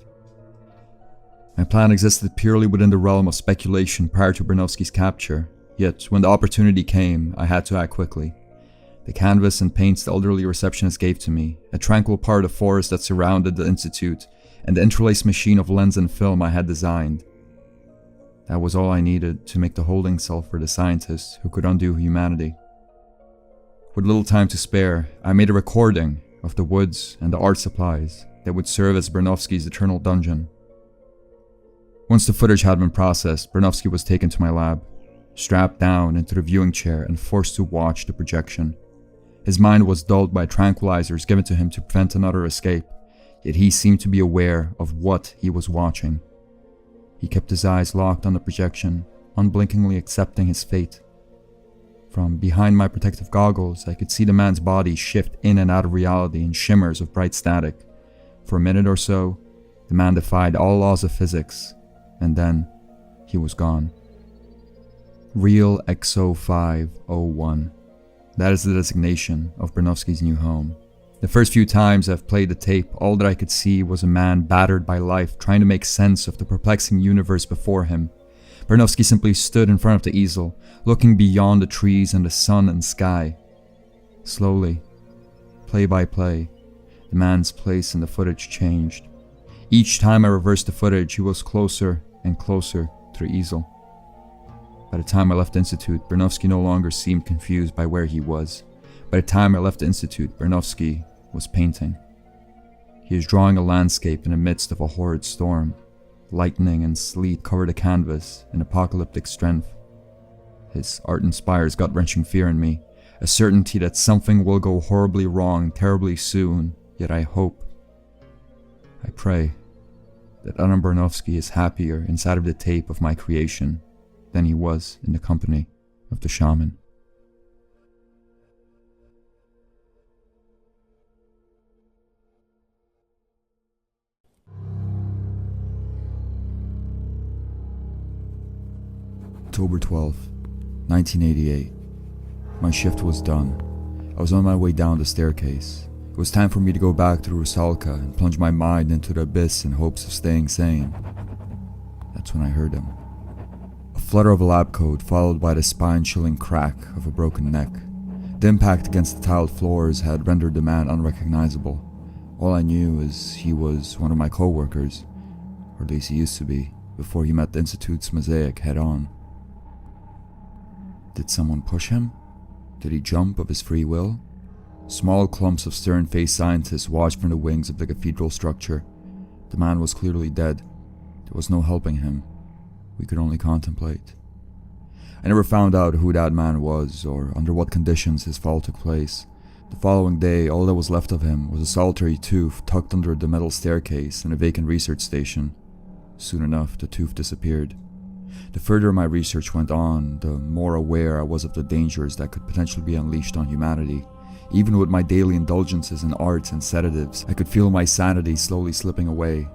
My plan existed purely within the realm of speculation prior to Bernowski's capture, yet when the opportunity came, I had to act quickly. The canvas and paints the elderly receptionist gave to me, a tranquil part of forest that surrounded the Institute, and the interlaced machine of lens and film I had designed. That was all I needed to make the holding cell for the scientist who could undo humanity. With little time to spare, I made a recording of the woods and the art supplies that would serve as Bernovsky's eternal dungeon. Once the footage had been processed, Bernovsky was taken to my lab, strapped down into the viewing chair and forced to watch the projection. His mind was dulled by tranquilizers given to him to prevent another escape, yet he seemed to be aware of what he was watching. He kept his eyes locked on the projection, unblinkingly accepting his fate. From behind my protective goggles, I could see the man's body shift in and out of reality in shimmers of bright static. For a minute or so, the man defied all laws of physics, and then he was gone. Real XO 501. That is the designation of Bernovsky's new home. The first few times I've played the tape, all that I could see was a man battered by life trying to make sense of the perplexing universe before him. Bernovsky simply stood in front of the easel, looking beyond the trees and the sun and sky. Slowly, play by play, the man's place in the footage changed. Each time I reversed the footage, he was closer and closer to the easel. By the time I left the Institute, Bernovsky no longer seemed confused by where he was. By the time I left the Institute, Bernovsky was painting. He is drawing a landscape in the midst of a horrid storm. Lightning and sleet cover the canvas in apocalyptic strength. His art inspires gut-wrenching fear in me, a certainty that something will go horribly wrong terribly soon, yet I hope, I pray, that Adam Bernovsky is happier inside of the tape of my creation than he was in the company of the shaman. October 12th, 1988. My shift was done. I was on my way down the staircase. It was time for me to go back to the Rusalka and plunge my mind into the abyss in hopes of staying sane. That's when I heard him. A flutter of a lab coat followed by the spine-chilling crack of a broken neck. The impact against the tiled floors had rendered the man unrecognizable. All I knew is he was one of my co-workers, or at least he used to be, before he met the Institute's mosaic head-on. Did someone push him? Did he jump of his free will? Small clumps of stern-faced scientists watched from the wings of the cathedral structure. The man was clearly dead. There was no helping him. We could only contemplate. I never found out who that man was, or under what conditions his fall took place. The following day, all that was left of him was a solitary tooth tucked under the metal staircase in a vacant research station. Soon enough, the tooth disappeared. The further my research went on, the more aware I was of the dangers that could potentially be unleashed on humanity. Even with my daily indulgences in art and sedatives, I could feel my sanity slowly slipping away.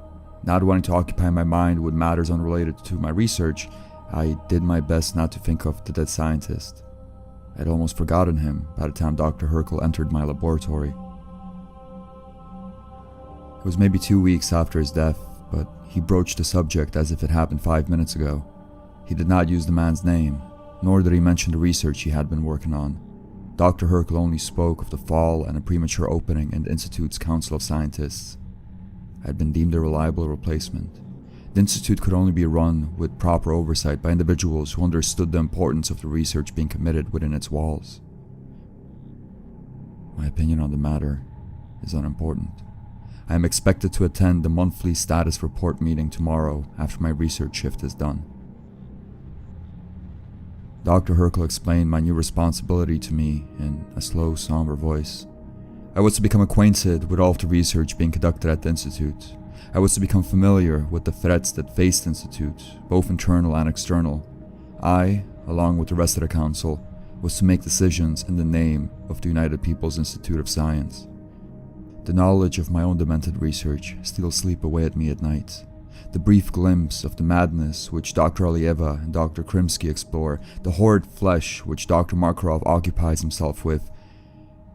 Not wanting to occupy my mind with matters unrelated to my research, I did my best not to think of the dead scientist. I'd almost forgotten him by the time Dr. Herkel entered my laboratory. It was maybe 2 weeks after his death, but he broached the subject as if it happened 5 minutes ago. He did not use the man's name, nor did he mention the research he had been working on. Dr. Herkel only spoke of the fall and a premature opening in the Institute's Council of Scientists. I had been deemed a reliable replacement. The Institute could only be run with proper oversight by individuals who understood the importance of the research being committed within its walls. My opinion on the matter is unimportant. I am expected to attend the monthly status report meeting tomorrow after my research shift is done. Dr. Herkel explained my new responsibility to me in a slow, somber voice. I was to become acquainted with all of the research being conducted at the Institute. I was to become familiar with the threats that faced the Institute, both internal and external. I, along with the rest of the Council, was to make decisions in the name of the United People's Institute of Science. The knowledge of my own demented research steals sleep away at me at night. The brief glimpse of the madness which Dr. Alieva and Dr. Krimsky explore, the horrid flesh which Dr. Markarov occupies himself with,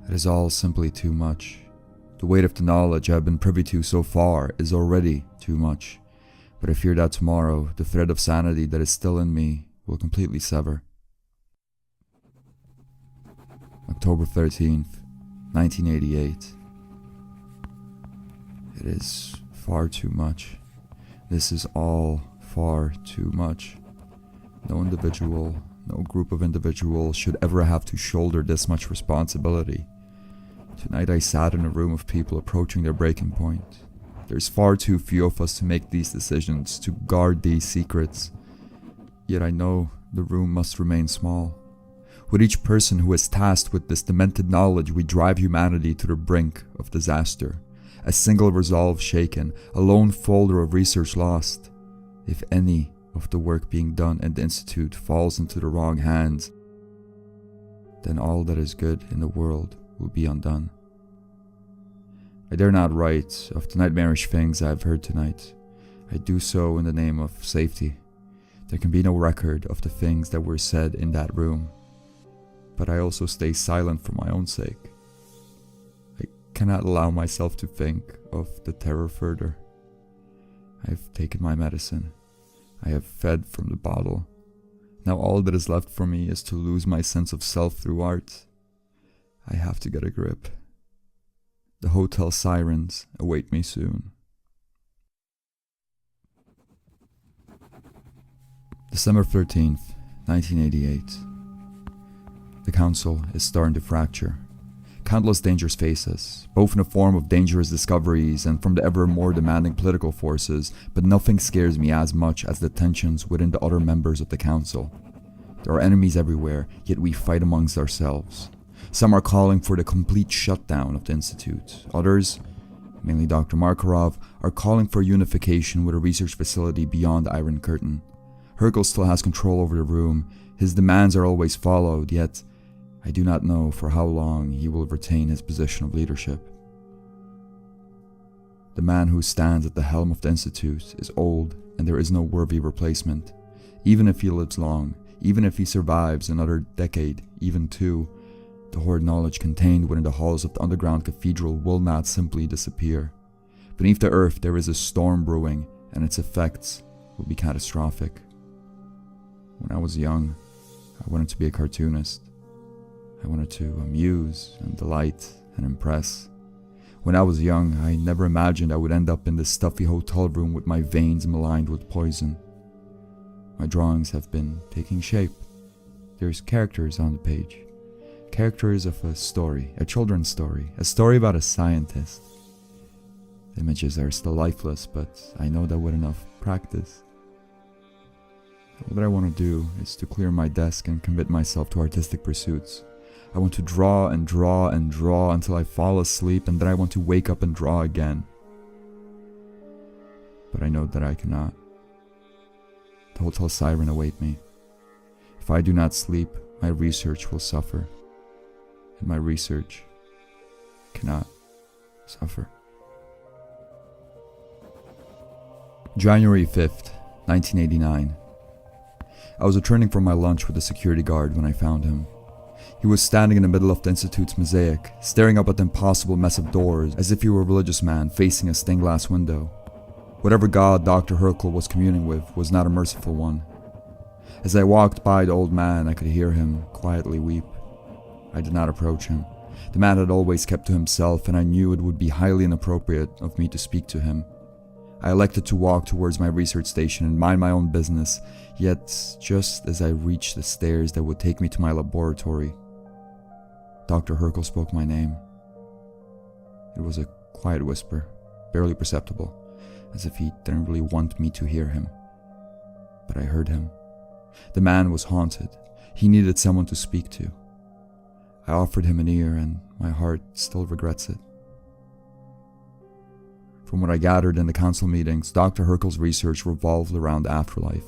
it is all simply too much. The weight of the knowledge I have been privy to so far is already too much, but I fear that tomorrow the thread of sanity that is still in me will completely sever. October 13th, 1988. It is far too much. This is all far too much. No individual, No group of individuals should ever have to shoulder this much responsibility. Tonight I sat in a room of people approaching their breaking point. There's far too few of us to make these decisions, to guard these secrets. Yet I know the room must remain small. With each person who is tasked with this demented knowledge, we drive humanity to the brink of disaster. A single resolve shaken, a lone folder of research lost. If any of the work being done in the Institute falls into the wrong hands, then all that is good in the world will be undone. I dare not write of the nightmarish things I have heard tonight. I do so in the name of safety. There can be no record of the things that were said in that room. But I also stay silent for my own sake. I cannot allow myself to think of the terror further. I have taken my medicine. I have fed from the bottle. Now all that is left for me is to lose my sense of self through art. I have to get a grip. The hotel sirens await me soon. December 13th, 1988. The council is starting to fracture. Countless dangers face us, both in the form of dangerous discoveries and from the ever more demanding political forces, but nothing scares me as much as the tensions within the other members of the council. There are enemies everywhere, yet we fight amongst ourselves. Some are calling for the complete shutdown of the Institute. Others, mainly Dr. Markarov, are calling for unification with a research facility beyond the Iron Curtain. Hercule still has control over the room. His demands are always followed, yet I do not know for how long he will retain his position of leadership. The man who stands at the helm of the Institute is old, and there is no worthy replacement. Even if he lives long, even if he survives another decade, even two, the hoard knowledge contained within the halls of the underground cathedral will not simply disappear. Beneath the earth there is a storm brewing, and its effects will be catastrophic. When I was young, I wanted to be a cartoonist. I wanted to amuse and delight and impress. When I was young, I never imagined I would end up in this stuffy hotel room with my veins maligned with poison. My drawings have been taking shape. There's characters on the page. Characters of a story, a children's story, a story about a scientist. The images are still lifeless, but I know that with enough practice. All that I want to do is to clear my desk and commit myself to artistic pursuits. I want to draw and draw and draw until I fall asleep, and then I want to wake up and draw again. But I know that I cannot. The hotel siren await me. If I do not sleep, my research will suffer. And my research cannot suffer. January 5th, 1989. I was returning from my lunch with a security guard when I found him. He was standing in the middle of the Institute's mosaic, staring up at the impossible mess of doors as if he were a religious man facing a stained glass window. Whatever god Dr. Hercule was communing with was not a merciful one. As I walked by the old man, I could hear him quietly weep. I did not approach him. The man had always kept to himself, and I knew it would be highly inappropriate of me to speak to him. I elected to walk towards my research station and mind my own business, yet just as I reached the stairs that would take me to my laboratory, Dr. Hercule spoke my name. It was a quiet whisper, barely perceptible, as if he didn't really want me to hear him. But I heard him. The man was haunted. He needed someone to speak to. I offered him an ear, and my heart still regrets it. From what I gathered in the council meetings, Dr. Hercule's research revolved around the afterlife.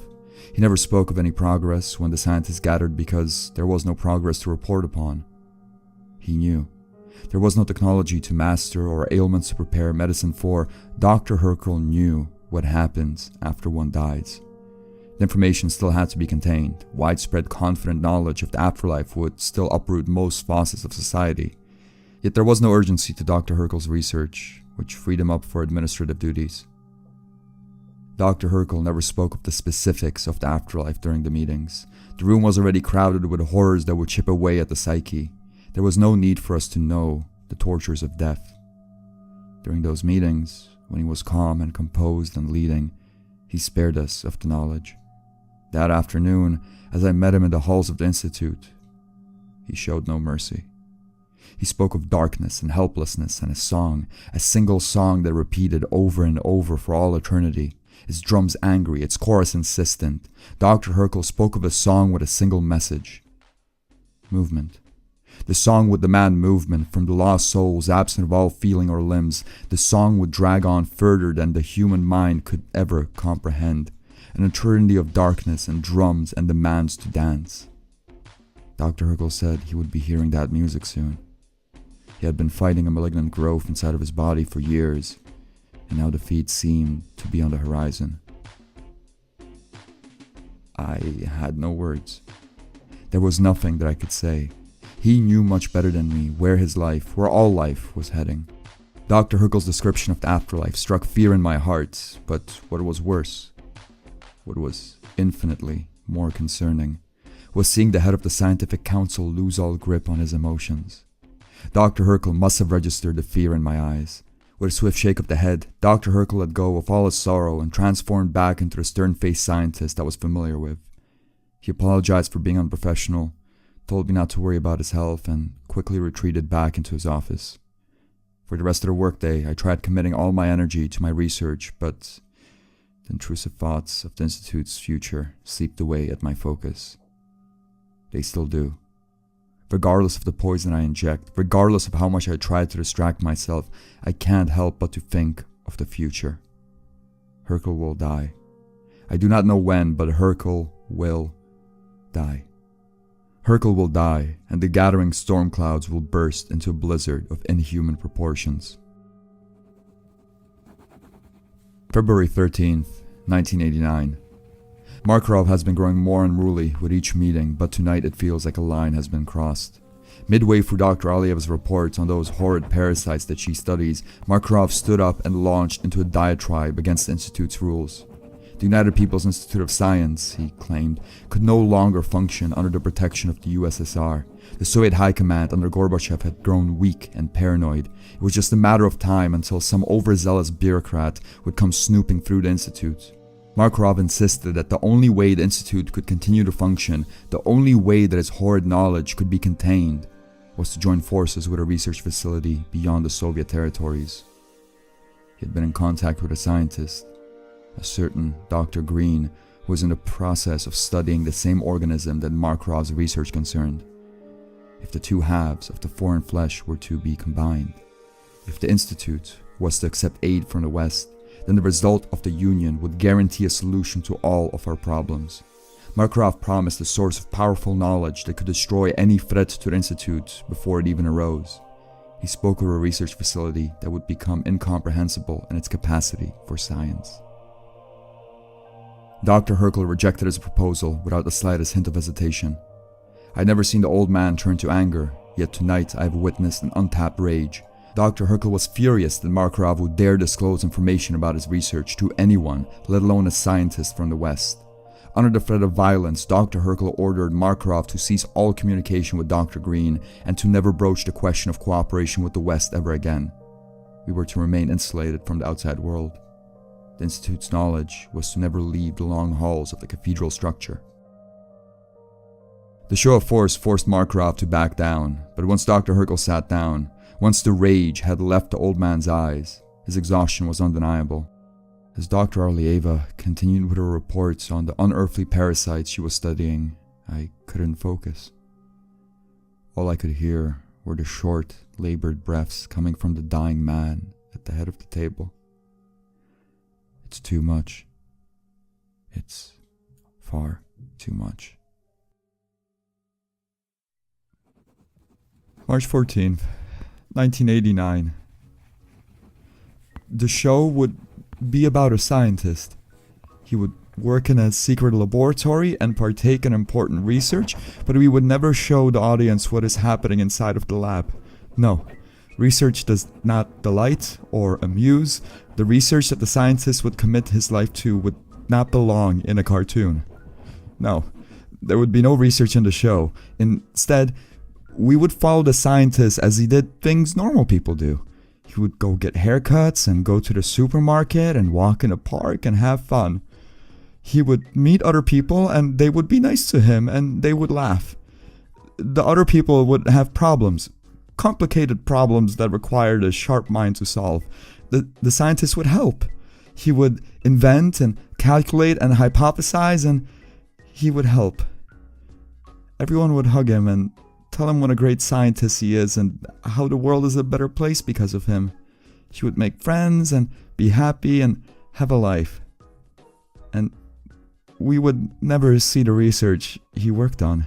He never spoke of any progress when the scientists gathered because there was no progress to report upon. He knew. There was no technology to master or ailments to prepare medicine for. Dr. Hercule knew what happens after one dies. The information still had to be contained. Widespread confident knowledge of the afterlife would still uproot most facets of society. Yet there was no urgency to Dr. Hercule's research, which freed him up for administrative duties. Dr. Hercule never spoke of the specifics of the afterlife during the meetings. The room was already crowded with horrors that would chip away at the psyche. There was no need for us to know the tortures of death. During those meetings, when he was calm and composed and leading, he spared us of the knowledge. That afternoon, as I met him in the halls of the Institute, he showed no mercy. He spoke of darkness and helplessness and a song, a single song that repeated over and over for all eternity. Its drums angry, its chorus insistent. Dr. Hercule spoke of a song with a single message. Movement. The song would demand movement from the lost souls absent of all feeling or limbs. The song would drag on further than the human mind could ever comprehend. An eternity of darkness and drums and demands to dance. Dr. Hercule said he would be hearing that music soon. He had been fighting a malignant growth inside of his body for years, and now defeat seemed to be on the horizon. I had no words. There was nothing that I could say. He knew much better than me where his life, where all life, was heading. Dr. Hercule's description of the afterlife struck fear in my heart, but what was worse, what was infinitely more concerning, was seeing the head of the scientific council lose all grip on his emotions. Dr. Hercule must have registered the fear in my eyes. With a swift shake of the head, Dr. Hercule let go of all his sorrow and transformed back into the stern-faced scientist I was familiar with. He apologized for being unprofessional, told me not to worry about his health, and quickly retreated back into his office. For the rest of the workday, I tried committing all my energy to my research, but the intrusive thoughts of the Institute's future seeped away at my focus. They still do. Regardless of the poison I inject, regardless of how much I try to distract myself, I can't help but to think of the future. Hercule will die. I do not know when, but Hercule will die. Hercule will die, and the gathering storm clouds will burst into a blizzard of inhuman proportions. February 13th, 1989. Markarov has been growing more unruly with each meeting, but tonight it feels like a line has been crossed. Midway through Dr. Aliev's report on those horrid parasites that she studies, Markarov stood up and launched into a diatribe against the Institute's rules. The United People's Institute of Science, he claimed, could no longer function under the protection of the USSR. The Soviet High Command under Gorbachev had grown weak and paranoid. It was just a matter of time until some overzealous bureaucrat would come snooping through the Institute. Markarov insisted that the only way the Institute could continue to function, the only way that its horrid knowledge could be contained, was to join forces with a research facility beyond the Soviet territories. He had been in contact with a scientist, a certain Dr. Green, who was in the process of studying the same organism that Markarov's research concerned. If the two halves of the foreign flesh were to be combined, if the Institute was to accept aid from the West, then the result of the union would guarantee a solution to all of our problems. Markarov promised a source of powerful knowledge that could destroy any threat to the Institute before it even arose. He spoke of a research facility that would become incomprehensible in its capacity for science. Dr. Hercule rejected his proposal without the slightest hint of hesitation. I had never seen the old man turn to anger, yet tonight I have witnessed an untapped rage. Dr. Hercule was furious that Markarov would dare disclose information about his research to anyone, let alone a scientist from the West. Under the threat of violence, Dr. Hercule ordered Markarov to cease all communication with Dr. Green and to never broach the question of cooperation with the West ever again. We were to remain insulated from the outside world. The Institute's knowledge was to never leave the long halls of the cathedral structure. The show of force forced Markarov to back down, but once Dr. Hercule sat down, once the rage had left the old man's eyes, his exhaustion was undeniable. As Dr. Alieva continued with her reports on the unearthly parasites she was studying, I couldn't focus. All I could hear were the short, labored breaths coming from the dying man at the head of the table. It's too much. It's far too much. March 14th, 1989. The show would be about a scientist. He would work in a secret laboratory and partake in important research, but we would never show the audience what is happening inside of the lab. No, research does not delight or amuse. The research that the scientist would commit his life to would not belong in a cartoon. No, there would be no research in the show. Instead, we would follow the scientist as he did things normal people do. He would go get haircuts and go to the supermarket and walk in a park and have fun. He would meet other people and they would be nice to him and they would laugh. The other people would have problems, complicated problems that required a sharp mind to solve. The scientist would help. He would invent and calculate and hypothesize, and he would help. Everyone would hug him and tell him what a great scientist he is and how the world is a better place because of him. He would make friends and be happy and have a life. And we would never see the research he worked on.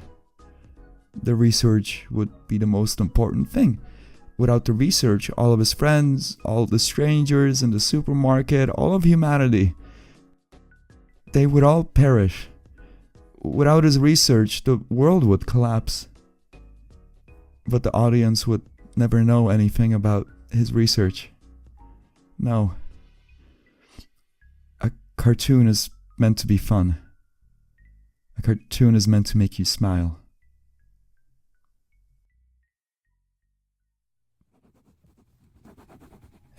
The research would be the most important thing. Without the research, all of his friends, all of the strangers in the supermarket, all of humanity, they would all perish. Without his research, the world would collapse. But the audience would never know anything about his research. No. A cartoon is meant to be fun. A cartoon is meant to make you smile.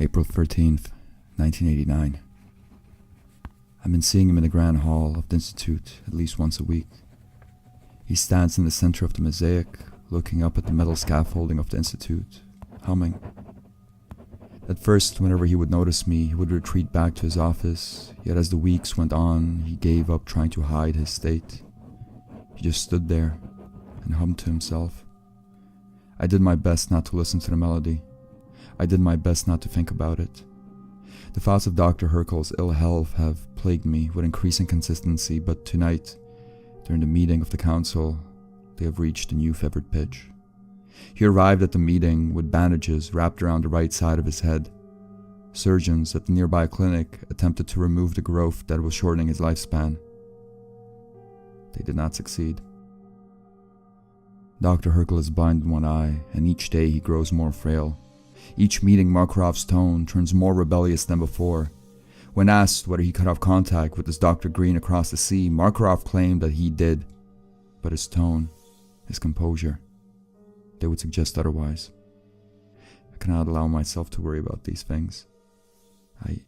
April 13th, 1989. I've been seeing him in the Grand Hall of the Institute at least once a week. He stands in the center of the mosaic, looking up at the metal scaffolding of the Institute, humming. At first, whenever he would notice me, he would retreat back to his office, yet as the weeks went on, he gave up trying to hide his state. He just stood there and hummed to himself. I did my best not to listen to the melody. I did my best not to think about it. The thoughts of Dr. Herkel's ill health have plagued me with increasing consistency, but tonight, during the meeting of the council, they have reached a new fevered pitch. He arrived at the meeting with bandages wrapped around the right side of his head. Surgeons at the nearby clinic attempted to remove the growth that was shortening his lifespan. They did not succeed. Dr. Herkel is blind in one eye, and each day he grows more frail. Each meeting, Markov's tone turns more rebellious than before. When asked whether he cut off contact with his Dr. Green across the sea, Markov claimed that he did, but his tone, his composure, they would suggest otherwise. I cannot allow myself to worry about these things. I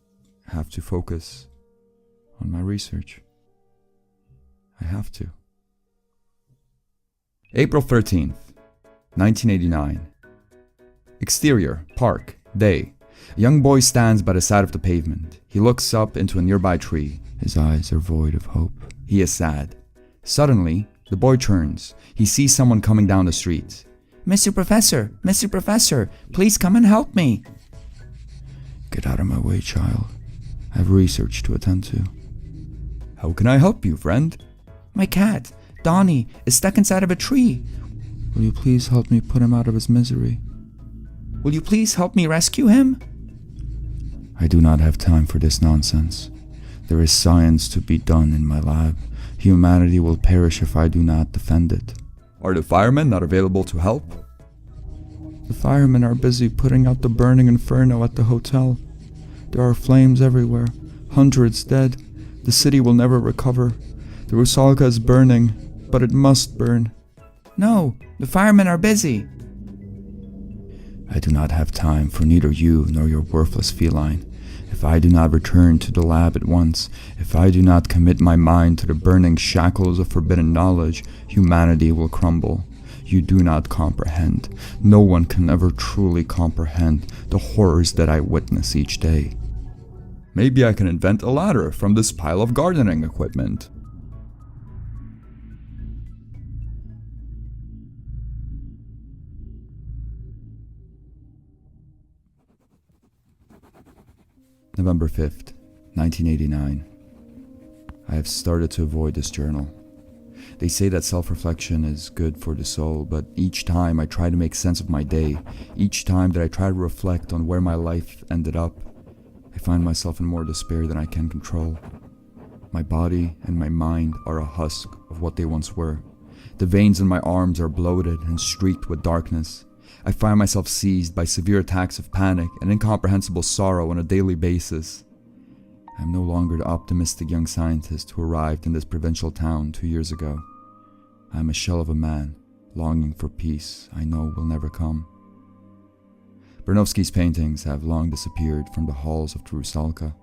have to focus on my research. I have to. April 13th, 1989. Exterior, park, day. A young boy stands by the side of the pavement. He looks up into a nearby tree. His eyes are void of hope. He is sad. Suddenly, the boy turns. He sees someone coming down the street. Mr. Professor, please come and help me. Get out of my way, child. I have research to attend to. How can I help you, friend? My cat, Donnie, is stuck inside of a tree. Will you please help me put him out of his misery? Will you please help me rescue him? I do not have time for this nonsense. There is science to be done in my lab. Humanity will perish if I do not defend it. Are the firemen not available to help? The firemen are busy putting out the burning inferno at the hotel. There are flames everywhere, hundreds dead. The city will never recover. The Rusalka is burning, but it must burn. No, the firemen are busy. I do not have time for neither you nor your worthless feline. If I do not return to the lab at once, if I do not commit my mind to the burning shackles of forbidden knowledge, humanity will crumble. You do not comprehend. No one can ever truly comprehend the horrors that I witness each day. Maybe I can invent a ladder from this pile of gardening equipment. November 5th, 1989. I have started to avoid this journal. They say that self-reflection is good for the soul, but each time I try to make sense of my day, each time that I try to reflect on where my life ended up, I find myself in more despair than I can control. My body and my mind are a husk of what they once were. The veins in my arms are bloated and streaked with darkness. I find myself seized by severe attacks of panic and incomprehensible sorrow on a daily basis. I am no longer the optimistic young scientist who arrived in this provincial town 2 years ago. I am a shell of a man, longing for peace I know will never come. Bernowski's paintings have long disappeared from the halls of the Rusalka.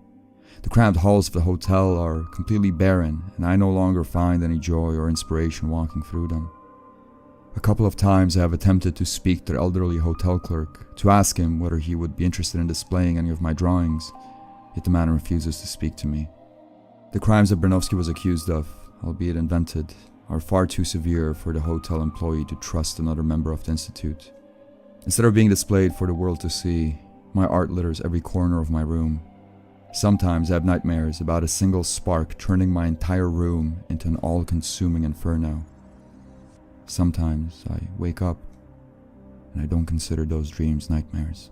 The cramped halls of the hotel are completely barren, and I no longer find any joy or inspiration walking through them. A couple of times I have attempted to speak to the elderly hotel clerk, to ask him whether he would be interested in displaying any of my drawings, yet the man refuses to speak to me. The crimes that Bernovsky was accused of, albeit invented, are far too severe for the hotel employee to trust another member of the institute. Instead of being displayed for the world to see, my art litters every corner of my room. Sometimes I have nightmares about a single spark turning my entire room into an all-consuming inferno. Sometimes I wake up and I don't consider those dreams nightmares.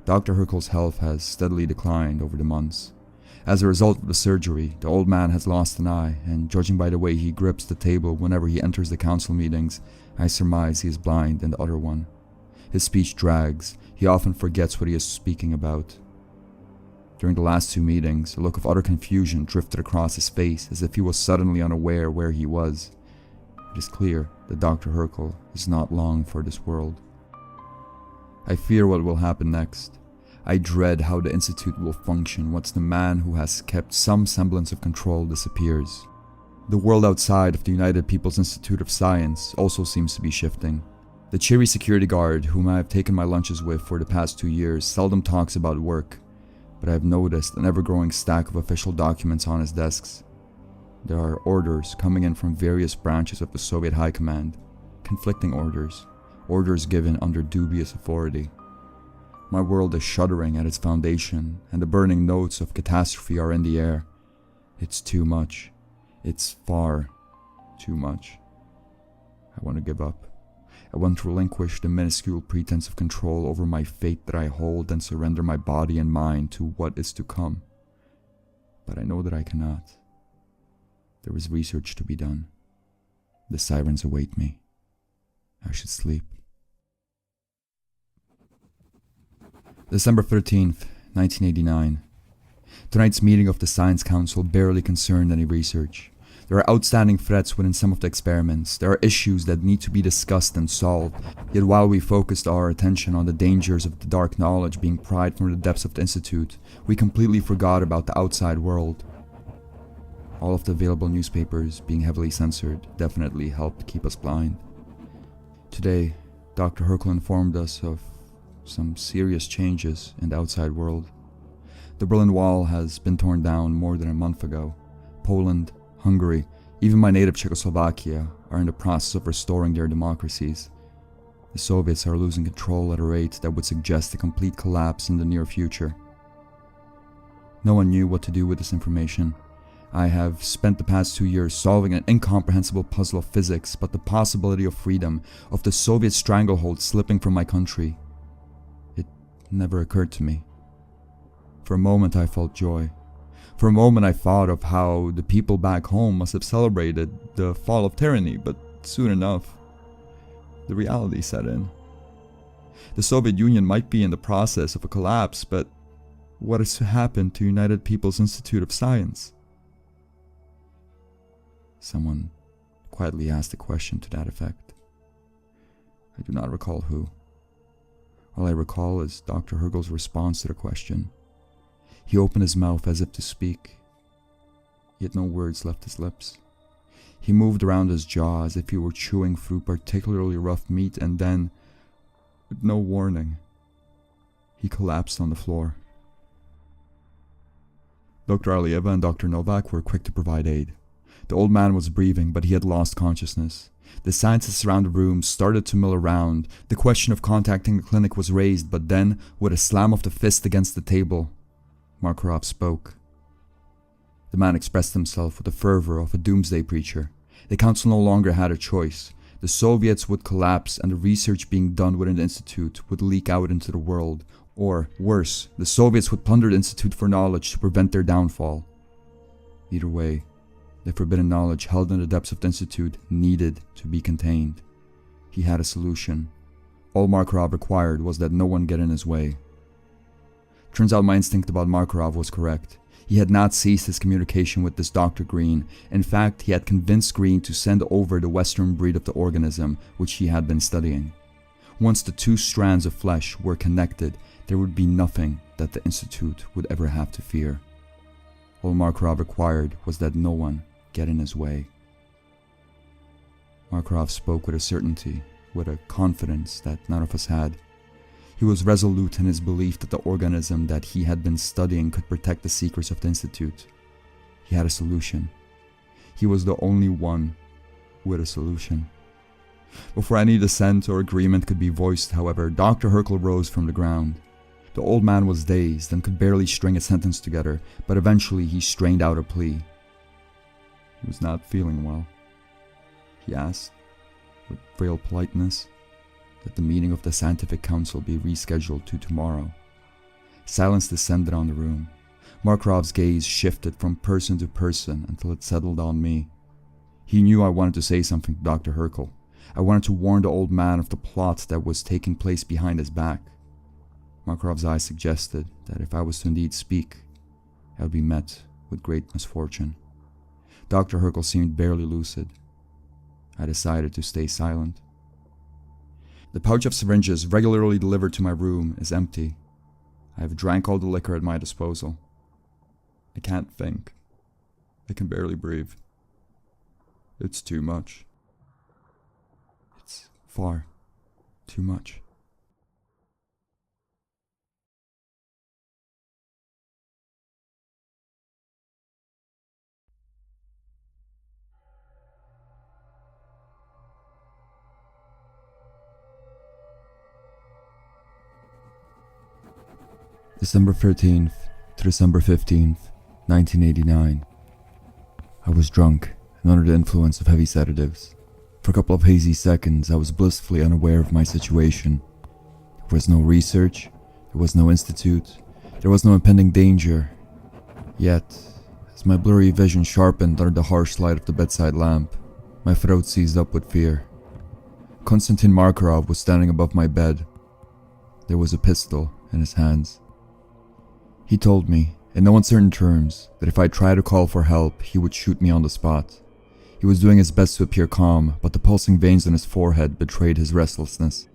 Dr. Herkel's health has steadily declined over the months. As a result of the surgery, the old man has lost an eye, and judging by the way he grips the table whenever he enters the council meetings, I surmise he is blind in the other one. His speech drags. He often forgets what he is speaking about. During the last two meetings, a look of utter confusion drifted across his face as if he was suddenly unaware where he was. It is clear that Dr. Herkel is not long for this world. I fear what will happen next. I dread how the Institute will function once the man who has kept some semblance of control disappears. The world outside of the United People's Institute of Science also seems to be shifting. The cheery security guard whom I have taken my lunches with for the past 2 years seldom talks about work, but I have noticed an ever-growing stack of official documents on his desks. There are orders coming in from various branches of the Soviet High Command, conflicting orders given under dubious authority. My world is shuddering at its foundation, and the burning notes of catastrophe are in the air. It's too much. It's far too much. I want to give up. I want to relinquish the minuscule pretense of control over my fate that I hold and surrender my body and mind to what is to come. But I know that I cannot. There is research to be done. The sirens await me. I should sleep. December 13th, 1989. Tonight's meeting of the Science Council barely concerned any research. There are outstanding threats within some of the experiments. There are issues that need to be discussed and solved. Yet while we focused our attention on the dangers of the dark knowledge being pried from the depths of the Institute, we completely forgot about the outside world. All of the available newspapers being heavily censored definitely helped keep us blind. Today, Dr. Herkel informed us of some serious changes in the outside world. The Berlin Wall has been torn down more than a month ago. Poland, Hungary, even my native Czechoslovakia are in the process of restoring their democracies. The Soviets are losing control at a rate that would suggest a complete collapse in the near future. No one knew what to do with this information. I have spent the past 2 years solving an incomprehensible puzzle of physics, but the possibility of freedom, of the Soviet stranglehold slipping from my country, it never occurred to me. For a moment I felt joy. For a moment I thought of how the people back home must have celebrated the fall of tyranny, but soon enough, the reality set in. The Soviet Union might be in the process of a collapse, but what is to happen to United People's Institute of Science? Someone quietly asked a question to that effect. I do not recall who. All I recall is Dr. Hergel's response to the question. He opened his mouth as if to speak, yet no words left his lips. He moved around his jaw as if he were chewing through particularly rough meat, and then, with no warning, he collapsed on the floor. Dr. Alieva and Dr. Novak were quick to provide aid. The old man was breathing, but he had lost consciousness. The scientists around the room started to mill around. The question of contacting the clinic was raised, but then, with a slam of the fist against the table, Markarov spoke. The man expressed himself with the fervor of a doomsday preacher. The council no longer had a choice. The Soviets would collapse, and the research being done within the Institute would leak out into the world. Or, worse, the Soviets would plunder the Institute for knowledge to prevent their downfall. Either way, the forbidden knowledge held in the depths of the Institute needed to be contained. He had a solution. All Markarov required was that no one get in his way. Turns out my instinct about Markarov was correct. He had not ceased his communication with this Dr. Green. In fact, he had convinced Green to send over the Western breed of the organism which he had been studying. Once the two strands of flesh were connected, there would be nothing that the Institute would ever have to fear. All Markarov required was that no one get in his way. Markarov spoke with a certainty, with a confidence that none of us had. He was resolute in his belief that the organism that he had been studying could protect the secrets of the Institute. He had a solution. He was the only one with a solution. Before any dissent or agreement could be voiced, however, Dr. Herkel rose from the ground. The old man was dazed and could barely string a sentence together, but eventually he strained out a plea. He was not feeling well. He asked, with frail politeness, that the meeting of the Scientific Council be rescheduled to tomorrow. Silence descended on the room. Markarov's gaze shifted from person to person until it settled on me. He knew I wanted to say something to Dr. Herkel. I wanted to warn the old man of the plot that was taking place behind his back. Markarov's eyes suggested that if I was to indeed speak, I would be met with great misfortune. Dr. Herkel seemed barely lucid. I decided to stay silent. The pouch of syringes regularly delivered to my room is empty. I have drank all the liquor at my disposal. I can't think. I can barely breathe. It's too much. It's far too much. December 13th to December 15th, 1989. I was drunk and under the influence of heavy sedatives. For a couple of hazy seconds, I was blissfully unaware of my situation. There was no research, there was no institute, there was no impending danger. Yet, as my blurry vision sharpened under the harsh light of the bedside lamp, my throat seized up with fear. Konstantin Markarov was standing above my bed. There was a pistol in his hands. He told me, in no uncertain terms, that if I tried to call for help, he would shoot me on the spot. He was doing his best to appear calm, but the pulsing veins on his forehead betrayed his restlessness.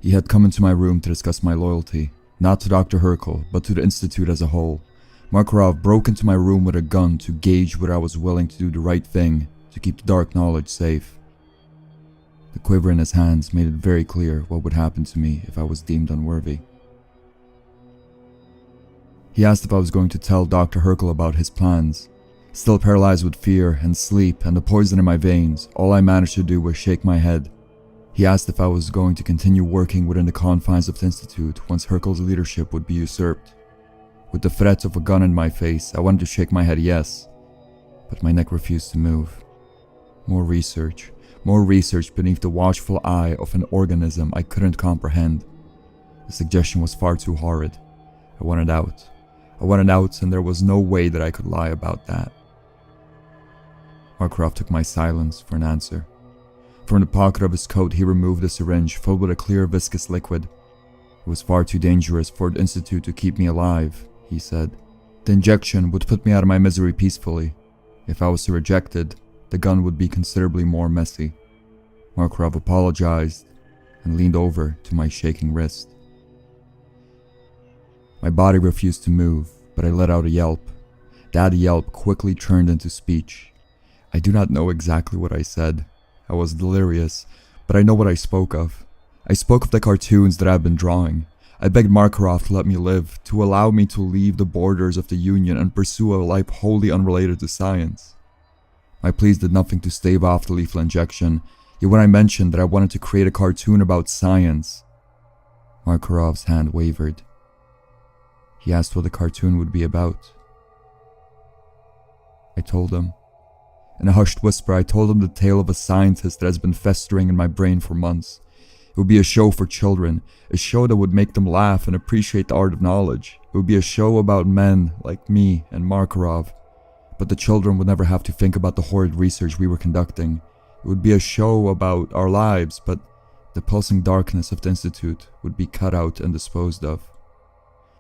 He had come into my room to discuss my loyalty, not to Dr. Herkel, but to the Institute as a whole. Markarov broke into my room with a gun to gauge whether I was willing to do the right thing to keep the dark knowledge safe. The quiver in his hands made it very clear what would happen to me if I was deemed unworthy. He asked if I was going to tell Dr. Herkel about his plans. Still paralyzed with fear and sleep and the poison in my veins, all I managed to do was shake my head. He asked if I was going to continue working within the confines of the Institute once Herkel's leadership would be usurped. With the threat of a gun in my face, I wanted to shake my head yes, but my neck refused to move. More research beneath the watchful eye of an organism I couldn't comprehend. The suggestion was far too horrid. I wanted out, and there was no way that I could lie about that. Markarov took my silence for an answer. From the pocket of his coat, he removed a syringe filled with a clear, viscous liquid. It was far too dangerous for the Institute to keep me alive, he said. The injection would put me out of my misery peacefully. If I was to reject it, the gun would be considerably more messy. Markarov apologized and leaned over to my shaking wrist. My body refused to move, but I let out a yelp. That yelp quickly turned into speech. I do not know exactly what I said. I was delirious, but I know what I spoke of. I spoke of the cartoons that I had been drawing. I begged Markarov to let me live, to allow me to leave the borders of the Union and pursue a life wholly unrelated to science. My pleas did nothing to stave off the lethal injection, yet when I mentioned that I wanted to create a cartoon about science, Markarov's hand wavered. He asked what the cartoon would be about. I told him. In a hushed whisper, I told him the tale of a scientist that has been festering in my brain for months. It would be a show for children, a show that would make them laugh and appreciate the art of knowledge. It would be a show about men like me and Markarov. But the children would never have to think about the horrid research we were conducting. It would be a show about our lives, but the pulsing darkness of the Institute would be cut out and disposed of.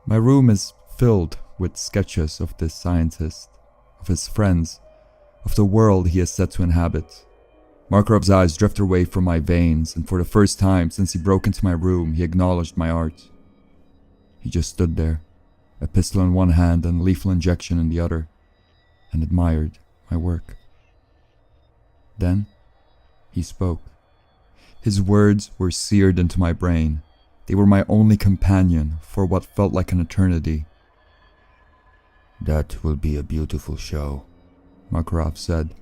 My room is filled with sketches of this scientist, of his friends, of the world he is set to inhabit. Markarov's eyes drifted away from my veins, and for the first time since he broke into my room, he acknowledged my art. He just stood there, a pistol in one hand and lethal injection in the other, and admired my work. Then, he spoke. His words were seared into my brain. They were my only companion for what felt like an eternity. "That will be a beautiful show," Markarov said.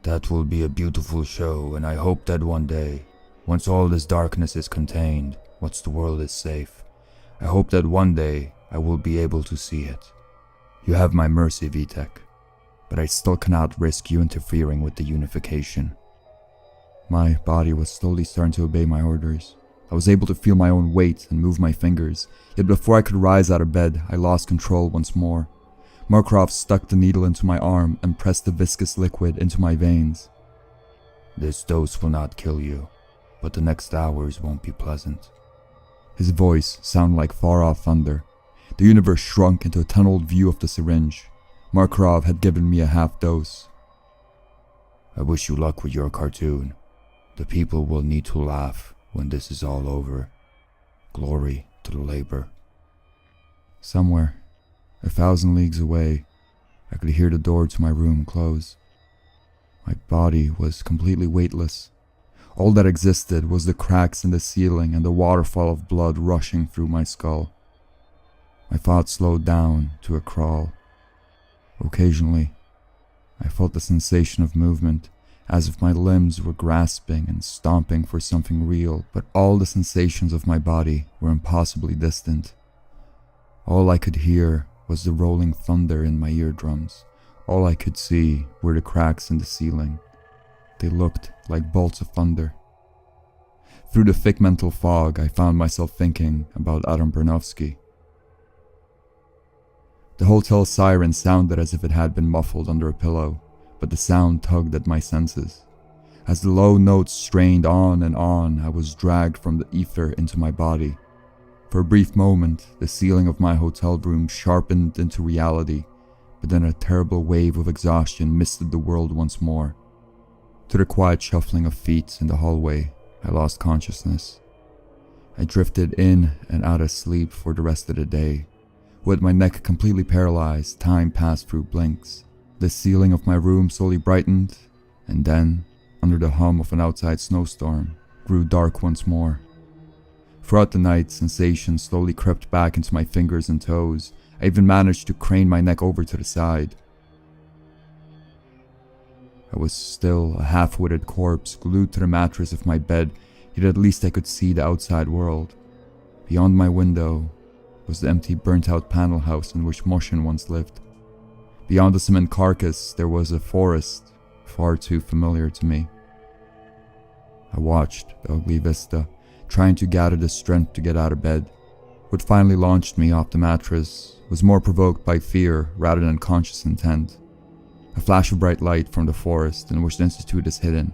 "That will be a beautiful show, and I hope that one day, once all this darkness is contained, once the world is safe, I hope that one day I will be able to see it. You have my mercy, Vitek, but I still cannot risk you interfering with the unification." My body was slowly starting to obey my orders. I was able to feel my own weight and move my fingers, yet before I could rise out of bed, I lost control once more. Markarov stuck the needle into my arm and pressed the viscous liquid into my veins. "This dose will not kill you, but the next hours won't be pleasant." His voice sounded like far-off thunder. The universe shrunk into a tunneled view of the syringe. Markarov had given me a half dose. "I wish you luck with your cartoon. The people will need to laugh when this is all over. Glory to the labor." Somewhere, 1,000 leagues away, I could hear the door to my room close. My body was completely weightless. All that existed was the cracks in the ceiling and the waterfall of blood rushing through my skull. My thoughts slowed down to a crawl. Occasionally, I felt the sensation of movement, as if my limbs were grasping and stomping for something real, but all the sensations of my body were impossibly distant. All I could hear was the rolling thunder in my eardrums. All I could see were the cracks in the ceiling. They looked like bolts of thunder. Through the thick mental fog, I found myself thinking about Adam Bernovsky. The hotel siren sounded as if it had been muffled under a pillow, but the sound tugged at my senses. As the low notes strained on and on, I was dragged from the ether into my body. For a brief moment, the ceiling of my hotel room sharpened into reality, but then a terrible wave of exhaustion misted the world once more. To the quiet shuffling of feet in the hallway, I lost consciousness. I drifted in and out of sleep for the rest of the day. With my neck completely paralyzed, time passed through blinks. The ceiling of my room slowly brightened, and then, under the hum of an outside snowstorm, grew dark once more. Throughout the night, sensations slowly crept back into my fingers and toes. I even managed to crane my neck over to the side. I was still a half-witted corpse glued to the mattress of my bed, yet at least I could see the outside world. Beyond my window was the empty burnt-out panel house in which Moshin once lived. Beyond the cement carcass, there was a forest, far too familiar to me. I watched the ugly vista, trying to gather the strength to get out of bed. What finally launched me off the mattress was more provoked by fear rather than conscious intent. A flash of bright light from the forest in which the Institute is hidden,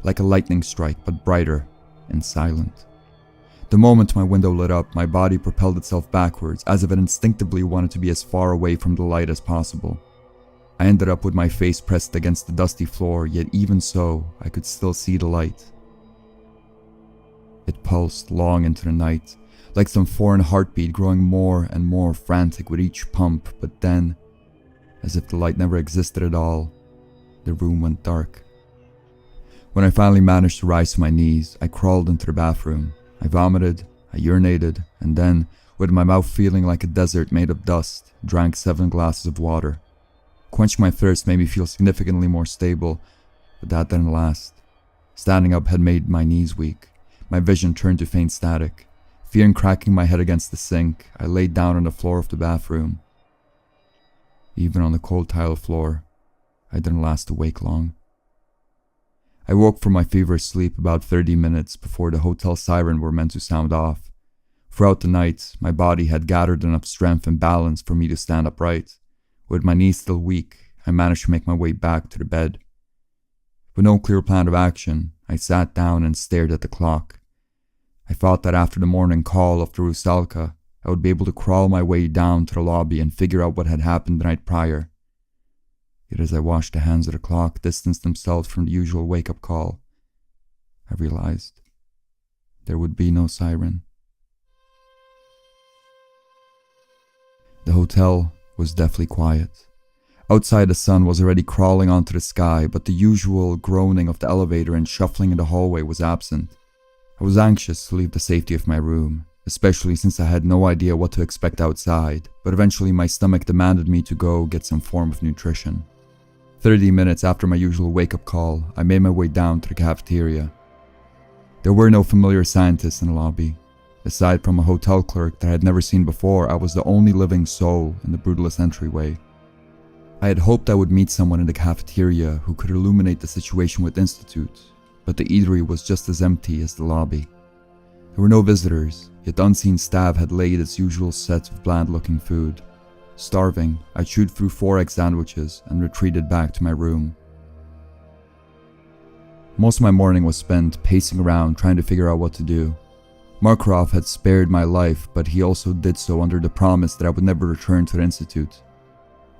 like a lightning strike but brighter and silent. The moment my window lit up, my body propelled itself backwards as if it instinctively wanted to be as far away from the light as possible. I ended up with my face pressed against the dusty floor, yet even so, I could still see the light. It pulsed long into the night, like some foreign heartbeat growing more and more frantic with each pump, but then, as if the light never existed at all, the room went dark. When I finally managed to rise to my knees, I crawled into the bathroom. I vomited, I urinated, and then, with my mouth feeling like a desert made of dust, drank 7 glasses of water. Quenching my thirst made me feel significantly more stable, but that didn't last. Standing up had made my knees weak. My vision turned to faint static. Fearing cracking my head against the sink, I laid down on the floor of the bathroom. Even on the cold tile floor, I didn't last awake long. I woke from my feverish sleep about 30 minutes before the hotel siren were meant to sound off. Throughout the night, my body had gathered enough strength and balance for me to stand upright. With my knees still weak, I managed to make my way back to the bed. With no clear plan of action, I sat down and stared at the clock. I thought that after the morning call of the Rusalka, I would be able to crawl my way down to the lobby and figure out what had happened the night prior. Yet as I watched the hands of the clock distance themselves from the usual wake-up call, I realized there would be no siren. The hotel was deathly quiet. Outside, the sun was already crawling onto the sky, but the usual groaning of the elevator and shuffling in the hallway was absent. I was anxious to leave the safety of my room, especially since I had no idea what to expect outside, but eventually my stomach demanded me to go get some form of nutrition. 30 minutes after my usual wake-up call, I made my way down to the cafeteria. There were no familiar scientists in the lobby. Aside from a hotel clerk that I had never seen before, I was the only living soul in the brutalist entryway. I had hoped I would meet someone in the cafeteria who could illuminate the situation with Institute, but the eatery was just as empty as the lobby. There were no visitors, yet the unseen staff had laid its usual set of bland-looking food. Starving, I chewed through 4 egg sandwiches and retreated back to my room. Most of my morning was spent pacing around trying to figure out what to do. Markov had spared my life, but he also did so under the promise that I would never return to the Institute.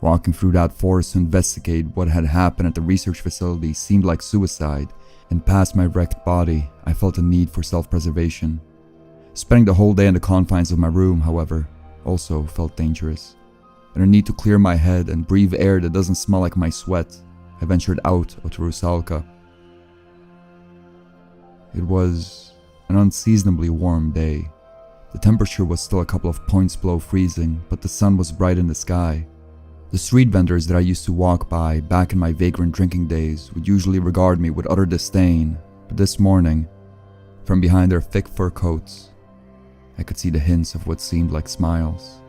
Walking through that forest to investigate what had happened at the research facility seemed like suicide, and past my wrecked body, I felt a need for self-preservation. Spending the whole day in the confines of my room, however, also felt dangerous. In a need to clear my head and breathe air that doesn't smell like my sweat, I ventured out of the Rusalka. It was an unseasonably warm day. The temperature was still a couple of points below freezing, but the sun was bright in the sky. The street vendors that I used to walk by back in my vagrant drinking days would usually regard me with utter disdain, but this morning, from behind their thick fur coats, I could see the hints of what seemed like smiles.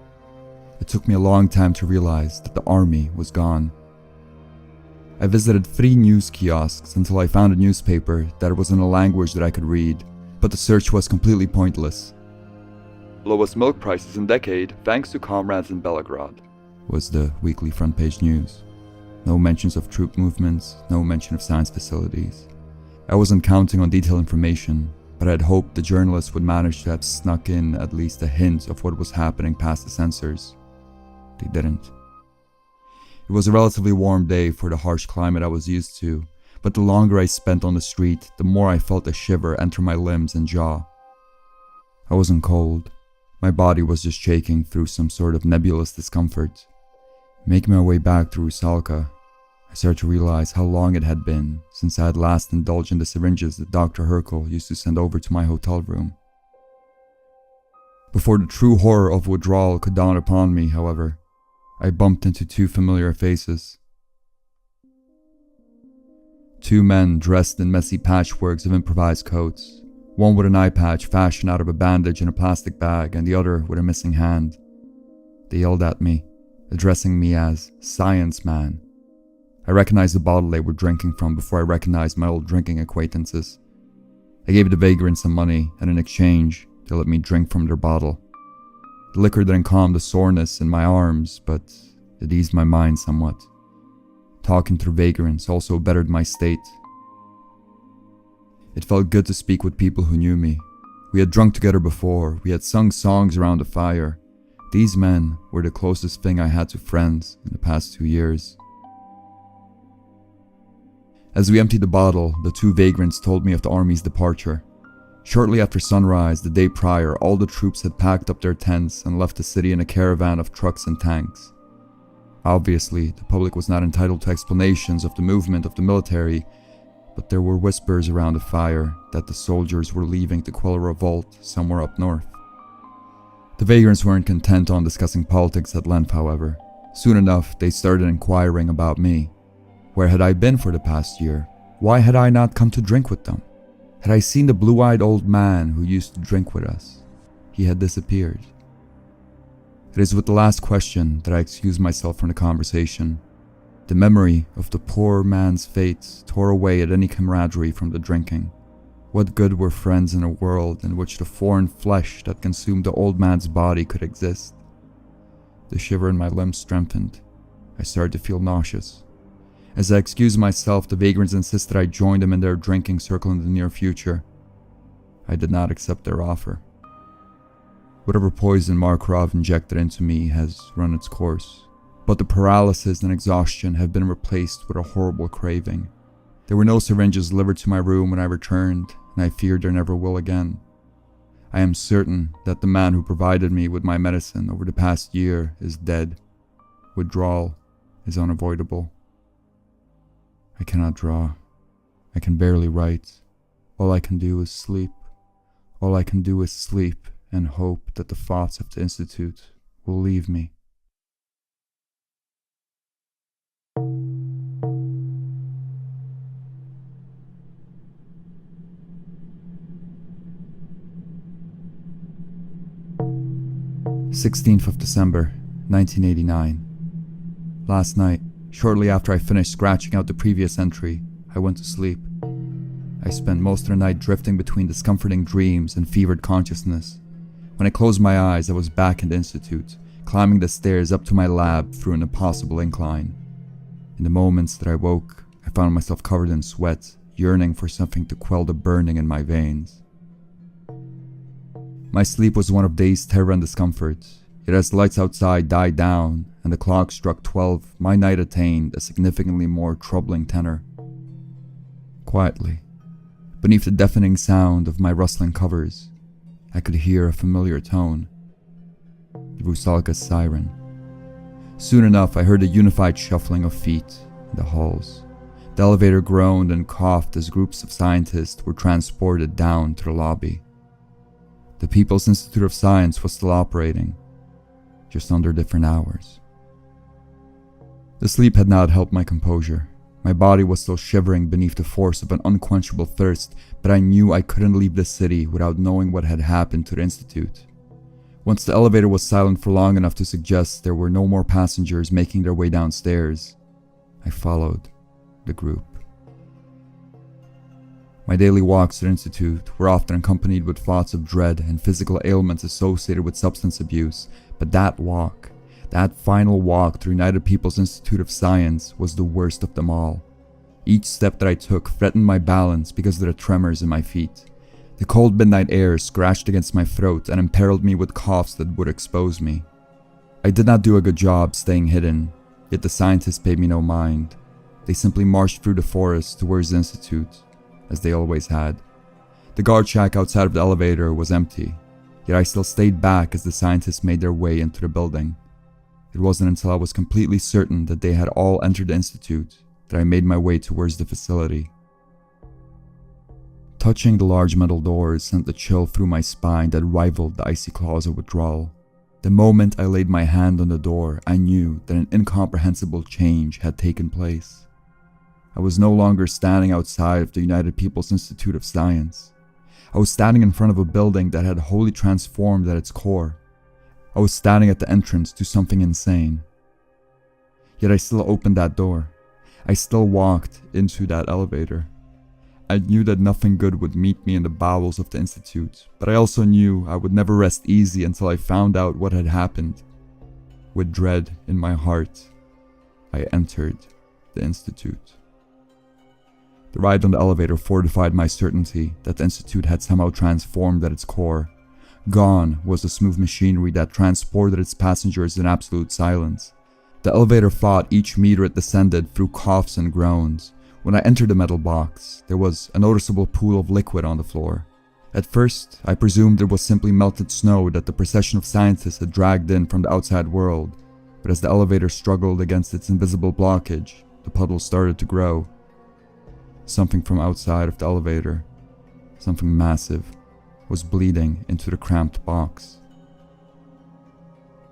It took me a long time to realize that the army was gone. I visited 3 news kiosks until I found a newspaper that was in a language that I could read, but the search was completely pointless. "Lowest milk prices in decade thanks to comrades in Belgrade," was the weekly front page news. No mentions of troop movements, no mention of science facilities. I wasn't counting on detailed information, but I had hoped the journalists would manage to have snuck in at least a hint of what was happening past the censors. They didn't. It was a relatively warm day for the harsh climate I was used to, but the longer I spent on the street, the more I felt a shiver enter my limbs and jaw. I wasn't cold. My body was just shaking through some sort of nebulous discomfort. Making my way back through Rusalka, I started to realize how long it had been since I had last indulged in the syringes that Dr. Herkel used to send over to my hotel room. Before the true horror of withdrawal could dawn upon me, however, I bumped into 2 familiar faces. 2 men dressed in messy patchworks of improvised coats, one with an eye patch fashioned out of a bandage in a plastic bag and the other with a missing hand. They yelled at me, addressing me as Science Man. I recognized the bottle they were drinking from before I recognized my old drinking acquaintances. I gave the vagrants some money, and in exchange, they let me drink from their bottle. The liquor didn't calm the soreness in my arms, but it eased my mind somewhat. Talking to the vagrants also bettered my state. It felt good to speak with people who knew me. We had drunk together before, we had sung songs around the fire. These men were the closest thing I had to friends in the past 2 years. As we emptied the bottle, the 2 vagrants told me of the army's departure. Shortly after sunrise the day prior, all the troops had packed up their tents and left the city in a caravan of trucks and tanks. Obviously, the public was not entitled to explanations of the movement of the military, but there were whispers around the fire that the soldiers were leaving to quell a revolt somewhere up north. The vagrants weren't content on discussing politics at length, however. Soon enough, they started inquiring about me. Where had I been for the past year? Why had I not come to drink with them? Had I seen the blue-eyed old man who used to drink with us? He had disappeared. It is with the last question that I excuse myself from the conversation. The memory of the poor man's fate tore away at any camaraderie from the drinking. What good were friends in a world in which the foreign flesh that consumed the old man's body could exist? The shiver in my limbs strengthened. I started to feel nauseous. As I excused myself, the vagrants insisted I join them in their drinking circle in the near future. I did not accept their offer. Whatever poison Markov injected into me has run its course, but the paralysis and exhaustion have been replaced with a horrible craving. There were no syringes delivered to my room when I returned, and I feared there never will again. I am certain that the man who provided me with my medicine over the past year is dead. Withdrawal is unavoidable. I cannot draw. I can barely write. All I can do is sleep. All I can do is sleep and hope that the thoughts of the Institute will leave me. December 16th, 1989. Last night, shortly after I finished scratching out the previous entry, I went to sleep. I spent most of the night drifting between discomforting dreams and fevered consciousness. When I closed my eyes, I was back in the Institute, climbing the stairs up to my lab through an impossible incline. In the moments that I woke, I found myself covered in sweat, yearning for something to quell the burning in my veins. My sleep was one of dazed terror and discomfort, yet as the lights outside died down and the clock struck 12, my night attained a significantly more troubling tenor. Quietly, beneath the deafening sound of my rustling covers, I could hear a familiar tone. The Rusalka's siren. Soon enough, I heard a unified shuffling of feet in the halls. The elevator groaned and coughed as groups of scientists were transported down to the lobby. The People's Institute of Science was still operating, just under different hours. The sleep had not helped my composure. My body was still shivering beneath the force of an unquenchable thirst, but I knew I couldn't leave the city without knowing what had happened to the Institute. Once the elevator was silent for long enough to suggest there were no more passengers making their way downstairs, I followed the group. My daily walks to the Institute were often accompanied with thoughts of dread and physical ailments associated with substance abuse, but that walk, that final walk to United People's Institute of Science, was the worst of them all. Each step that I took threatened my balance because of the tremors in my feet. The cold midnight air scratched against my throat and imperiled me with coughs that would expose me. I did not do a good job staying hidden, yet the scientists paid me no mind. They simply marched through the forest towards the Institute, as they always had. The guard shack outside of the elevator was empty, yet I still stayed back as the scientists made their way into the building. It wasn't until I was completely certain that they had all entered the Institute that I made my way towards the facility. Touching the large metal doors sent a chill through my spine that rivaled the icy claws of withdrawal. The moment I laid my hand on the door, I knew that an incomprehensible change had taken place. I was no longer standing outside of the United People's Institute of Science. I was standing in front of a building that had wholly transformed at its core. I was standing at the entrance to something insane. Yet I still opened that door. I still walked into that elevator. I knew that nothing good would meet me in the bowels of the Institute, but I also knew I would never rest easy until I found out what had happened. With dread in my heart, I entered the Institute. The ride on the elevator fortified my certainty that the Institute had somehow transformed at its core. Gone was the smooth machinery that transported its passengers in absolute silence. The elevator fought each meter it descended through coughs and groans. When I entered the metal box, there was a noticeable pool of liquid on the floor. At first, I presumed it was simply melted snow that the procession of scientists had dragged in from the outside world, but as the elevator struggled against its invisible blockage, the puddle started to grow. Something from outside of the elevator, something massive, was bleeding into the cramped box.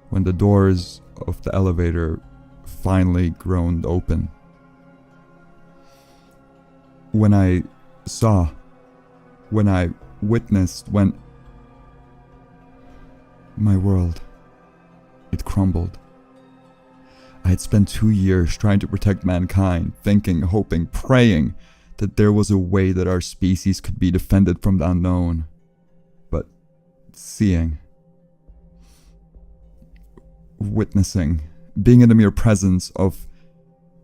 When the doors of the elevator finally groaned open, when I witnessed, when my world, it crumbled. I had spent 2 years trying to protect mankind, thinking, hoping, praying that there was a way that our species could be defended from the unknown. But seeing, witnessing, being in the mere presence of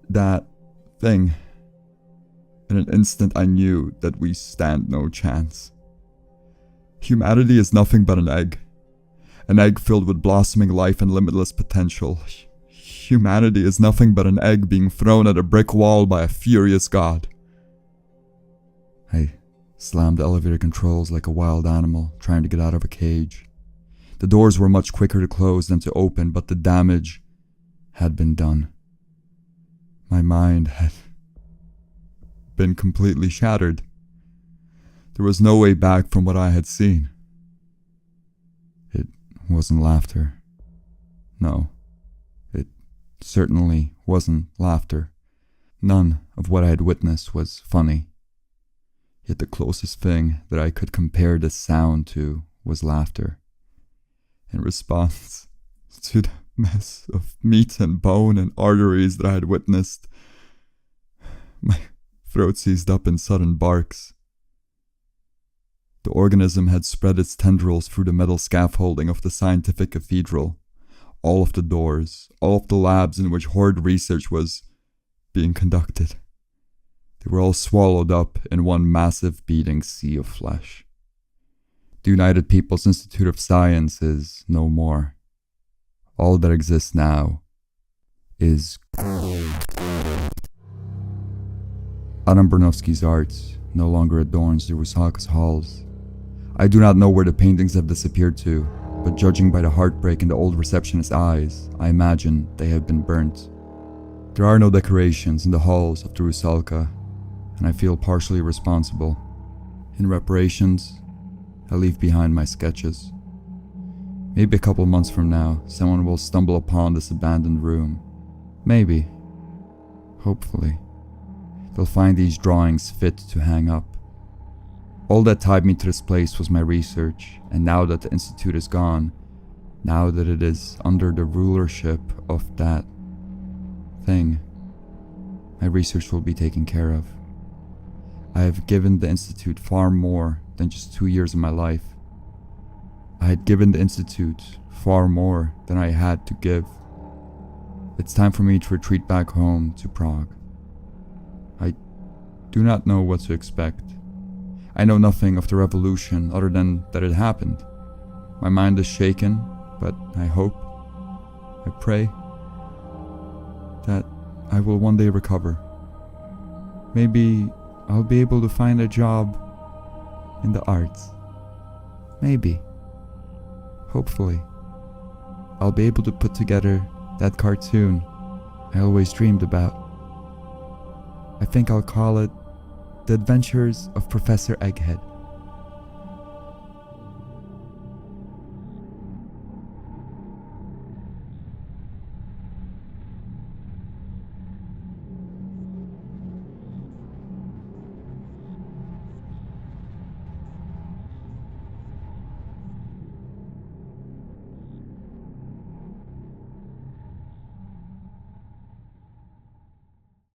that thing, in an instant I knew that we stand no chance. Humanity is nothing but an egg filled with blossoming life and limitless potential. Humanity is nothing but an egg being thrown at a brick wall by a furious god. I slammed the elevator controls like a wild animal trying to get out of a cage. The doors were much quicker to close than to open, but the damage had been done. My mind had been completely shattered. There was no way back from what I had seen. It wasn't laughter. No, it certainly wasn't laughter. None of what I had witnessed was funny. Yet the closest thing that I could compare this sound to was laughter. In response to the mess of meat and bone and arteries that I had witnessed, my throat seized up in sudden barks. The organism had spread its tendrils through the metal scaffolding of the scientific cathedral. All of the doors, all of the labs in which horrid research was being conducted. They were all swallowed up in one massive beating sea of flesh. The United People's Institute of Science is no more. All that exists now is Adam Bernowski's art no longer adorns the Rusalka's halls. I do not know where the paintings have disappeared to, but judging by the heartbreak in the old receptionist's eyes, I imagine they have been burnt. There are no decorations in the halls of the Rusalka, and I feel partially responsible. In reparations, I leave behind my sketches. Maybe a couple months from now, someone will stumble upon this abandoned room. Maybe. Hopefully. They'll find these drawings fit to hang up. All that tied me to this place was my research, and now that the Institute is gone, now that it is under the rulership of that thing, my research will be taken care of. I have given the Institute far more than just 2 years of my life. I had given the Institute far more than I had to give. It's time for me to retreat back home to Prague. I do not know what to expect. I know nothing of the revolution other than that it happened. My mind is shaken, but I hope, I pray, that I will one day recover. Maybe I'll be able to find a job in the arts. Maybe. Hopefully. I'll be able to put together that cartoon I always dreamed about. I think I'll call it The Adventures of Professor Egghead.